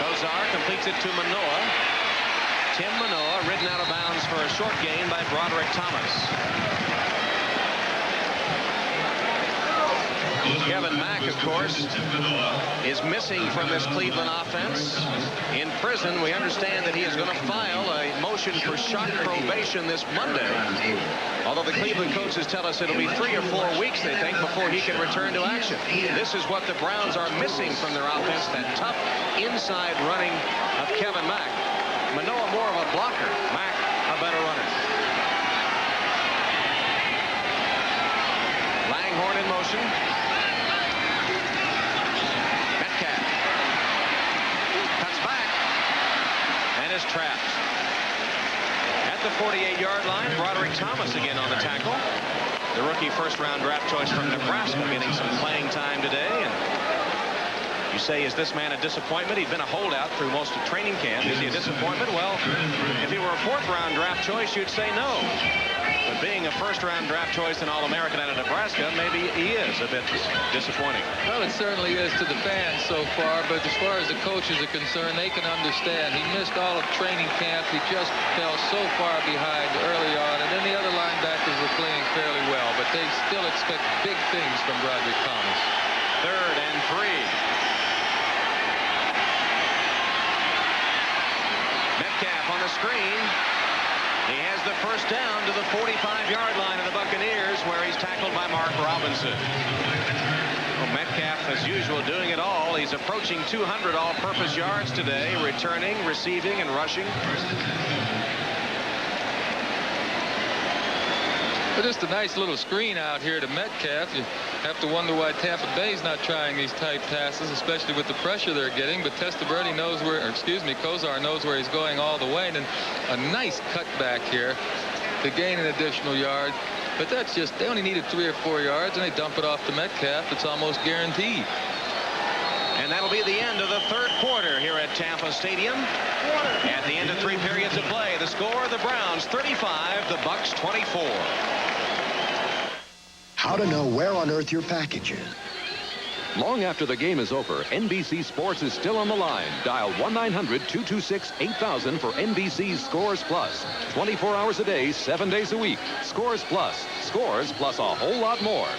Kosar completes it to Manoa. Tim Manoa ridden out of bounds for a short gain by Broderick Thomas. Kevin Mack, of course, is missing from this Cleveland offense. In prison, we understand that he is going to file a motion for shot probation this Monday. Although the Cleveland coaches tell us it'll be 3 or 4 weeks, they think, before he can return to action. This is what the Browns are missing from their offense, that tough inside running of Kevin Mack. Manoah more of a blocker. Mack a better runner. Langhorne in motion. Metcalf cuts back and is trapped. At the 48-yard line, Broderick Thomas again on the tackle. The rookie first-round draft choice from Nebraska getting some playing time today. And you say, is this man a disappointment? He'd been a holdout through most of training camp. Is he a disappointment? Well, if he were a 4th-round draft choice, you'd say no. But being a first-round draft choice and All-American out of Nebraska, maybe he is a bit disappointing. Well, it certainly is to the fans so far, but as far as the coaches are concerned, they can understand. He missed all of training camp. He just fell so far behind early on, and then the other linebackers were playing fairly well, but they still expect big things from Broderick Thomas. 3rd and 3. Metcalf on the screen. He has the first down to the 45-yard line of the Buccaneers, where he's tackled by Mark Robinson. Well, Metcalf, as usual, doing it all. He's approaching 200 all-purpose yards today, returning, receiving, and rushing. But just a nice little screen out here to Metcalf. You have to wonder why Tampa Bay's not trying these tight passes, especially with the pressure they're getting. But Testaverde knows where, or excuse me, Kozar knows where he's going all the way. And then a nice cutback here to gain an additional yard. But that's just, they only needed 3 or 4 yards, and they dump it off to Metcalf. It's almost guaranteed. And that'll be the end of the 3rd quarter here at Tampa Stadium. At the end of 3 periods of play, the score, the Browns 35, the Bucks 24. How to know where on earth your package is. Long after the game is over, NBC Sports is still on the line. Dial 1-900-226-8000 for NBC's Scores Plus. 24 hours a day, 7 days a week. Scores Plus. Scores plus a whole lot more.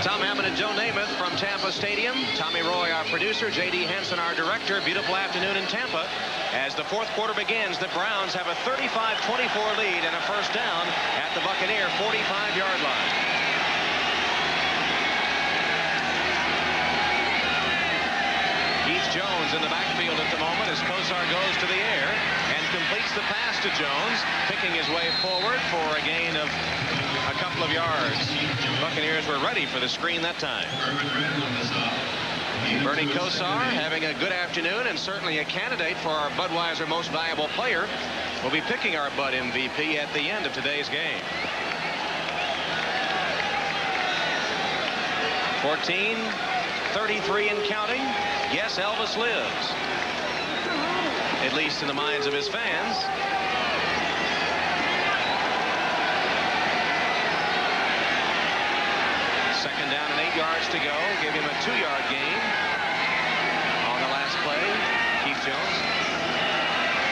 Tom Hammond and Joe Namath from Tampa Stadium. Tommy Roy, our producer. J.D. Henson, our director. Beautiful afternoon in Tampa. As the 4th quarter begins, the Browns have a 35-24 lead and a first down at the Buccaneer 45-yard line. Keith Jones in the backfield at the moment as Kozar goes to the air and completes the pass to Jones, picking his way forward for a gain of a couple of yards. Buccaneers were ready for the screen that time. Bernie Kosar having a good afternoon and certainly a candidate for our Budweiser Most Valuable Player. We'll be picking our Bud MVP at the end of today's game. 14-33 and counting. Yes, Elvis lives. At least in the minds of his fans. Second down and 8 yards to go. Give him a 2-yard gain on the last play. Keith Jones.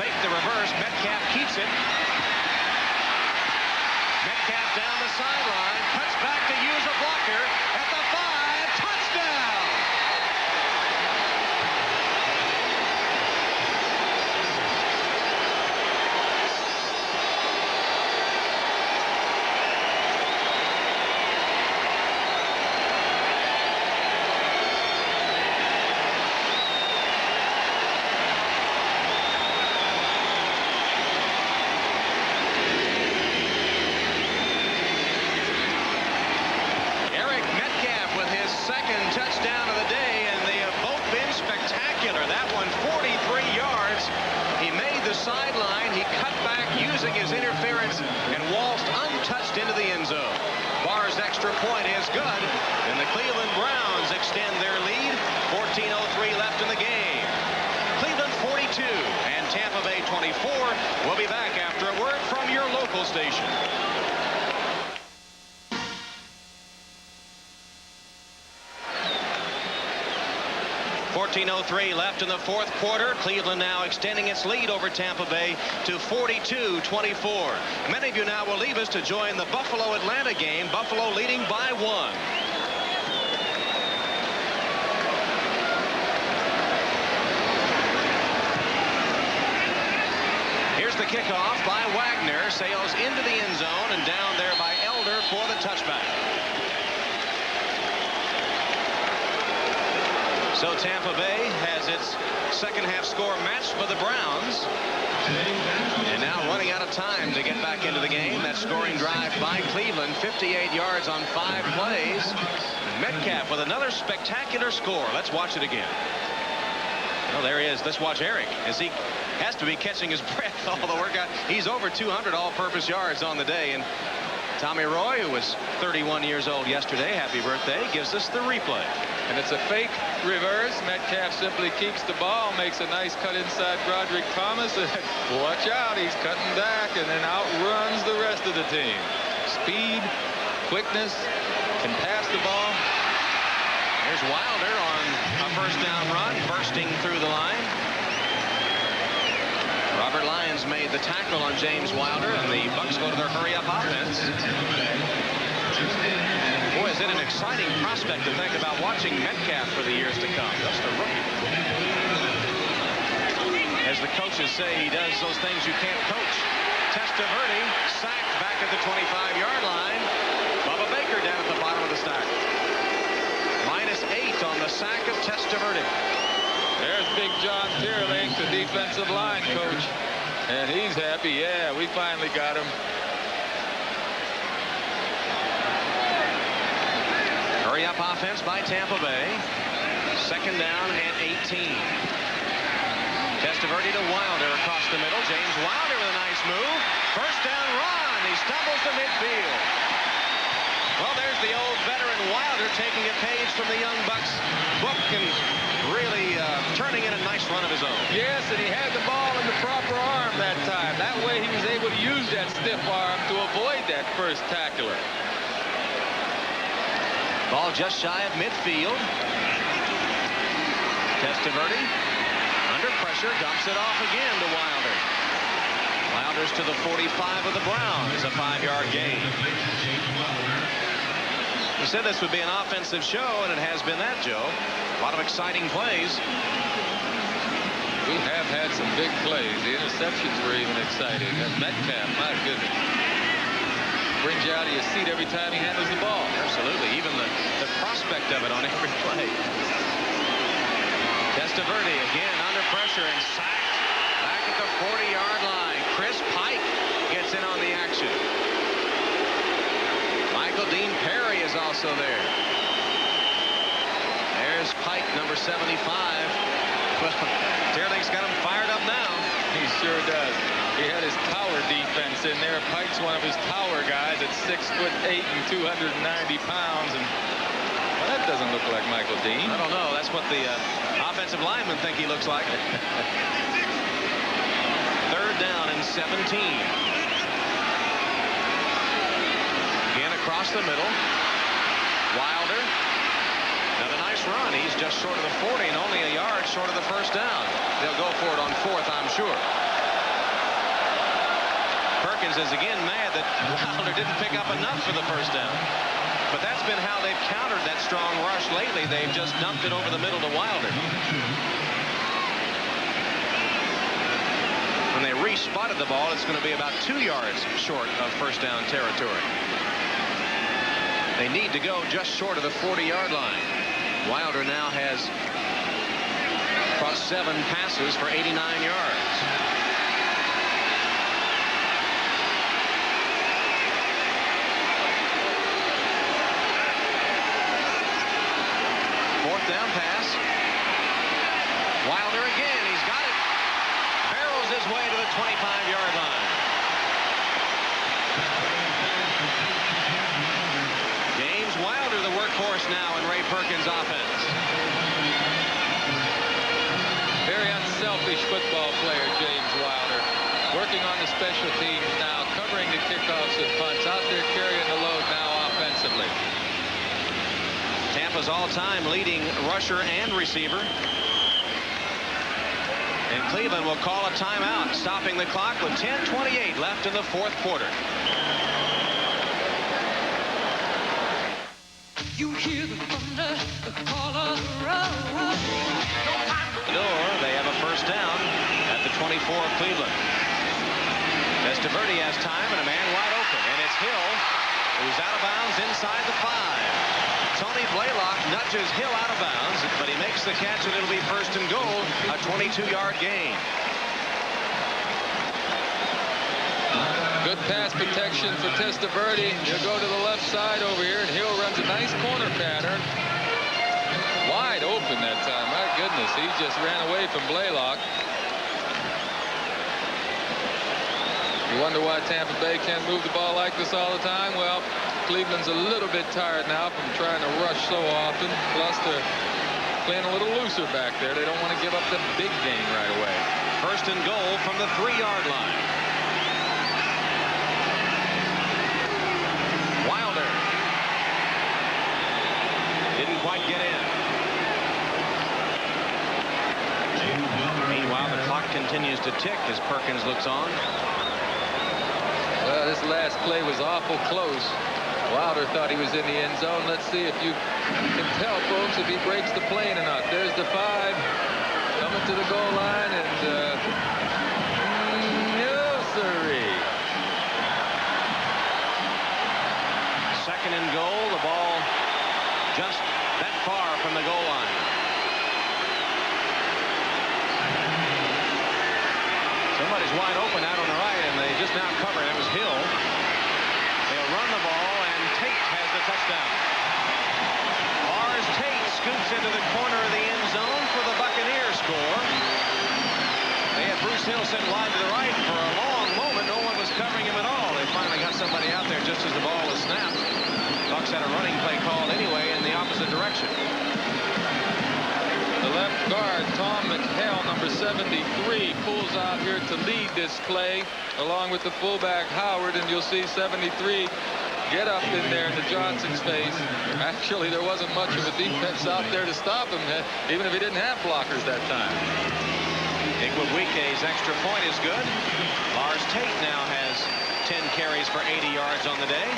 Fake the reverse. Metcalf keeps it. Metcalf down the sideline. Cuts back to use a blocker at the 5. Touchdown! Touchdown of the day, and they have both been spectacular. That one 43 yards. He made the sideline. He cut back using his interference and waltzed untouched into the end zone. Barr's extra point is good, and the Cleveland Browns extend their lead. 14:03 left in the game. Cleveland 42 and Tampa Bay 24. We'll be back after a word from your local station. 14:03 left in the fourth quarter. Cleveland now extending its lead over Tampa Bay to 42-24. Many of you now will leave us to join the Buffalo-Atlanta game. Buffalo leading by 1. Here's the kickoff by Wagner. Sails into the end zone and down there by Elder for the touchback. So Tampa Bay has its second half score matched for the Browns. And now running out of time to get back into the game. That scoring drive by Cleveland, 58 yards on 5 plays. Metcalf with another spectacular score. Let's watch it again. Well, there he is. Let's watch Eric as he has to be catching his breath all the work out. He's over 200 all-purpose yards on the day. And Tommy Roy, who was 31 years old yesterday, happy birthday, gives us the replay. And it's a fake reverse. Metcalf simply keeps the ball, makes a nice cut inside Broderick Thomas. And watch out, he's cutting back and then outruns the rest of the team. Speed, quickness, can pass the ball. There's Wilder on a first down run, bursting through the line. Robert Lyons made the tackle on James Wilder, and the Bucs go to their hurry-up offense. Boy, is it an exciting prospect to think about watching Metcalf for the years to come. Just a rookie. As the coaches say, he does those things you can't coach. Testaverde sacked back at the 25-yard line. Bubba Baker down at the bottom of the stack. -8 on the sack of Testaverde. There's Big John Teerlink, the defensive line coach. And he's happy. Yeah, we finally got him. Hurry-up offense by Tampa Bay. Second down and 18. Testaverde to Wilder across the middle. James Wilder with a nice move. First down run. He stumbles to midfield. Well, there's the old veteran Wilder taking a page from the young Bucs book and really turning in a nice run of his own. Yes, and he had the ball in the proper arm that time. That way he was able to use that stiff arm to avoid that first tackler. Ball just shy of midfield. Testaverde under pressure, dumps it off again to Wilder. Wilder's to the 45 of the Browns, a 5-yard gain. We said this would be an offensive show, and it has been that, Joe. A lot of exciting plays. We have had some big plays. The interceptions were even exciting. And Metcalf, my goodness, brings you out of your seat every time he handles the ball. Absolutely. Even the prospect of it on every play. Testaverde again under pressure and sacked back at the 40-yard line. Chris Pike gets in on the action. Michael Dean Perry is also there. There's Pike, number 75. Well, Teerlink's got him fired up now. He sure does. He had his tower defense in there. Pike's one of his tower guys at 6'8" and 290 pounds. And well, that doesn't look like Michael Dean. I don't know. That's what the offensive linemen think he looks like. Third down and 17. Again across the middle. Wilder. Another nice run. He's just short of the 40 and only a yard short of the first down. They'll go for it on fourth, I'm sure. Perkins is again mad that Wilder didn't pick up enough for the first down. But that's been how they've countered that strong rush lately. They've just dumped it over the middle to Wilder. When they re-spotted the ball, it's going to be about 2 yards short of first down territory. They need to go just short of the 40-yard line. Wilder now has caught 7 passes for 89 yards. Fourth down pass. Wilder again. He's got it. Barrels his way to the 25-yard line. James Wilder, the workhorse now in Ray Perkins' offense. Very unselfish football player, James Wilder. Working on the special teams now, covering the kickoffs and punts, out there carrying the load now offensively. Tampa's all-time leading rusher and receiver. Cleveland will call a timeout, stopping the clock with 10:28 left in the fourth quarter. You hear the thunder, the call of the road. They have a first down at the 24 of Cleveland. Testaverde has time and a man wide open, and it's Hill who's out of bounds inside the 5. Tony Blaylock nudges Hill out of bounds, but he makes the catch, and it'll be first and goal, a 22-yard gain. Good pass protection for Testaverde. He'll go to the left side over here, and Hill runs a nice corner pattern. Wide open that time. My goodness, he just ran away from Blaylock. You wonder why Tampa Bay can't move the ball like this all the time? Well, Cleveland's a little bit tired now from trying to rush so often. Plus, they're playing a little looser back there. They don't want to give up the big game right away. First and goal from the 3-yard line. Wilder didn't quite get in. Meanwhile, the clock continues to tick as Perkins looks on. Well, this last play was awful close. Wilder thought he was in the end zone. Let's see if you can tell, folks, if he breaks the plane or not. There's the 5 coming to the goal line, and no siree. Second and goal. The ball just that far from the goal line. Somebody's wide open out on the right, and they just now covered. It was Hill. They'll run the ball, and Tate has the touchdown. Lars Tate scoops into the corner of the end zone for the Buccaneers score. They had Bruce Hill sent wide to the right for a long moment. No one was covering him at all. They finally got somebody out there just as the ball was snapped. Bucs had a running play called anyway in the opposite direction. The left guard, Tom McHale, number 73, pulls out here to lead this play along with the fullback Howard, and you'll see 73 get up in there into Johnson's face. Actually, there wasn't much of a defense out there to stop him, even if he didn't have blockers that time. Igwebuike's extra point is good. Lars Tate now has 10 carries for 80 yards on the day.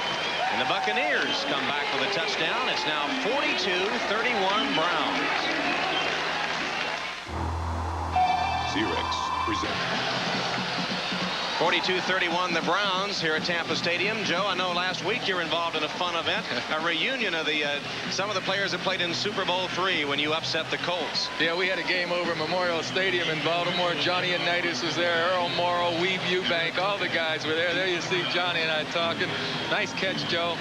And the Buccaneers come back with a touchdown. It's now 42-31 Browns. Xerox presents 42-31 the Browns here at Tampa Stadium. Joe, I know last week you were involved in a fun event, a reunion of the some of the players that played in Super Bowl III when you upset the Colts. Yeah, we had a game over at Memorial Stadium in Baltimore. Johnny Unitas was there, Earl Morrow, Weave Eubank, all the guys were there. There you see Johnny and I talking. Nice catch, Joe.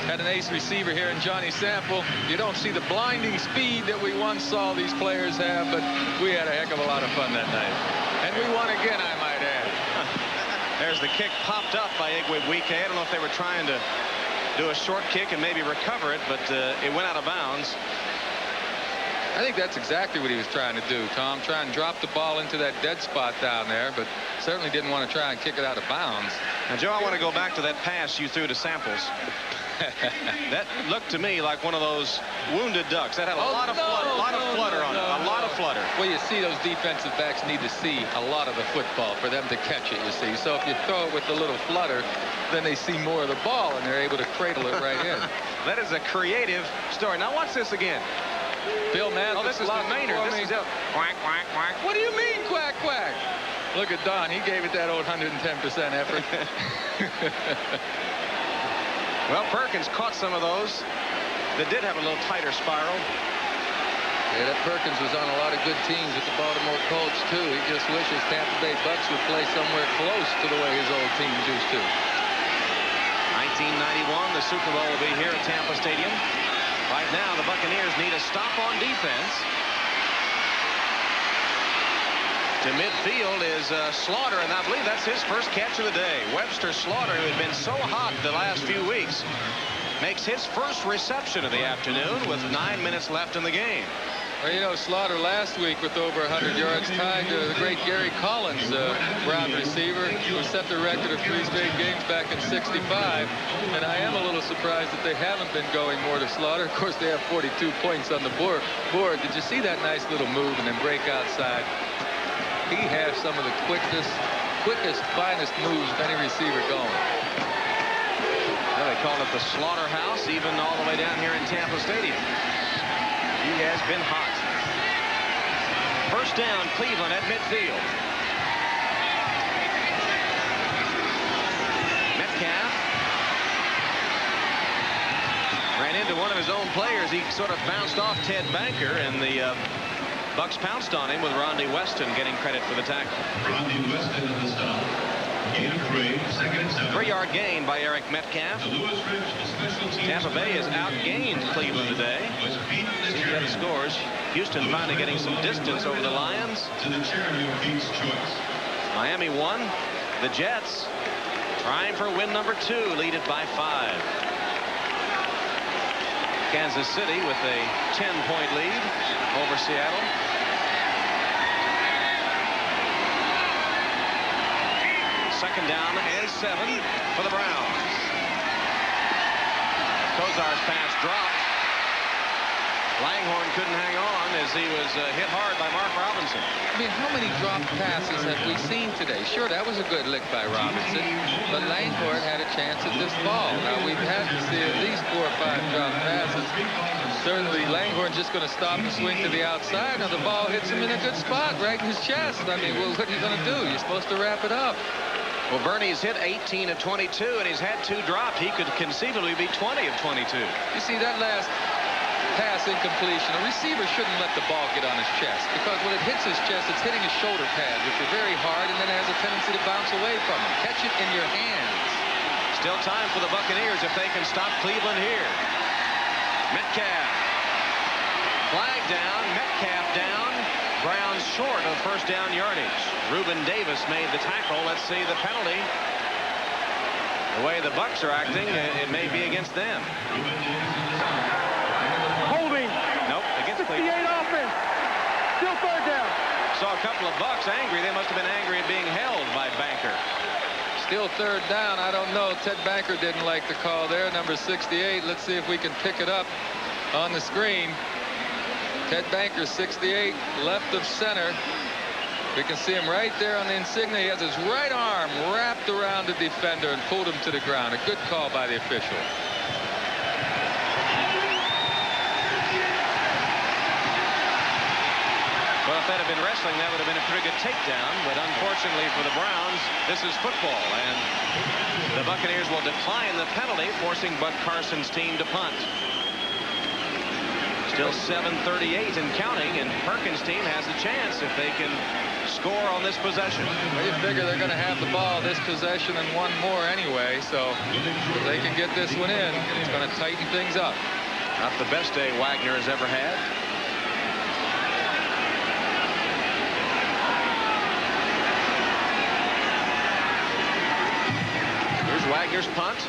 Had an ace receiver here in Johnny Sample. You don't see the blinding speed that we once saw these players have, but we had a heck of a lot of fun that night. And we won again, I might add. There's the kick popped up by Igwebuike. I don't know if they were trying to do a short kick and maybe recover it, but it went out of bounds. I think that's exactly what he was trying to do, Tom. Try and drop the ball into that dead spot down there, but certainly didn't want to try and kick it out of bounds. Now, Joe, I want to go back to that pass you threw to Samples. That looked to me like one of those wounded ducks. That had a lot of flutter on it. A lot of flutter. Well, you see, those defensive backs need to see a lot of the football for them to catch it, you see. So if you throw it with a little flutter, then they see more of the ball, and they're able to cradle it right in. That is a creative story. Now watch this again. Bill Mathis. Oh, this is the Maynard. This is quack, quack, quack. What do you mean, quack, quack? Look at Don. He gave it that old 110% effort. Well, Perkins caught some of those that did have a little tighter spiral. Yeah, that Perkins was on a lot of good teams with the Baltimore Colts, too. He just wishes Tampa Bay Bucks would play somewhere close to the way his old teams used to. 1991, the Super Bowl will be here at Tampa Stadium. Right now, the Buccaneers need a stop on defense. To midfield is Slaughter, and I believe that's his first catch of the day. Webster Slaughter, who had been so hot the last few weeks, makes his first reception of the afternoon with 9 minutes left in the game. Well, you know, Slaughter last week with over 100 yards tied to the great Gary Collins, Brown receiver, who set the record of 3 straight games back in '65. And I am a little surprised that they haven't been going more to Slaughter. Of course, they have 42 points on the board. Did you see that nice little move and then break outside? He has some of the quickest, finest moves of any receiver going. Well, they call it the slaughterhouse, even all the way down here in Tampa Stadium. He has been hot. First down, Cleveland at midfield. Metcalf ran into one of his own players. He sort of bounced off Ted Banker, and the Bucks pounced on him with Rondi Weston getting credit for the tackle. Rondi Weston on the stop. Gain of 3, 2nd and 7. 3-yard gain by Eric Metcalf. Tampa Bay has outgained Cleveland today. See the other scores. Houston finally getting some distance over the Lions. To the chairman of Pete's choice. Miami won. The Jets trying for win number 2, lead it by 5. Kansas City with a 10-point lead over Seattle. Second down and 7 for the Browns. Kozar's pass dropped. Langhorne couldn't hang on as he was hit hard by Mark Robinson. I mean, how many dropped passes have we seen today? Sure, that was a good lick by Robinson, but Langhorne had a chance at this ball. Now, we've had to see at least 4 or 5 dropped passes. Certainly, Langhorne's just going to stop and swing to the outside. Now, the ball hits him in a good spot, right in his chest. I mean, well, what are you going to do? You're supposed to wrap it up. Well, Bernie's hit 18 of 22, and he's had 2 dropped. He could conceivably be 20 of 22. You see, that last pass incompletion, a receiver shouldn't let the ball get on his chest, because when it hits his chest, it's hitting his shoulder pads, which are very hard, and then it has a tendency to bounce away from him. Catch it in your hands. Still time for the Buccaneers if they can stop Cleveland here. Metcalf. Flag down. Metcalf down. Browns short of first down yardage. Reuben Davis made the tackle. Let's see the penalty. The way the Bucs are acting, it may be against them. Holding. Nope, against 68 Cleveland. offense. Still third down. Saw a couple of Bucs angry. They must have been angry at being held by Banker. Still third down. I don't know. Ted Banker didn't like the call there. Number 68. Let's see if we can pick it up on the screen. Ted Banker, 68, left of center. We can see him right there on the insignia. He has his right arm wrapped around the defender and pulled him to the ground. A good call by the official. Well, if that had been wrestling, that would have been a pretty good takedown. But unfortunately for the Browns, this is football. And the Buccaneers will decline the penalty, forcing Bud Carson's team to punt. Still 7:38 and counting, and Perkins' team has a chance if they can score on this possession. Well, you figure they're going to have the ball this possession and one more anyway, so if they can get this one in, it's going to tighten things up. Not the best day Wagner has ever had. Here's Wagner's punt.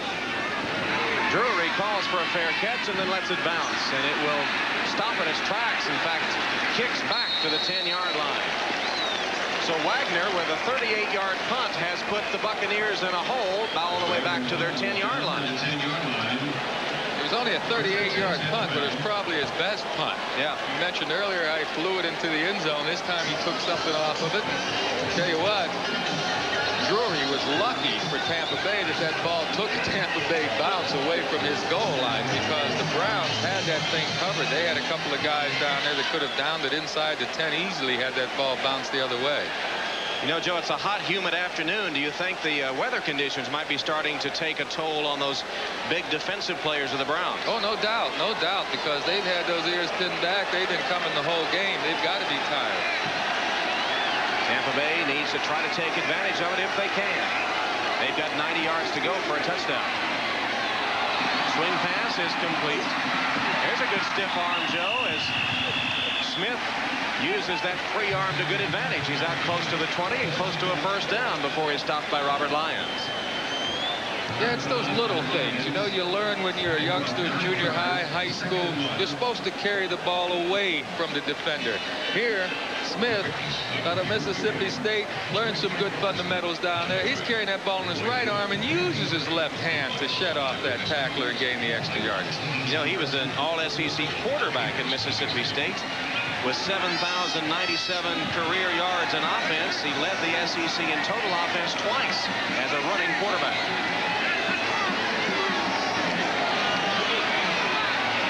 Drury calls for a fair catch and then lets it bounce, and it will stop in its tracks. In fact, kicks back to the 10-yard line. So Wagner, with a 38-yard punt, has put the Buccaneers in a hole all the way back to their 10-yard line. It was only a 38-yard punt, but it was probably his best punt. Yeah. You mentioned earlier I flew it into the end zone. This time he took something off of it. I'll tell you what, Drury was lucky for Tampa Bay that that ball took a Tampa Bay bounce away from his goal line, because the Browns had that thing covered. They had a couple of guys down there that could have downed it inside the 10 easily had that ball bounced the other way. You know, Joe, it's a hot, humid afternoon. Do you think the weather conditions might be starting to take a toll on those big defensive players of the Browns? Oh, no doubt, because they've had those ears pinned back. They've been coming the whole game. They've got to be tired. Tampa Bay needs to try to take advantage of it if they can. They've got 90 yards to go for a touchdown. Swing pass is complete. There's a good stiff arm, Joe, as Smith uses that free arm to good advantage. He's out close to the 20 and close to a first down before he's stopped by Robert Lyons. Yeah, it's those little things. You know, you learn when you're a youngster in junior high, high school, you're supposed to carry the ball away from the defender. Here, Smith, out of Mississippi State, learned some good fundamentals down there. He's carrying that ball in his right arm and uses his left hand to shed off that tackler and gain the extra yards. You know, he was an all-SEC quarterback in Mississippi State. with 7,097 career yards in offense. He led the SEC in total offense twice as a running quarterback.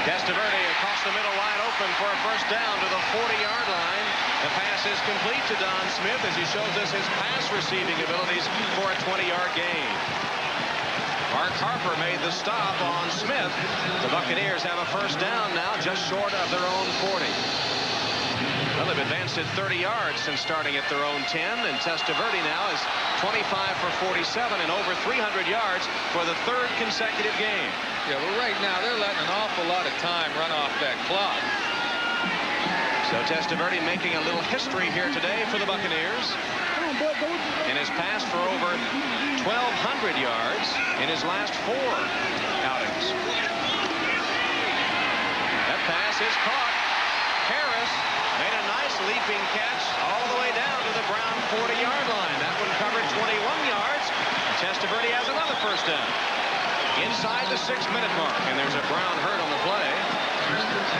Testaverde across the middle, wide open for a first down to the 40-yard line. The pass is complete to Don Smith as he shows us his pass receiving abilities for a 20-yard gain. Mark Harper made the stop on Smith. The Buccaneers have a first down now, just short of their own 40. Well, they've advanced it 30 yards since starting at their own 10, and Testaverde now is 25 for 47 and over 300 yards for the third consecutive game. Yeah, well, right now they're letting an awful lot of time run off that clock. So Testaverde making a little history here today for the Buccaneers. And has passed for over 1,200 yards in his last 4 outings. That pass is caught. Harris made a nice leaping catch all the way down to the Brown 40-yard line. That one covered 21 yards. Testaverde has another first down. Inside the 6-minute mark, and there's a Brown hurt on the play.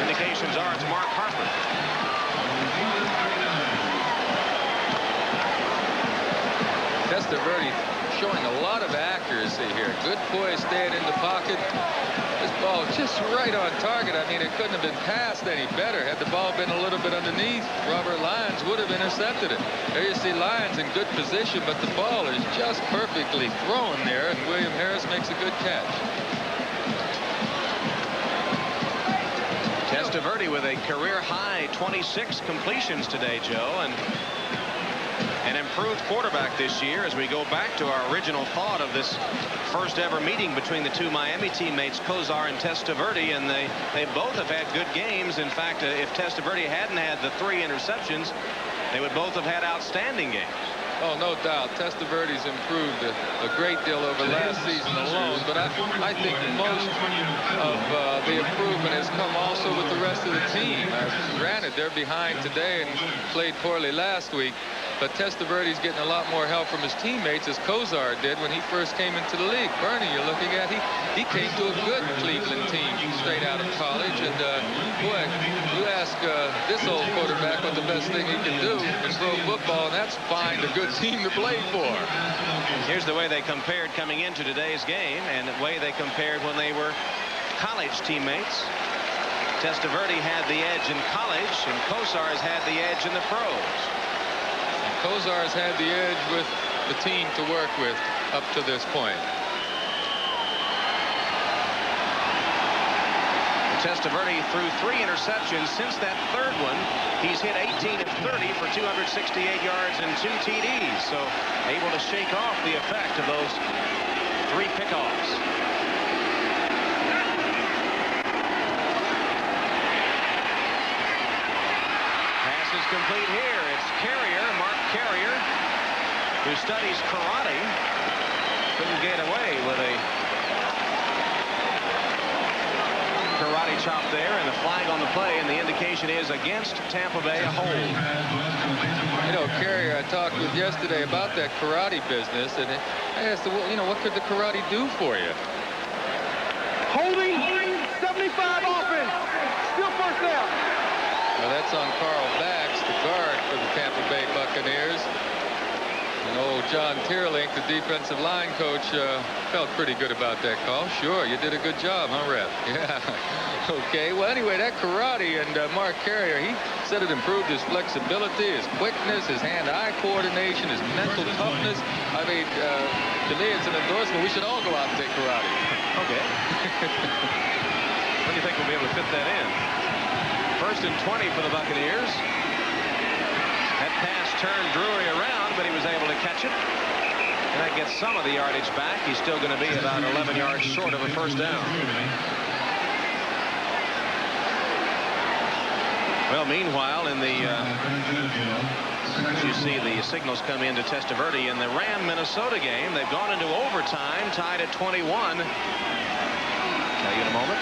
Indications are it's Mark Harper. Testaverde showing a lot of accuracy here. Good poise staying in the pocket. This ball just right on target. I mean, it couldn't have been passed any better. Had the ball been a little bit underneath, Robert Lyons would have intercepted it. There you see Lyons in good position, but the ball is just perfectly thrown there, and William Harris makes a good catch. Testaverde with a career-high 26 completions today, Joe, and an improved quarterback this year as we go back to our original thought of this first ever meeting between the two Miami teammates, Kozar and Testaverde, and they both have had good games. In fact, if Testaverde hadn't had the 3 interceptions, they would both have had outstanding games. Oh, no doubt. Testaverde's improved a great deal over last season alone, but I think most of the improvement has come also with the rest of the team. Granted, they're behind today and played poorly last week, but Testaverde's getting a lot more help from his teammates, as Kozar did when he first came into the league. Bernie, you're looking at, he came to a good Cleveland team straight out of college, and boy, you ask this old quarterback what the best thing he can do in pro football, and that's find a good team to play for. Here's the way they compared coming into today's game, and the way they compared when they were college teammates. Testaverde had the edge in college, and Kozar has had the edge in the pros. Kozar has had the edge with the team to work with up to this point. Testaverde threw 3 interceptions since that third one. He's hit 18 of 30 for 268 yards and 2 TDs. So able to shake off the effect of those 3 pickoffs. Pass is complete here. It's Carrier, Mark Carrier, who studies karate. Couldn't get away with a karate chop there, and a flag on the play, and the indication is against Tampa Bay, a hold. You know, Carrier, I talked with yesterday about that karate business, and I asked him, well, you know, what could the karate do for you? Holding 75 offense. Still first down. Well, that's on Carl Bax, the guard for the Tampa Bay Buccaneers. And old John Tierlink, the defensive line coach, felt pretty good about that call. Sure, you did a good job, huh, Rep? Yeah. Okay, well, anyway, that karate and Mark Carrier, he said it improved his flexibility, his quickness, his hand-eye coordination, his mental toughness. I mean, to me, it's an endorsement. We should all go out and take karate. Okay. When do you think we'll be able to fit that in? 1st and 20 for the Buccaneers. That pass turned Drury around, but he was able to catch it. And that gets some of the yardage back. He's still going to be about 11 yards short of a first down. Well, meanwhile, in the, as you see the signals come into Testaverde in the Ram-Minnesota game, they've gone into overtime, tied at 21. Tell you in a moment.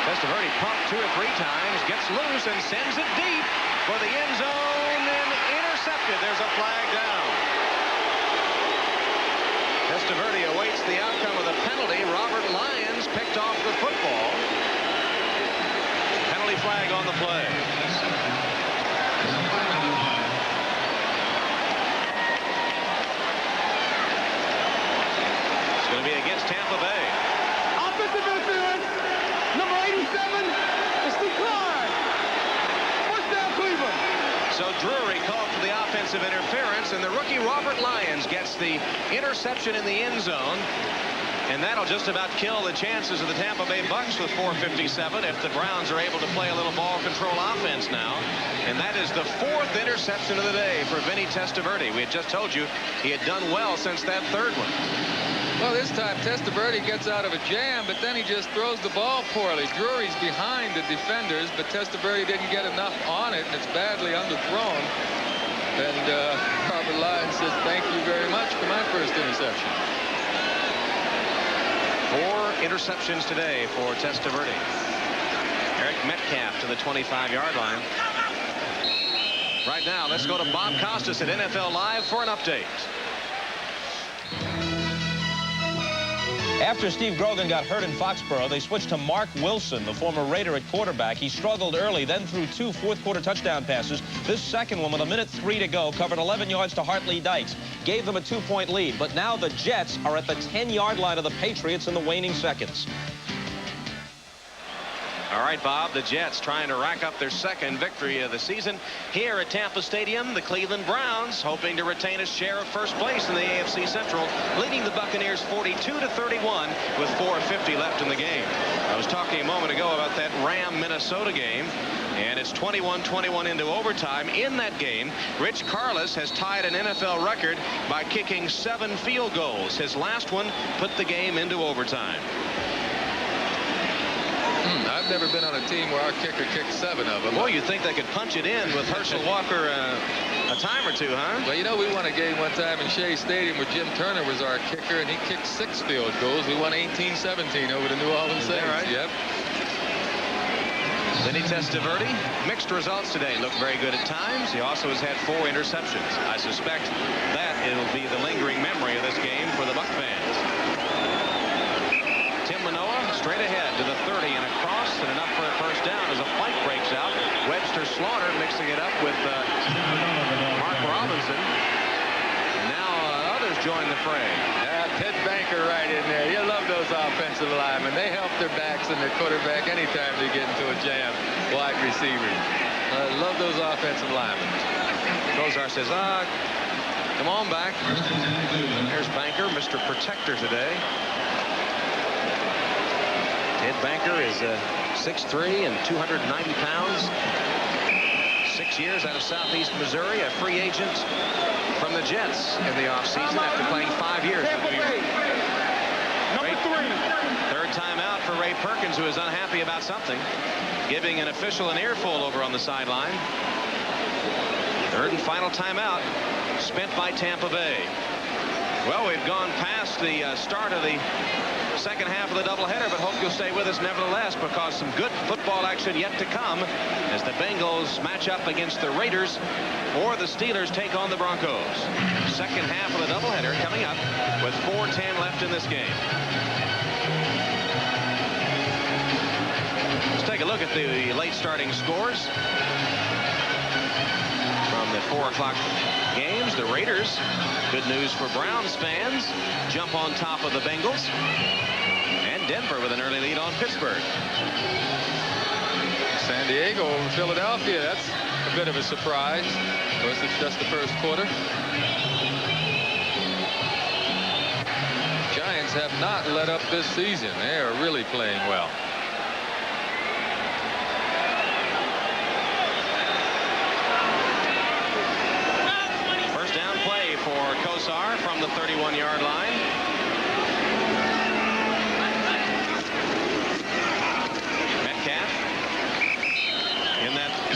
Testaverde pumped 2 or 3 times, gets loose and sends it deep for the end zone, and intercepted. There's a flag down. Testaverde awaits the outcome of the penalty. Robert Lyons picked off the football. Penalty flag on the play. It's going to be against Tampa Bay. Offensive interference. Number 87 is declared. First down, Cleveland. So Drury called for the offensive interference, and the rookie Robert Lyons gets the interception in the end zone. And that'll just about kill the chances of the Tampa Bay Bucks with 4:57 if the Browns are able to play a little ball control offense now. And that is the 4th interception of the day for Vinny Testaverde. We had just told you he had done well since that 3rd one. Well, this time Testaverde gets out of a jam, but then he just throws the ball poorly. Drury's behind the defenders, but Testaverde didn't get enough on it, and it's badly underthrown. And Robert Lyons says, thank you very much for my first interception. 4 interceptions today for Testaverde. Eric Metcalf to the 25-yard line. Right now, let's go to Bob Costas at NFL Live for an update. After Steve Grogan got hurt in Foxborough, they switched to Mark Wilson, the former Raider, at quarterback. He struggled early, then threw 2 fourth-quarter touchdown passes. This second one, with 1:03 to go, covered 11 yards to Hartley Dykes, gave them a 2-point lead. But now the Jets are at the 10-yard line of the Patriots in the waning seconds. All right, Bob, the Jets trying to rack up their 2nd victory of the season here at Tampa Stadium. The Cleveland Browns hoping to retain a share of first place in the AFC Central, leading the Buccaneers 42-31 with 4:50 left in the game. I was talking a moment ago about that Ram-Minnesota game, and it's 21-21 into overtime. In that game, Rich Karlis has tied an NFL record by kicking 7 field goals. His last one put the game into overtime. I've never been on a team where our kicker kicked 7 of them. Boy, you'd think they could punch it in with Herschel Walker a time or two, huh? Well, you know, we won a game one time in Shea Stadium where Jim Turner was our kicker, and he kicked 6 field goals. We won 18-17 over the New Orleans Saints. Right? Yep. Vinny Testaverde, mixed results today. Looked very good at times. He also has had 4 interceptions. I suspect that it'll be the lingering memory of this game for the Buck fans. Tim Manoa straight ahead to the 30 and across, and enough for a first down as a fight breaks out. Webster Slaughter mixing it up with Mark Robinson. And now others join the fray. Ted Banker right in there. You love those offensive linemen. They help their backs and their quarterback anytime they get into a jam. Wide receivers. I love those offensive linemen. Kozar says, come on back. There's Banker, Mr. Protector today. Ted Banker is 6'3" and 290 pounds. 6 years out of Southeast Missouri, a free agent from the Jets in the offseason after playing 5 years. Number 3. 3rd time out for Ray Perkins, who is unhappy about something, giving an official an earful over on the sideline. 3rd and final timeout spent by Tampa Bay. Well, we've gone past the start of the 2nd half of the doubleheader, but hope you'll stay with us nevertheless, because some good football action yet to come as the Bengals match up against the Raiders or the Steelers take on the Broncos. 2nd half of the doubleheader coming up with 4:10 left in this game. Let's take a look at the late starting scores from the 4 o'clock games. The Raiders, good news for Browns fans, jump on top of the Bengals. And Denver with an early lead on Pittsburgh. San Diego over Philadelphia. That's a bit of a surprise. Of course, it's just the 1st quarter. Giants have not let up this season. They are really playing well. First down play for Kosar from the 31-yard line.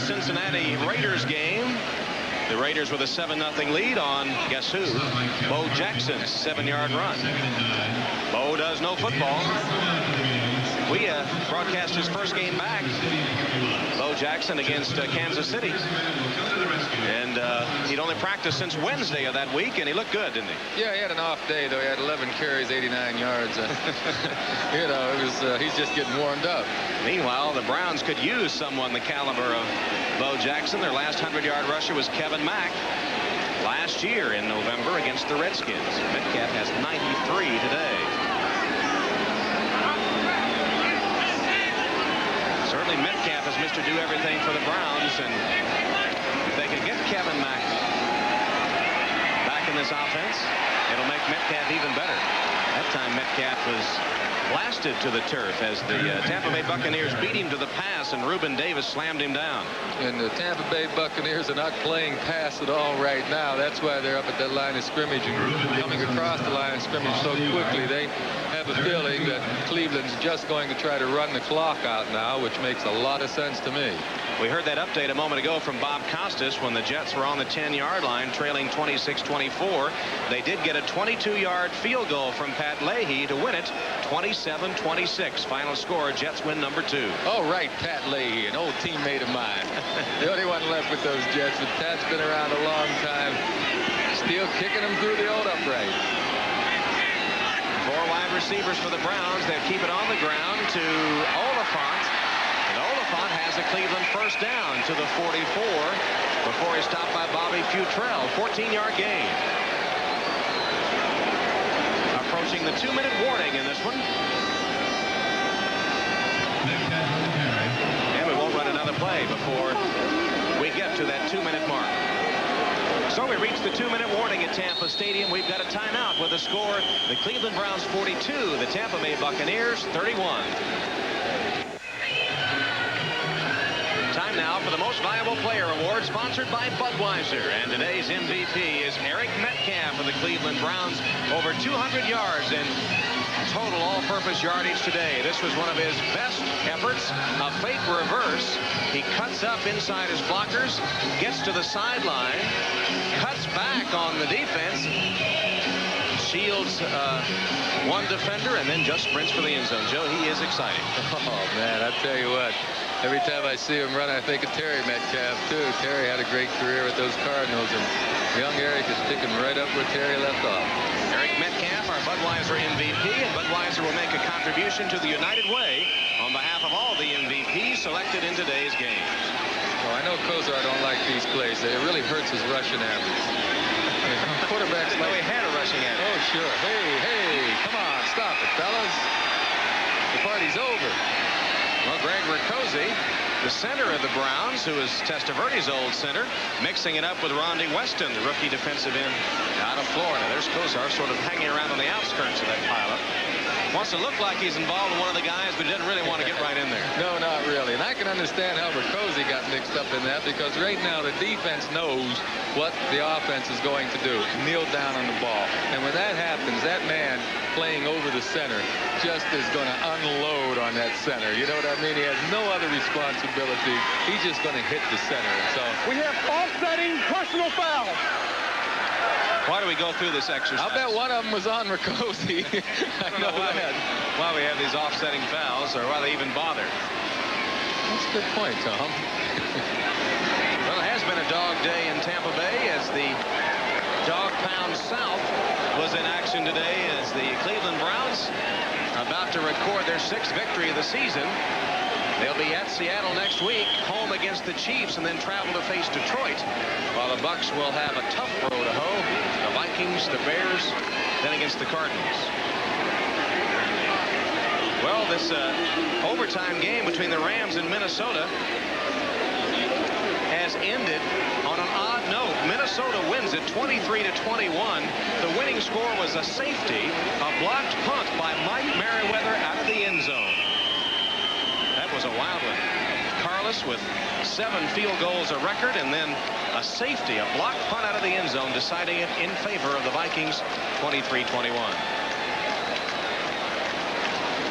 Cincinnati Raiders game. The Raiders with a 7-0 lead on, guess who? Bo Jackson's 7-yard run. Bo does no football. We broadcast his first game back. Bo Jackson against Kansas City. And he'd only practiced since Wednesday of that week, and he looked good, didn't he? Yeah, he had an off day, though. He had 11 carries, 89 yards. You know, it was he's just getting warmed up. Meanwhile, the Browns could use someone the caliber of Bo Jackson. Their last 100-yard rusher was Kevin Mack last year in November against the Redskins. Metcalf has 93 today. Certainly Metcalf is Mr. Do Everything for the Browns, and if they can get Kevin Mack back in this offense, it'll make Metcalf even better. That time Metcalf was blasted to the turf as the Tampa Bay Buccaneers beat him to the pass, and Reuben Davis slammed him down. And the Tampa Bay Buccaneers are not playing pass at all right now. That's why they're up at that line of scrimmage and coming across the line of scrimmage so quickly. They have a feeling that Cleveland's just going to try to run the clock out now, which makes a lot of sense to me. We heard that update a moment ago from Bob Costas when the Jets were on the 10-yard line trailing 26-24. They did get a 22-yard field goal from Pat Leahy to win it 27-26. Final score, Jets win number 2. Oh, right, Pat Leahy, an old teammate of mine. The only one left with those Jets, but Pat's been around a long time. Still kicking them through the old upright. 4 wide receivers for the Browns. They'll keep it on the ground to Oliphant. And Oliphant has a Cleveland first down to the 44 before he's stopped by Bobby Futrell. 14-yard gain. Approaching the 2-minute warning in this one. And we won't run another play before we get to that 2-minute mark. So we reach the 2-minute warning at Tampa Stadium. We've got a timeout with the score. The Cleveland Browns 42, the Tampa Bay Buccaneers 31. Time now for the Most Valuable Player Award, sponsored by Budweiser. And today's MVP is Eric Metcalf of the Cleveland Browns. Over 200 yards in total all-purpose yardage today. This was one of his best efforts. A fake reverse. He cuts up inside his blockers, gets to the sideline, cuts back on the defense, shields one defender, and then just sprints for the end zone. Joe, he is exciting. Oh, man, I tell you what. Every time I see him run, I think of Terry Metcalf, too. Terry had a great career with those Cardinals, and young Eric is picking right up where Terry left off. Eric Metcalf, our Budweiser MVP, and Budweiser will make a contribution to the United Way on behalf of all the MVPs selected in today's game. Well, I know Kozar don't like these plays. It really hurts his rushing average. Quarterbacks like... he had a rushing average. Oh, sure. Hey, come on, stop it, fellas. The party's over. Well, Greg Riccozzi, the center of the Browns, who is Testaverde's old center, mixing it up with Rondy Weston, the rookie defensive end out of Florida. There's Kozar sort of hanging around on the outskirts of that pileup. Wants to look like he's involved in one of the guys, but he doesn't really want to get right in there. No, not really. And I can understand how Riccozzi got mixed up in that, because right now the defense knows what the offense is going to do. Kneel down on the ball. And when that happens, that man playing over the center just is going to unload on that center. You know what I mean? He has no other responsibility. He's just going to hit the center. And so we have offsetting personal foul. Why do we go through this exercise? I'll bet one of them was on Riccozzi. I know why we have these offsetting fouls, or why they even bother. That's a good point, Tom. Well, it has been a dog day in Tampa Bay as the Dog Pound South was in action today as the Cleveland Browns about to record their 6th victory of the season. They'll be at Seattle next week, home against the Chiefs, and then travel to face Detroit, while the Bucs will have a tough row to hoe. The Vikings, the Bears, then against the Cardinals. Well, this overtime game between the Rams and Minnesota has ended on an odd note. Minnesota wins it 23-21. The winning score was a safety, a blocked punt by Mike Merriweather out of the end zone. That was a wild one. Carlos with 7 field goals a record, and then a safety, a blocked punt out of the end zone, deciding it in favor of the Vikings, 23-21.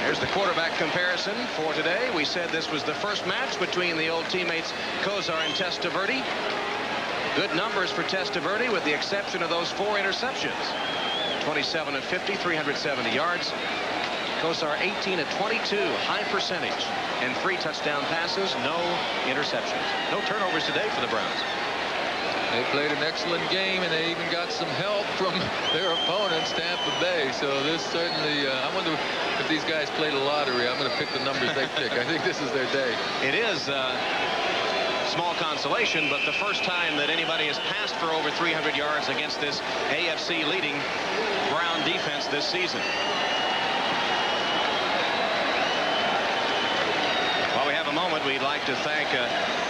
There's the quarterback comparison for today. We said this was the first match between the old teammates Kozar and Testaverde. Good numbers for Testaverde, with the exception of those 4 interceptions. 27 of 50, 370 yards. Kozar 18 of 22, high percentage. and 3 touchdown passes, no interceptions. No turnovers today for the Browns. They played an excellent game, and they even got some help from their opponents, Tampa Bay. So this certainly, I wonder if these guys played a lottery. I'm going to pick the numbers they pick. I think this is their day. It is small consolation, but the first time that anybody has passed for over 300 yards against this AFC leading Brown defense this season. While we have a moment, we'd like to thank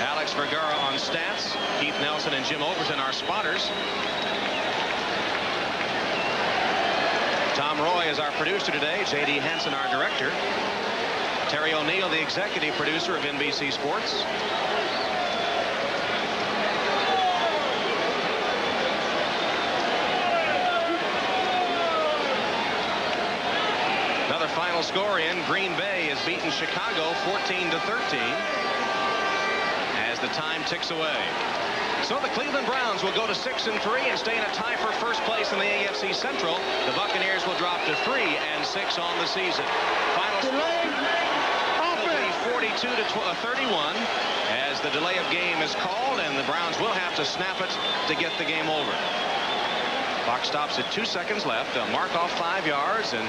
Alex Vergara on stats, Keith Nelson and Jim Overton, our spotters. Tom Roy is our producer today, J.D. Hansen, our director. Terry O'Neill, the executive producer of NBC Sports. Another final score in. Green Bay has beaten Chicago 14-13 as the time ticks away. So the Cleveland Browns will go to 6-3 and stay in a tie for first place in the AFC Central. The Buccaneers will drop to 3-6 on the season. Final score will be 42-31 as the delay of game is called, and the Browns will have to snap it to get the game over. Clock stops at 2 seconds left. They'll mark off 5 yards, and